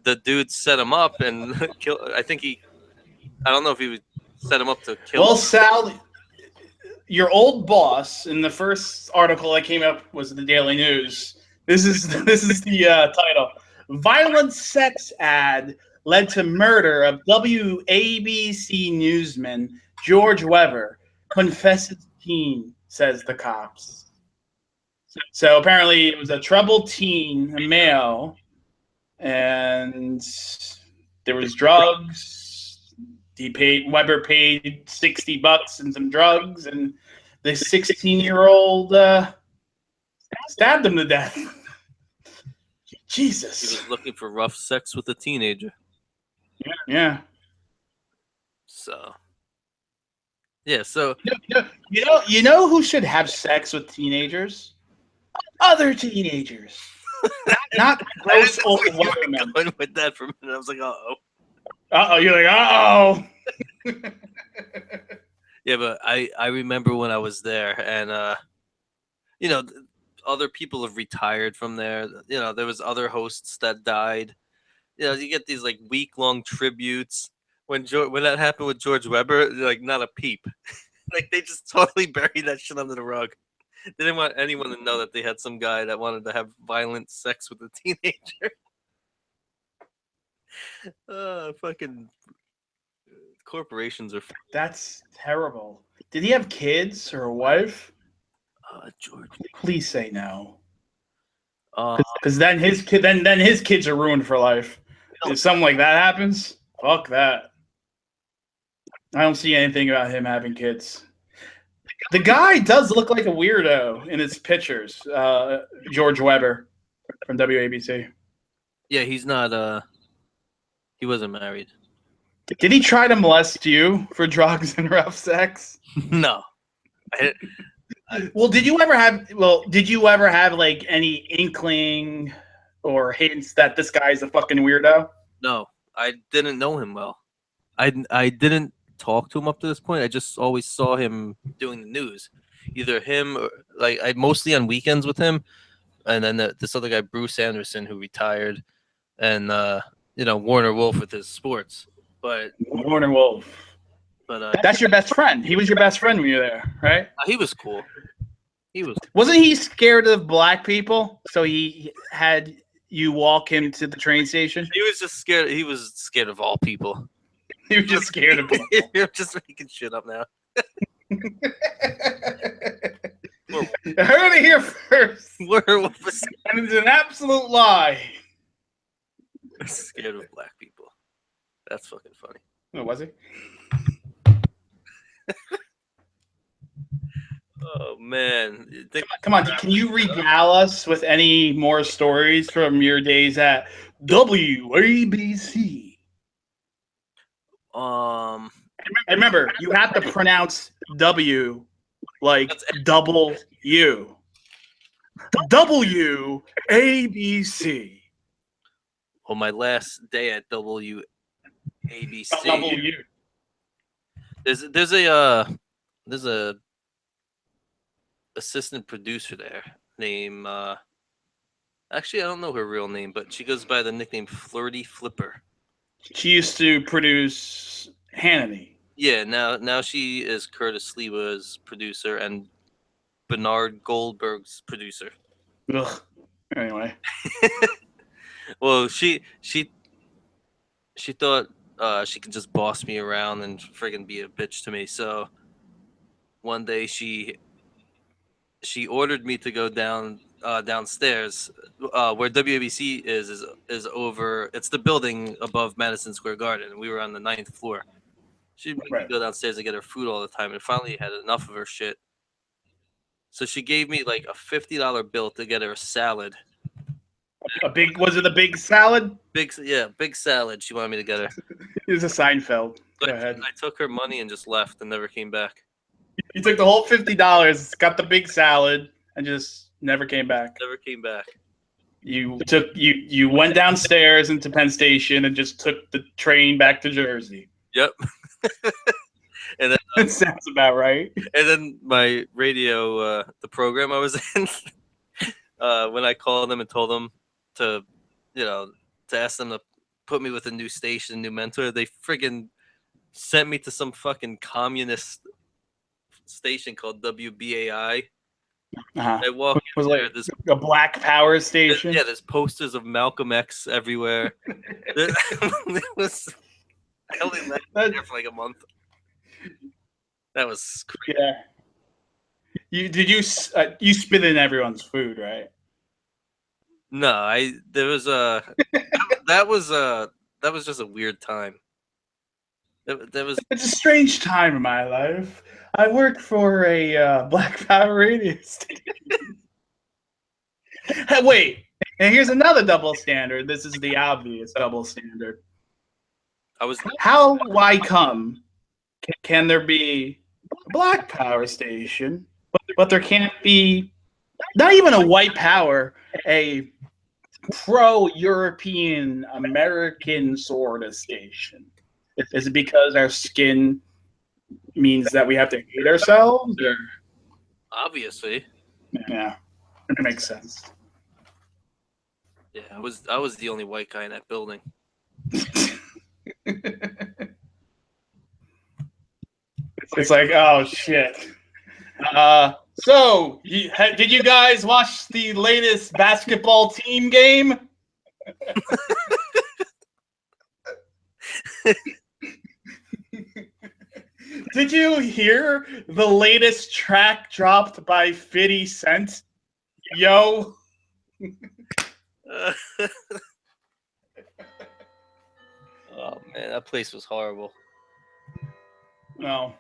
the dude set him up and killed. I think he I don't know if he would set him up to kill. Well, him. Sal, your old boss in the first article that came up was the Daily News. This is the title: Violent sex ad led to murder of WABC newsman George Weber. Confesses teen, says the cops. So apparently it was a troubled teen, a male, and there was drugs. Weber paid $60 and some drugs, and the 16-year-old stabbed him to death. Jesus. He was looking for rough sex with a teenager. Yeah. So. Yeah. So. You know who should have sex with teenagers? Other teenagers. Not gross old women. Going with that for a minute, I was like, You're like, Yeah, but I remember when I was there, and you know, other people have retired from there. You know, there was other hosts that died. You know, you get these like week-long tributes. When that happened with George Weber, like not a peep. Like they just totally buried that shit under the rug. They didn't want anyone to know that they had some guy that wanted to have violent sex with a teenager. Fucking corporations are. That's terrible. Did he have kids or a wife? George. Please say no. Because then his kids are ruined for life. If something like that happens, fuck that. I don't see anything about him having kids. The guy does look like a weirdo in his pictures. George Weber from WABC. Yeah, he's not. He wasn't married. Did he try to molest you for drugs and rough sex? No. Well, did you ever have like any inkling or hints that this guy's a fucking weirdo? No, I didn't know him well. I didn't talk to him up to this point. I just always saw him doing the news. Either him or like I mostly on weekends with him, and then this other guy Bruce Anderson who retired, and you know, Warner Wolf with his sports. But Warner Wolf. But that's your best friend. He was your best friend when you were there, right? He was cool. Wasn't he scared of black people? So he had you walk him to the train station? He was just scared. He was scared of all people. He was just scared of people. You're just making shit up now. I heard it here first. Werewolf was and it's an absolute lie. Scared of black people. That's fucking funny. Oh, was he? Oh man! Come on, can you regale us with any more stories from your days at WABC? Remember, you have to pronounce W like double U. WABC. Well, my last day at WABC. W. There's a assistant producer there named actually I don't know her real name, but she goes by the nickname Flirty Flipper. She used to produce Hannity. Yeah, now she is Curtis Lewa's producer and Bernard Goldberg's producer. Ugh. Anyway. Well, she thought she could just boss me around and friggin' be a bitch to me. So one day she ordered me to go downstairs where WABC is over. It's the building above Madison Square Garden. We were on the 9th floor. She'd make me go downstairs and get her food all the time, and finally had enough of her shit. So she gave me like a $50 bill to get her a salad. Was it a big salad? Big salad. She wanted me to get her. It was a Seinfeld. Go ahead. I took her money and just left and never came back. You took the whole $50, got the big salad, and just never came back. Never came back. You went downstairs into Penn Station and just took the train back to Jersey. Yep. And then that sounds about right. And then my radio, the program I was in, when I called them and told them to, to ask them to put me with a new station, new mentor, they friggin' sent me to some fucking communist station called WBAI. I walked was there, like a Black Power station. Yeah, there's posters of Malcolm X everywhere. It was. I only left there for like a month. That was crazy. Yeah. You spit in everyone's food, right? No, there was a that was just a weird time. It's a strange time in my life. I worked for a Black Power radio station. Wait, and here's another double standard. This is the obvious double standard. Why come? Can there be a Black Power station, but there can't be not even a white power, a pro-European American sort of station? Is it because our skin means that we have to hate ourselves? Or? Obviously. Yeah, it makes sense. Yeah, I was the only white guy in that building. It's like, oh shit. So, did you guys watch the latest basketball team game? Did you hear the latest track dropped by 50 Cent? Yo. Oh man, that place was horrible. No,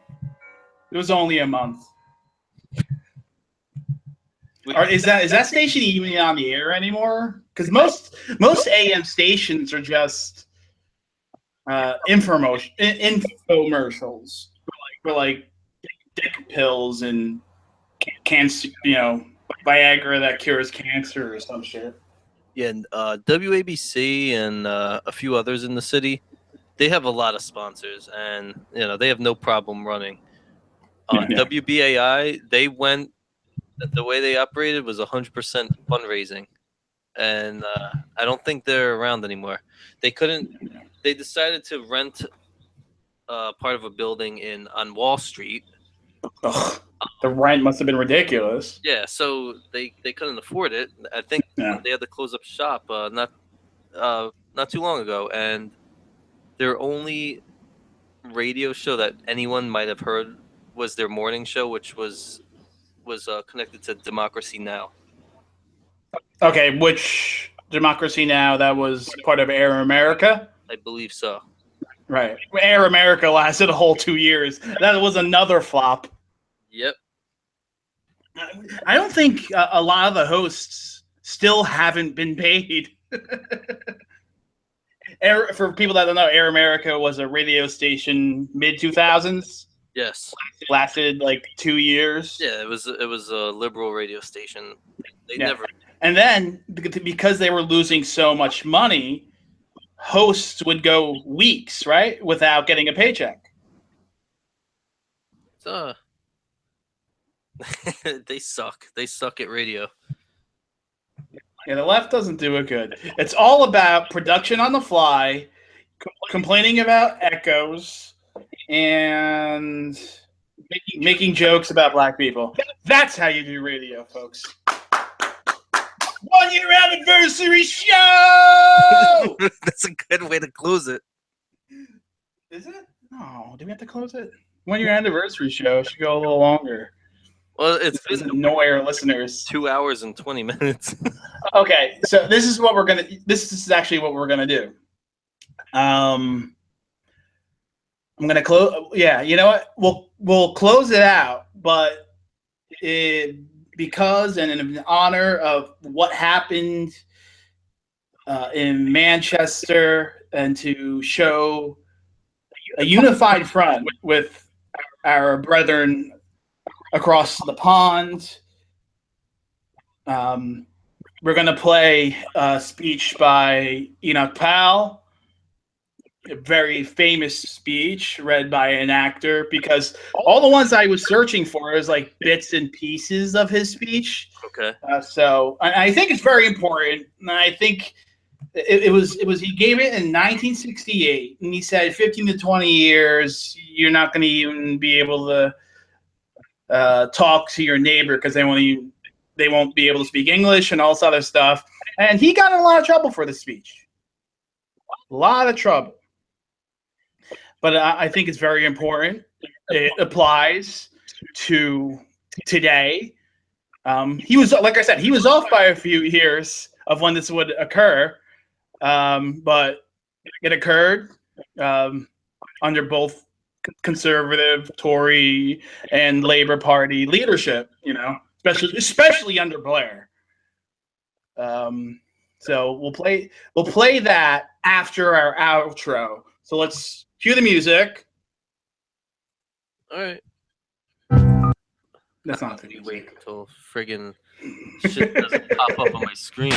it was only a month. Is that station even on the air anymore? Because most AM stations are just infomercials for like dick pills and cancer, Viagra that cures cancer or some shit. Yeah, and WABC and a few others in the city, they have a lot of sponsors, and they have no problem running. WBAI, they went. The way they operated was 100% fundraising, and I don't think they're around anymore. They couldn't. They decided to rent part of a building on Wall Street. Ugh, the rent must have been ridiculous. Yeah, so they couldn't afford it. I think they had to close up shop not too long ago, and their only radio show that anyone might have heard was their morning show, which was connected to Democracy Now. Okay, which Democracy Now? That was part of Air America? I believe so. Right. Air America lasted a whole 2 years. That was another flop. Yep. I don't think a lot of the hosts still haven't been paid. For people that don't know, Air America was a radio station mid-2000s. Yes. Lasted like 2 years. Yeah, it was a liberal radio station. They never. And then because they were losing so much money, hosts would go weeks, right, without getting a paycheck. So they suck. They suck at radio. Yeah, the left doesn't do it good. It's all about production on the fly, complaining about echoes, and making jokes about black people. That's how you do radio, folks. 1 year anniversary show! That's a good way to close it. Is it? No, do we have to close it? 1 year anniversary show should go a little longer. Well, it's been annoy our listeners. 2 hours and 20 minutes. Okay, so this is actually what we're gonna do. I'm gonna close. Yeah, you know what? We'll close it out, but because and in honor of what happened in Manchester, and to show a unified front with our brethren across the pond, we're going to play a speech by Enoch Powell, a very famous speech read by an actor, because all the ones I was searching for is like bits and pieces of his speech. Okay. So I think it's very important. And I think It was he gave it in 1968, and he said 15 to 20 years you're not going to even be able to talk to your neighbor because they won't be able to speak English and all this other stuff. And he got in a lot of trouble for the speech. A lot of trouble. But I think it's very important. It applies to today. He was, like I said, he was off by a few years of when this would occur. But it occurred under both conservative, Tory, and Labor Party leadership, especially under Blair. So we'll play that after our outro. So let's cue the music. All right. That's not the wait until friggin' shit doesn't pop up on my screen.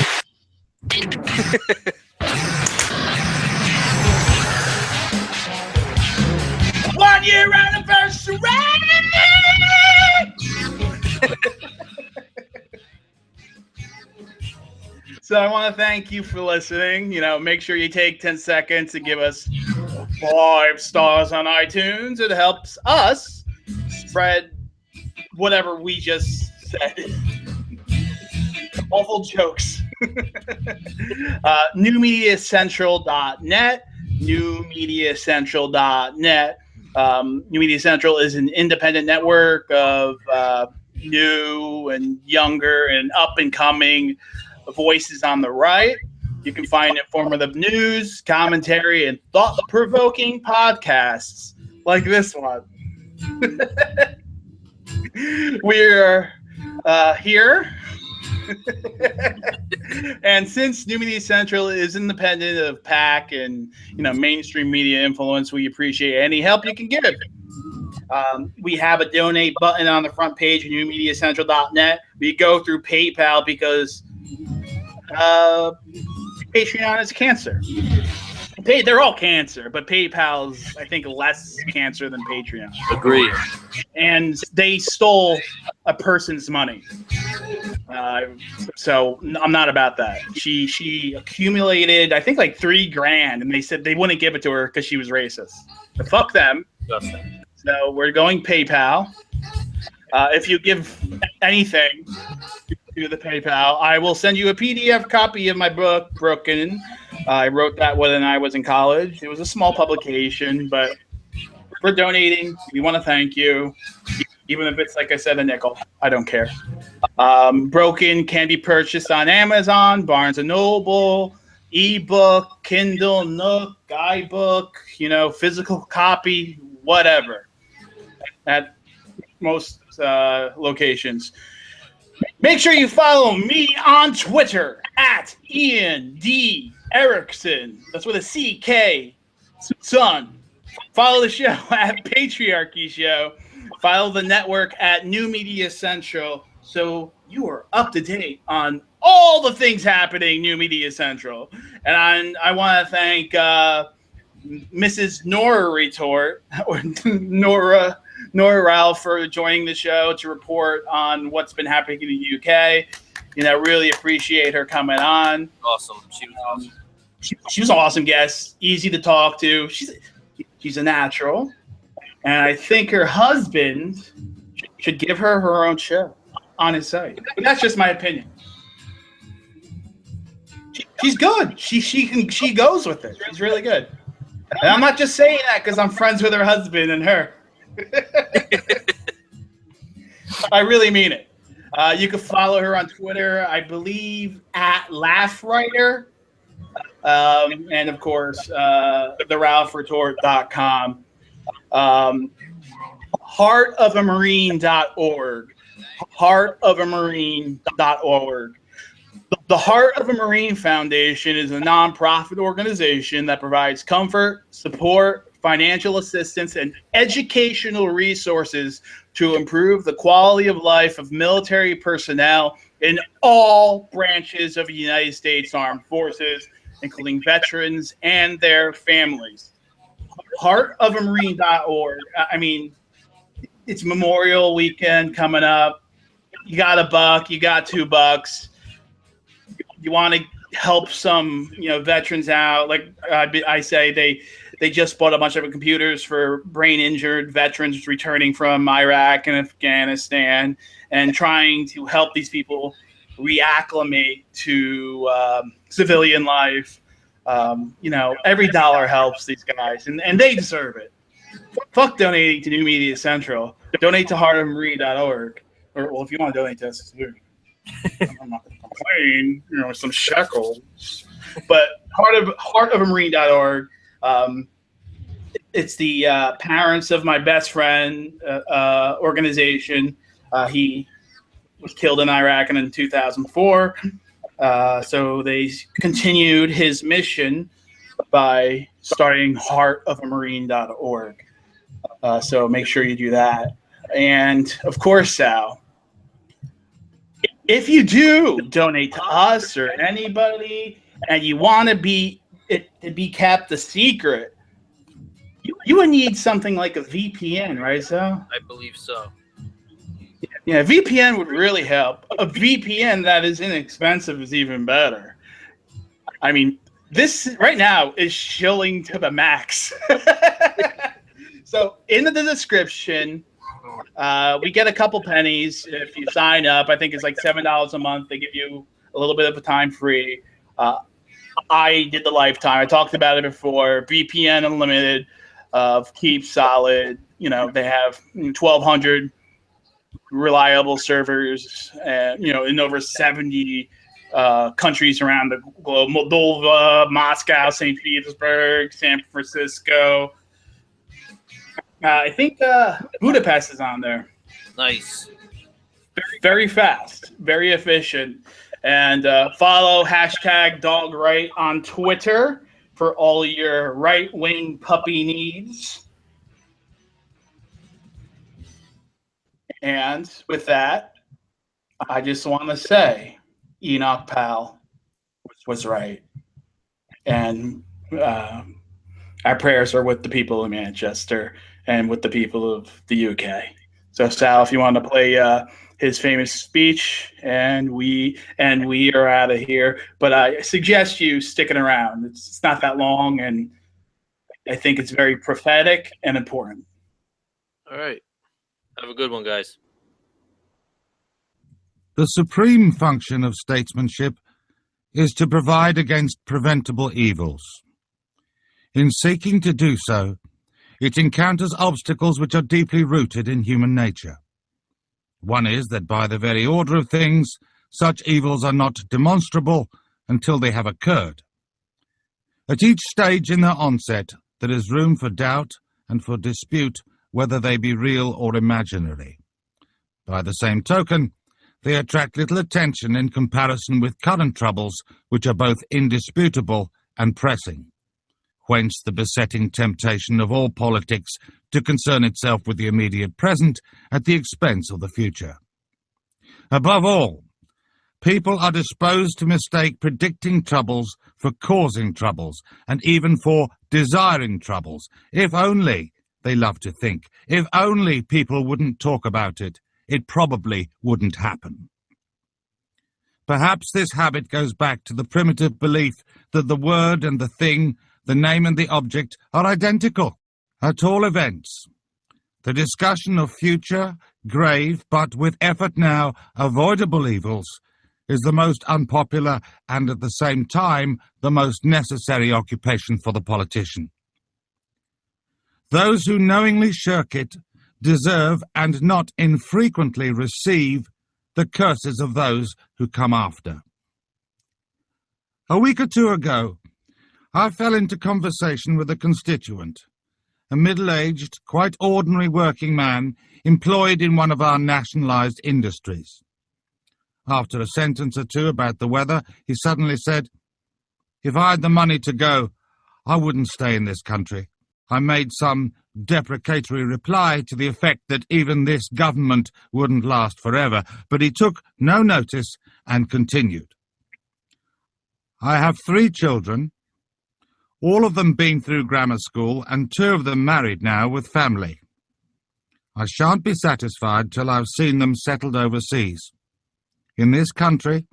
1 year anniversary. So I want to thank you for listening. Make sure you take 10 seconds to give us 5 stars on iTunes. It helps us spread whatever we just said. Awful jokes. NewMediaCentral.net. NewMediaCentral.net. New Media Central is an independent network of new and younger and up-and-coming voices on the right. You can find informative news, commentary, and thought-provoking podcasts like this one. We're here. And since New Media Central is independent of PAC and mainstream media influence, we appreciate any help you can give. We have a donate button on the front page of newmediacentral.net. We go through PayPal because Patreon is cancer. They're all cancer, but PayPal's, I think, less cancer than Patreon. Agree. And they stole a person's money. So I'm not about that. She accumulated, I think, like $3,000, and they said they wouldn't give it to her because she was racist. But fuck them. So we're going PayPal. If you give anything to the PayPal, I will send you a PDF copy of my book, Broken. I wrote that when I was in college. It was a small publication, but for donating, we want to thank you. Even if it's, like I said, a nickel. I don't care. Broken can be purchased on Amazon, Barnes & Noble, ebook, Kindle, Nook, iBook, physical copy, whatever. At most locations. Make sure you follow me on Twitter at Ian D. Erickson. That's with a CK. Son. Follow the show at Patriarchy Show. Follow the network at New Media Central so you are up to date on all the things happening New Media Central. And I want to thank Mrs. Nora Retort, or Nora Ralph, for joining the show to report on what's been happening in the UK. Really appreciate her coming on. Awesome. She was awesome. She was an awesome guest, easy to talk to. She's a natural. And I think her husband should give her own show on his site. But that's just my opinion. She's good. She goes with it. She's really good. And I'm not just saying that because I'm friends with her husband and her. I really mean it. You can follow her on Twitter, I believe, at LaughWriter. And of course, theralphretort.com. Heartofamarine.org. Heartofamarine.org. The Heart of a Marine Foundation is a nonprofit organization that provides comfort, support, financial assistance, and educational resources to improve the quality of life of military personnel in all branches of the United States Armed Forces, including veterans and their families. Heartofamarine.org. I mean, it's Memorial Weekend coming up. You got $1, you got $2. You want to help some, veterans out. Like I say, they just bought a bunch of computers for brain injured veterans returning from Iraq and Afghanistan, and trying to help these people reacclimate to civilian life. Every dollar helps these guys, and they deserve it. Fuck donating to New Media Central. Donate to heartofmarine.org. Or, well, if you want to donate to us, I'm not going to complain, some shekels. But heartofmarine.org. It's the parents of my best friend organization. He was killed in Iraq in 2004. So they continued his mission by starting heartofamarine.org. So make sure you do that. And of course, Sal, if you do donate to us or anybody and you want to be kept a secret, you would need something like a VPN, right, Sal? I believe so. Yeah, VPN would really help. A VPN that is inexpensive is even better. I mean, this right now is shilling to the max. So in the description, we get a couple pennies if you sign up. I think it's like $7 a month. They give you a little bit of a time free. I did the lifetime. I talked about it before. VPN Unlimited of KeepSolid. They have 1,200 reliable servers, in over 70 countries around the globe: Moldova, Moscow, St. Petersburg, San Francisco. I think Budapest is on there. Nice. Very fast, very efficient. And follow #DogRight on Twitter for all your right-wing puppy needs. And with that, I just want to say Enoch Powell was right. And our prayers are with the people of Manchester and with the people of the UK. So, Sal, if you want to play his famous speech, and we are out of here. But I suggest you sticking around. It's not that long, and I think it's very prophetic and important. All right. Have a good one, guys. The supreme function of statesmanship is to provide against preventable evils. In seeking to do so, it encounters obstacles which are deeply rooted in human nature. One is that by the very order of things, such evils are not demonstrable until they have occurred. At each stage in their onset, there is room for doubt and for dispute whether they be real or imaginary. By the same token, they attract little attention in comparison with current troubles which are both indisputable and pressing. Whence the besetting temptation of all politics to concern itself with the immediate present at the expense of the future. Above all, people are disposed to mistake predicting troubles for causing troubles, and even for desiring troubles. If only, they love to think, if only people wouldn't talk about it, it probably wouldn't happen. Perhaps this habit goes back to the primitive belief that the word and the thing, the name and the object, are identical. At all events, the discussion of future, grave, but with effort now avoidable evils is the most unpopular and at the same time the most necessary occupation for the politician. Those who knowingly shirk it deserve and not infrequently receive the curses of those who come after. A week or two ago, I fell into conversation with a constituent, a middle-aged, quite ordinary working man employed in one of our nationalized industries. After a sentence or two about the weather, he suddenly said, "If I had the money to go, I wouldn't stay in this country." I made some deprecatory reply to the effect that even this government wouldn't last forever, but he took no notice and continued. "I have 3 children, all of them been through grammar school, and 2 of them married now with family. I shan't be satisfied till I've seen them settled overseas. In this country,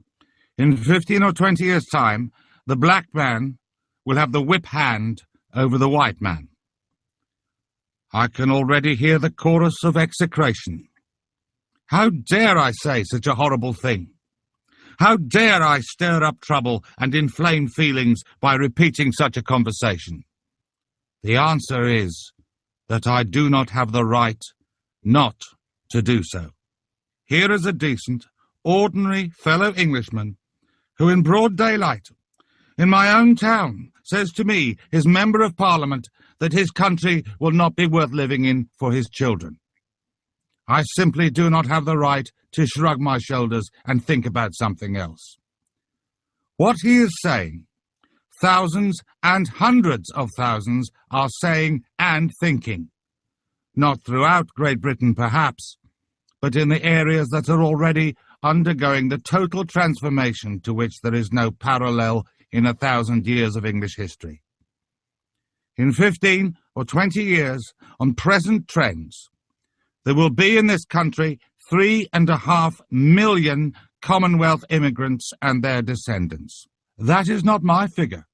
In 15 or 20 years' time, the black man will have the whip hand over the white man. I can already hear the chorus of execration. How dare I say such a horrible thing? How dare I stir up trouble and inflame feelings by repeating such a conversation? The answer is that I do not have the right not to do so. Here is a decent, ordinary fellow Englishman who in broad daylight, in my own town, says to me, his Member of Parliament, that his country will not be worth living in for his children. I simply do not have the right to shrug my shoulders and think about something else. What he is saying, thousands and hundreds of thousands are saying and thinking. Not throughout Great Britain, perhaps, but in the areas that are already undergoing the total transformation to which there is no parallel in 1,000 years of English history. In 15 or 20 years, on present trends, there will be in this country 3.5 million Commonwealth immigrants and their descendants. That is not my figure.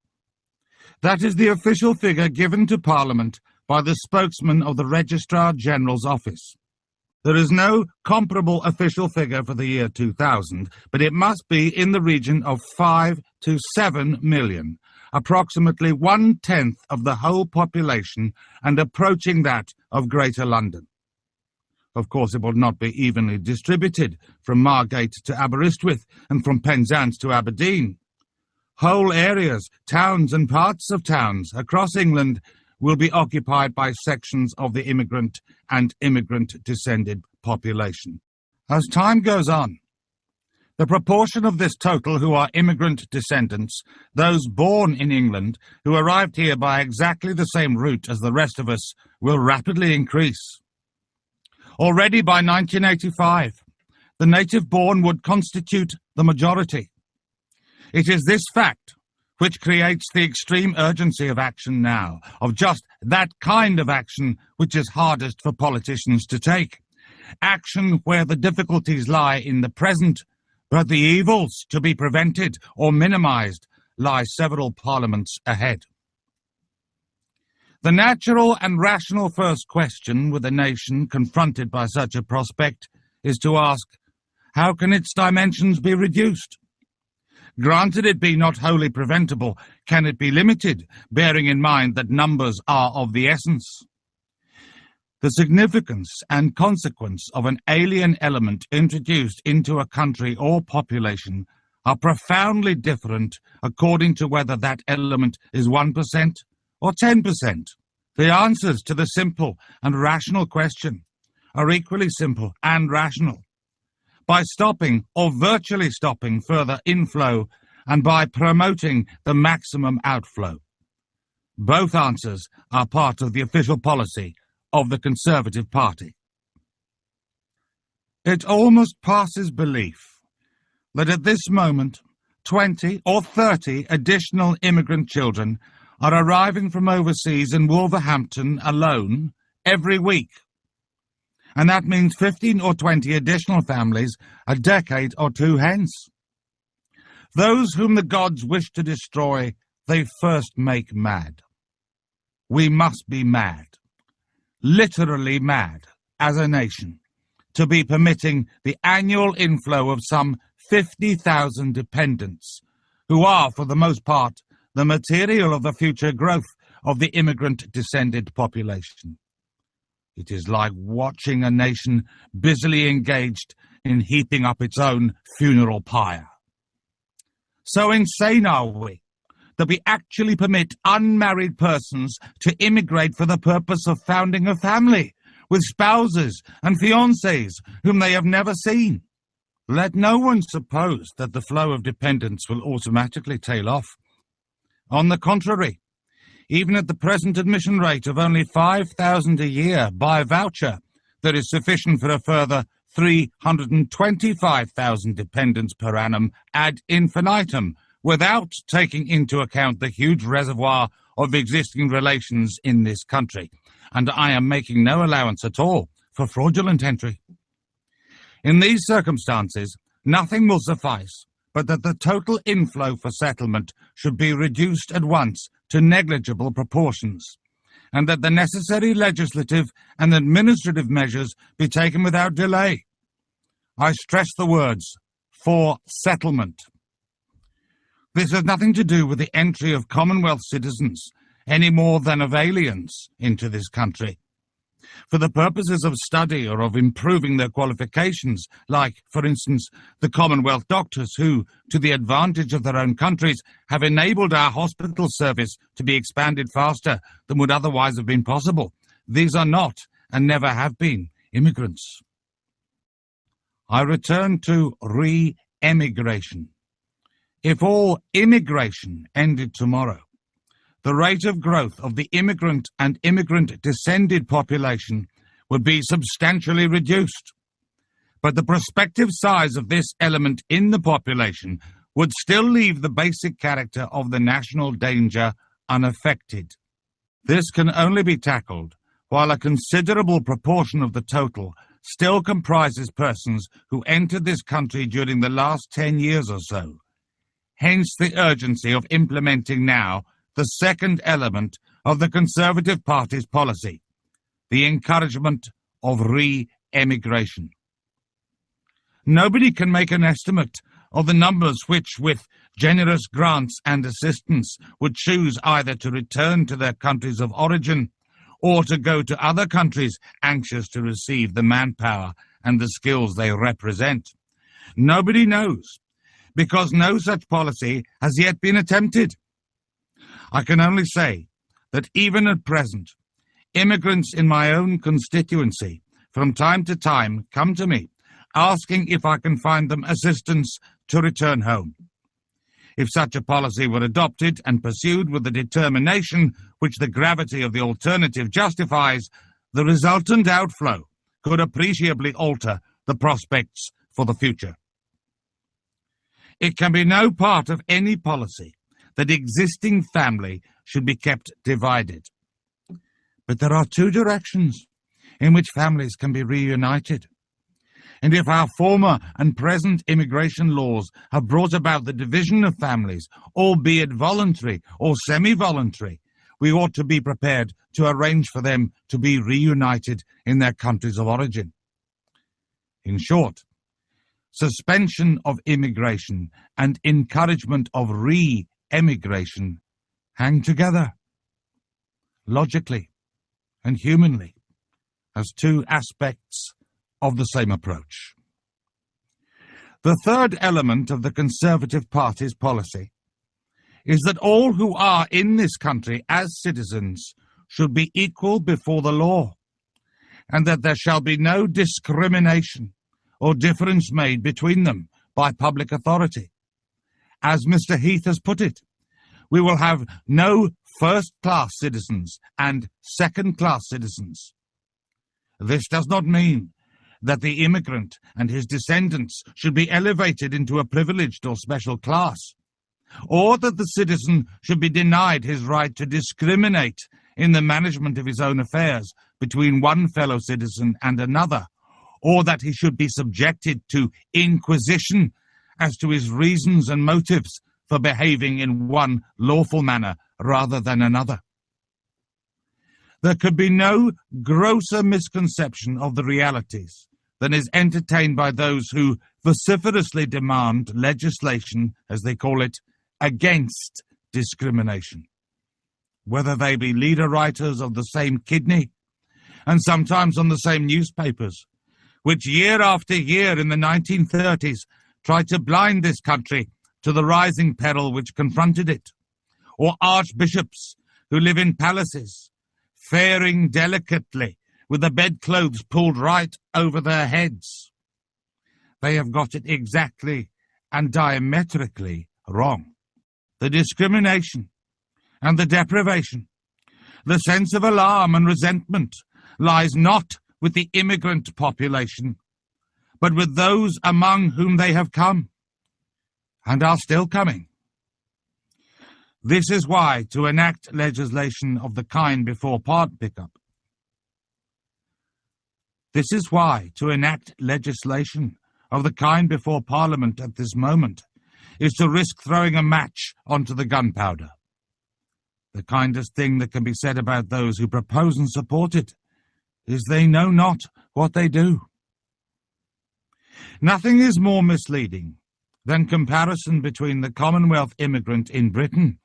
That is the official figure given to Parliament by the spokesman of the Registrar General's office. There is no comparable official figure for the year 2000, but it must be in the region of 5 to 7 million, approximately 1/10 of the whole population and approaching that of Greater London. Of course, it will not be evenly distributed from Margate to Aberystwyth and from Penzance to Aberdeen. Whole areas, towns and parts of towns across England will be occupied by sections of the immigrant and immigrant-descended population. As time goes on, the proportion of this total who are immigrant descendants, those born in England who arrived here by exactly the same route as the rest of us, will rapidly increase. Already by 1985, the native-born would constitute the majority. It is this fact which creates the extreme urgency of action now, of just that kind of action which is hardest for politicians to take. Action where the difficulties lie in the present, but the evils to be prevented or minimized lie several parliaments ahead. The natural and rational first question with a nation confronted by such a prospect is to ask, how can its dimensions be reduced? Granted it be not wholly preventable, can it be limited, bearing in mind that numbers are of the essence? The significance and consequence of an alien element introduced into a country or population are profoundly different according to whether that element is 1% or 10%. The answers to the simple and rational question are equally simple and rational. By stopping or virtually stopping further inflow and by promoting the maximum outflow. Both answers are part of the official policy of the Conservative Party. It almost passes belief that at this moment 20 or 30 additional immigrant children are arriving from overseas in Wolverhampton alone every week. And that means 15 or 20 additional families a decade or two hence. Those whom the gods wish to destroy, they first make mad. We must be mad, literally mad, as a nation, to be permitting the annual inflow of some 50,000 dependents, who are, for the most part, the material of the future growth of the immigrant-descended population. It is like watching a nation busily engaged in heaping up its own funeral pyre. So insane are we that we actually permit unmarried persons to immigrate for the purpose of founding a family with spouses and fiancés whom they have never seen. Let no one suppose that the flow of dependents will automatically tail off. On the contrary, even at the present admission rate of only 5,000 a year by voucher, there is sufficient for a further 325,000 dependents per annum ad infinitum, without taking into account the huge reservoir of existing relations in this country. And I am making no allowance at all for fraudulent entry. In these circumstances, nothing will suffice but that the total inflow for settlement should be reduced at once to negligible proportions, and that the necessary legislative and administrative measures be taken without delay. I stress the words, for settlement. This has nothing to do with the entry of Commonwealth citizens, any more than of aliens, into this country. For the purposes of study or of improving their qualifications, like, for instance, the Commonwealth doctors who, to the advantage of their own countries, have enabled our hospital service to be expanded faster than would otherwise have been possible. These are not, and never have been, immigrants. I return to re-emigration. If all immigration ended tomorrow, the rate of growth of the immigrant and immigrant-descended population would be substantially reduced. But the prospective size of this element in the population would still leave the basic character of the national danger unaffected. This can only be tackled while a considerable proportion of the total still comprises persons who entered this country during the last 10 years or so. Hence the urgency of implementing now the second element of the Conservative Party's policy, the encouragement of re-emigration. Nobody can make an estimate of the numbers which, with generous grants and assistance, would choose either to return to their countries of origin or to go to other countries anxious to receive the manpower and the skills they represent. Nobody knows, because no such policy has yet been attempted. I can only say that even at present, immigrants in my own constituency from time to time come to me asking if I can find them assistance to return home. If such a policy were adopted and pursued with the determination which the gravity of the alternative justifies, the resultant outflow could appreciably alter the prospects for the future. It can be no part of any policy that existing family should be kept divided. But there are two directions in which families can be reunited. And if our former and present immigration laws have brought about the division of families, albeit voluntary or semi-voluntary, we ought to be prepared to arrange for them to be reunited in their countries of origin. In short, suspension of immigration and encouragement of re-emigration hang together, logically and humanly, as two aspects of the same approach. The third element of the Conservative Party's policy is that all who are in this country as citizens should be equal before the law, and that there shall be no discrimination or difference made between them by public authority. As Mr. Heath has put it, we will have no first-class citizens and second-class citizens. This does not mean that the immigrant and his descendants should be elevated into a privileged or special class, or that the citizen should be denied his right to discriminate in the management of his own affairs between one fellow citizen and another, or that he should be subjected to inquisition as to his reasons and motives for behaving in one lawful manner rather than another. There could be no grosser misconception of the realities than is entertained by those who vociferously demand legislation, as they call it, against discrimination, whether they be leader writers of the same kidney, and sometimes on the same newspapers, which year after year in the 1930s tried to blind this country to the rising peril which confronted it, or archbishops who live in palaces, faring delicately with the bedclothes pulled right over their heads. They have got it exactly and diametrically wrong. The discrimination and the deprivation, the sense of alarm and resentment lies not with the immigrant population, but with those among whom they have come and are still coming. This is why to enact legislation of the kind before part pickup. This is why to enact legislation of the kind before Parliament at this moment is to risk throwing a match onto the gunpowder. The kindest thing that can be said about those who propose and support it is they know not what they do. Nothing is more misleading than comparison between the Commonwealth immigrant in Britain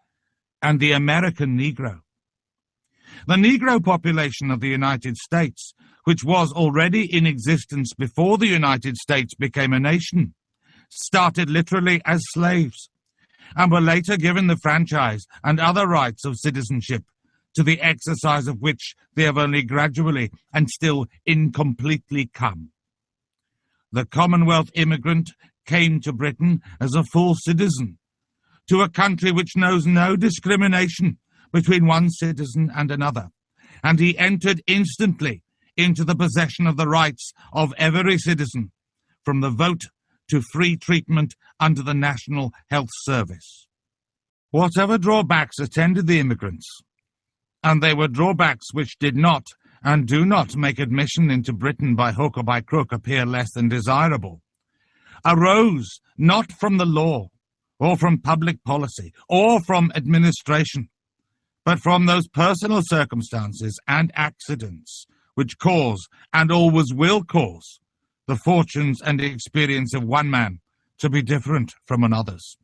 and the American Negro. The Negro population of the United States, which was already in existence before the United States became a nation, started literally as slaves, and were later given the franchise and other rights of citizenship, to the exercise of which they have only gradually and still incompletely come. The Commonwealth immigrant came to Britain as a full citizen, to a country which knows no discrimination between one citizen and another, and he entered instantly into the possession of the rights of every citizen, from the vote to free treatment under the National Health Service. Whatever drawbacks attended the immigrants, and they were drawbacks which did not and do not make admission into Britain by hook or by crook appear less than desirable, arose not from the law, or from public policy, or from administration, but from those personal circumstances and accidents which cause, and always will cause, the fortunes and experience of one man to be different from another's.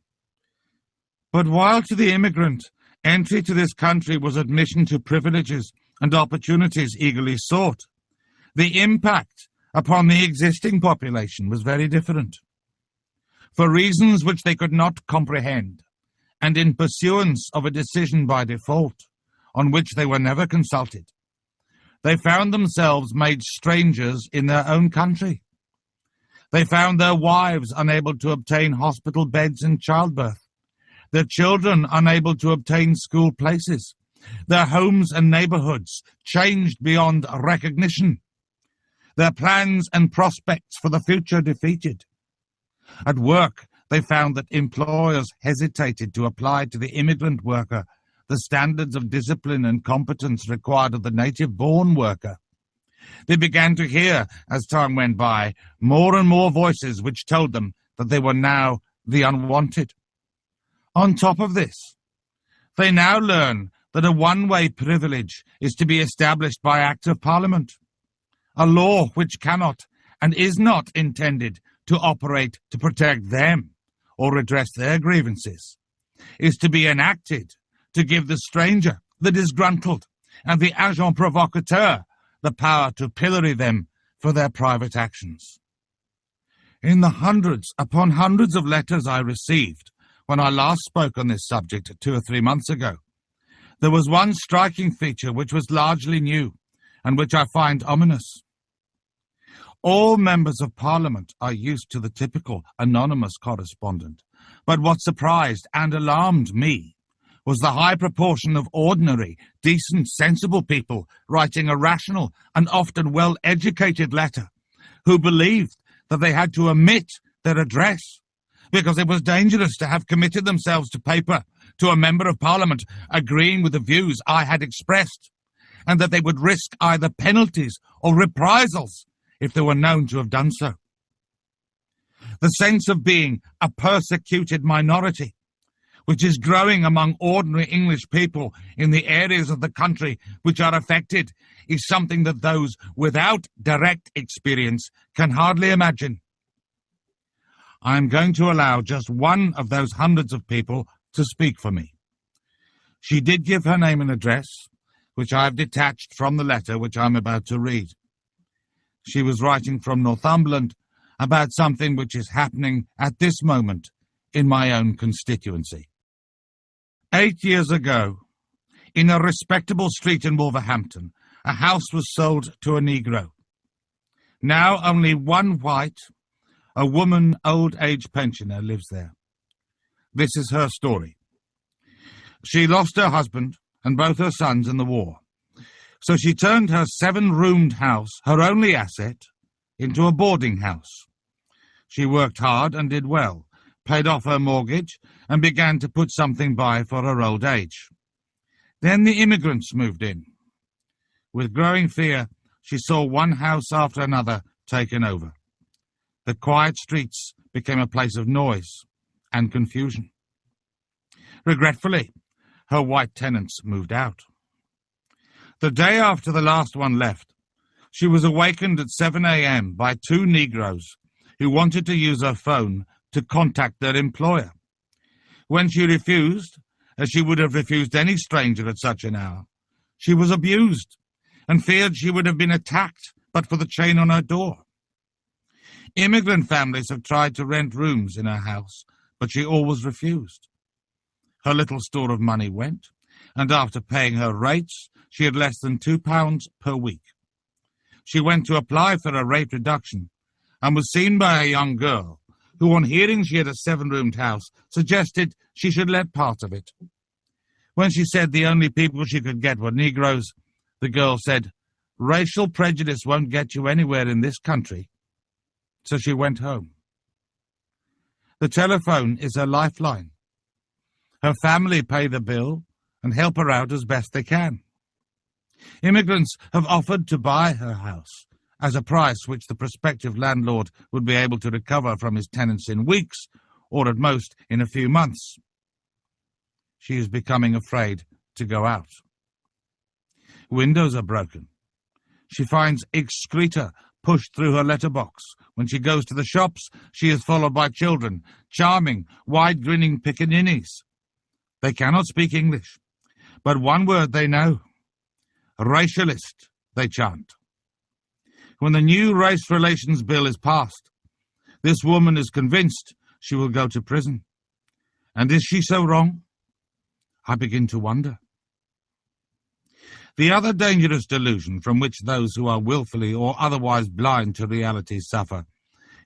But while to the immigrant, entry to this country was admission to privileges and opportunities eagerly sought, the impact upon the existing population was very different. For reasons which they could not comprehend, and in pursuance of a decision by default, on which they were never consulted, they found themselves made strangers in their own country. They found their wives unable to obtain hospital beds in childbirth, their children unable to obtain school places, their homes and neighborhoods changed beyond recognition, their plans and prospects for the future defeated. At work, they found that employers hesitated to apply to the immigrant worker the standards of discipline and competence required of the native-born worker. They began to hear, as time went by, more and more voices which told them that they were now the unwanted. On top of this, they now learn that a one-way privilege is to be established by Act of Parliament, a law which cannot and is not intended to operate to protect them or redress their grievances, is to be enacted to give the stranger, the disgruntled, and the agent provocateur the power to pillory them for their private actions. In the hundreds upon hundreds of letters I received when I last spoke on this subject 2 or 3 months ago, there was one striking feature which was largely new and which I find ominous. All members of Parliament are used to the typical anonymous correspondent, but what surprised and alarmed me was the high proportion of ordinary, decent, sensible people writing a rational and often well-educated letter, who believed that they had to omit their address because it was dangerous to have committed themselves to paper to a member of Parliament agreeing with the views I had expressed, and that they would risk either penalties or reprisals if they were known to have done so. The sense of being a persecuted minority, which is growing among ordinary English people in the areas of the country which are affected, is something that those without direct experience can hardly imagine. I am going to allow just one of those hundreds of people to speak for me. She did give her name and address, which I have detached from the letter which I am about to read. She was writing from Northumberland about something which is happening at this moment in my own constituency. 8 years ago, in a respectable street in Wolverhampton, a house was sold to a Negro. Now only one white, a woman old-age pensioner, lives there. This is her story. She lost her husband and both her sons in the war, so she turned her 7-roomed house, her only asset, into a boarding house. She worked hard and did well, paid off her mortgage, and began to put something by for her old age. Then the immigrants moved in. With growing fear, she saw one house after another taken over. The quiet streets became a place of noise, and confusion. Regretfully, her white tenants moved out. The day after the last one left, she was awakened at 7 a.m. by two Negroes who wanted to use her phone to contact their employer. When she refused, as she would have refused any stranger at such an hour, she was abused and feared she would have been attacked but for the chain on her door. Immigrant families have tried to rent rooms in her house, but she always refused. Her little store of money went, and after paying her rates, she had less than £2 per week. She went to apply for a rate reduction and was seen by a young girl who, on hearing she had a 7-roomed house, suggested she should let part of it. When she said the only people she could get were Negroes, the girl said, "Racial prejudice won't get you anywhere in this country." So she went home. The telephone is her lifeline. Her family pay the bill and help her out as best they can. Immigrants have offered to buy her house as a price which the prospective landlord would be able to recover from his tenants in weeks, or at most in a few months. She is becoming afraid to go out. Windows are broken. She finds excreta pushed through her letterbox. When she goes to the shops, she is followed by children, charming, wide-grinning pickaninnies. They cannot speak English, but one word they know. Racialist, they chant. When the new race relations bill is passed, this woman is convinced she will go to prison. And is she so wrong? I begin to wonder. The other dangerous delusion from which those who are willfully or otherwise blind to reality suffer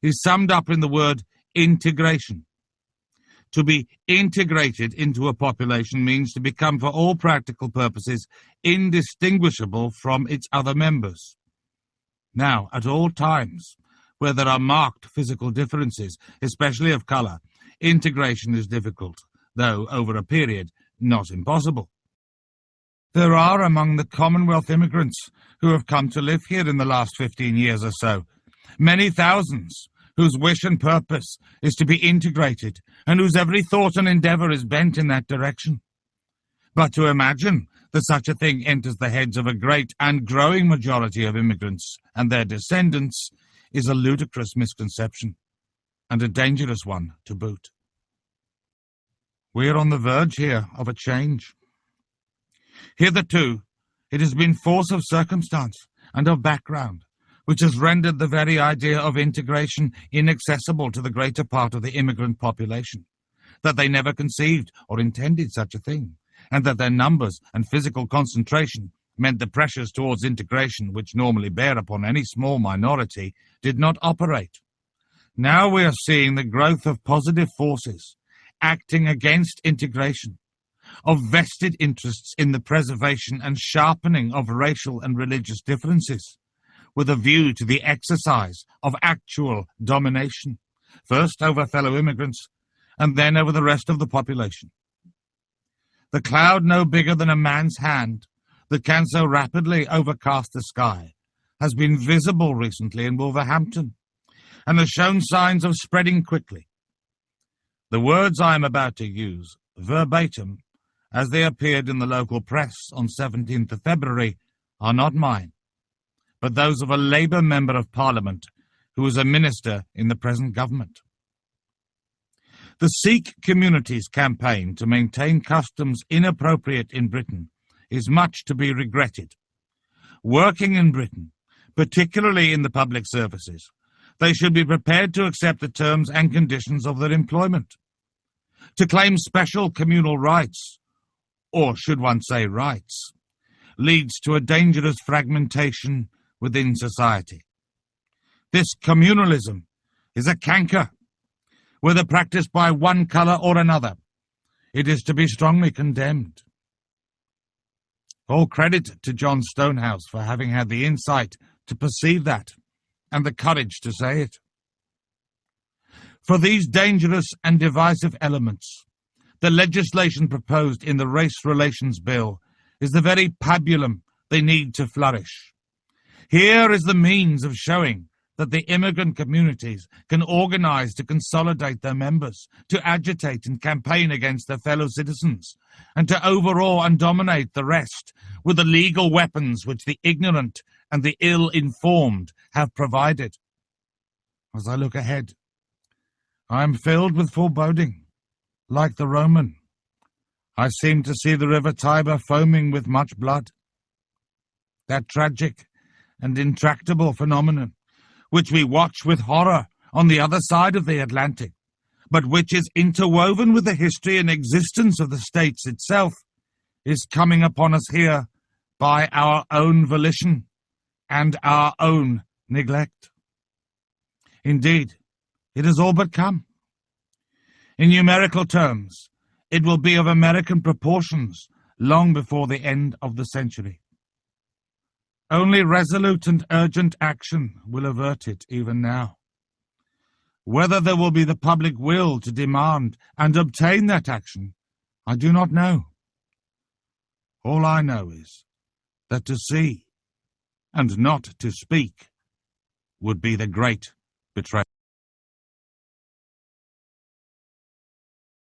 is summed up in the word integration. To be integrated into a population means to become, for all practical purposes, indistinguishable from its other members. Now, at all times, where there are marked physical differences, especially of colour, integration is difficult, though over a period not impossible. There are among the Commonwealth immigrants who have come to live here in the last 15 years or so many thousands whose wish and purpose is to be integrated and whose every thought and endeavour is bent in that direction. But to imagine that such a thing enters the heads of a great and growing majority of immigrants and their descendants is a ludicrous misconception, and a dangerous one to boot. We are on the verge here of a change. Hitherto, it has been force of circumstance and of background which has rendered the very idea of integration inaccessible to the greater part of the immigrant population, that they never conceived or intended such a thing, and that their numbers and physical concentration meant the pressures towards integration which normally bear upon any small minority did not operate. Now we are seeing the growth of positive forces acting against integration, of vested interests in the preservation and sharpening of racial and religious differences, with a view to the exercise of actual domination, first over fellow immigrants, and then over the rest of the population. The cloud no bigger than a man's hand that can so rapidly overcast the sky has been visible recently in Wolverhampton, and has shown signs of spreading quickly. The words I am about to use, verbatim, as they appeared in the local press on 17th of February, are not mine, but those of a Labour Member of Parliament who is a minister in the present government. The Sikh community's campaign to maintain customs inappropriate in Britain is much to be regretted. Working in Britain, particularly in the public services, they should be prepared to accept the terms and conditions of their employment. To claim special communal rights, or should one say rights, leads to a dangerous fragmentation within society. This communalism is a canker. Whether practiced by one colour or another, it is to be strongly condemned. All credit to John Stonehouse for having had the insight to perceive that, and the courage to say it. For these dangerous and divisive elements, the legislation proposed in the Race Relations Bill is the very pabulum they need to flourish. Here is the means of showing that the immigrant communities can organize to consolidate their members, to agitate and campaign against their fellow citizens, and to overawe and dominate the rest with the legal weapons which the ignorant and the ill-informed have provided. As I look ahead, I am filled with foreboding, like the Roman. I seem to see the river Tiber foaming with much blood. That tragic and intractable phenomenon, which we watch with horror on the other side of the Atlantic, but which is interwoven with the history and existence of the states itself, is coming upon us here by our own volition and our own neglect. Indeed, it has all but come. In numerical terms, it will be of American proportions long before the end of the century. Only resolute and urgent action will avert it even now. Whether there will be the public will to demand and obtain that action, I do not know. All I know is that to see and not to speak would be the great betrayal.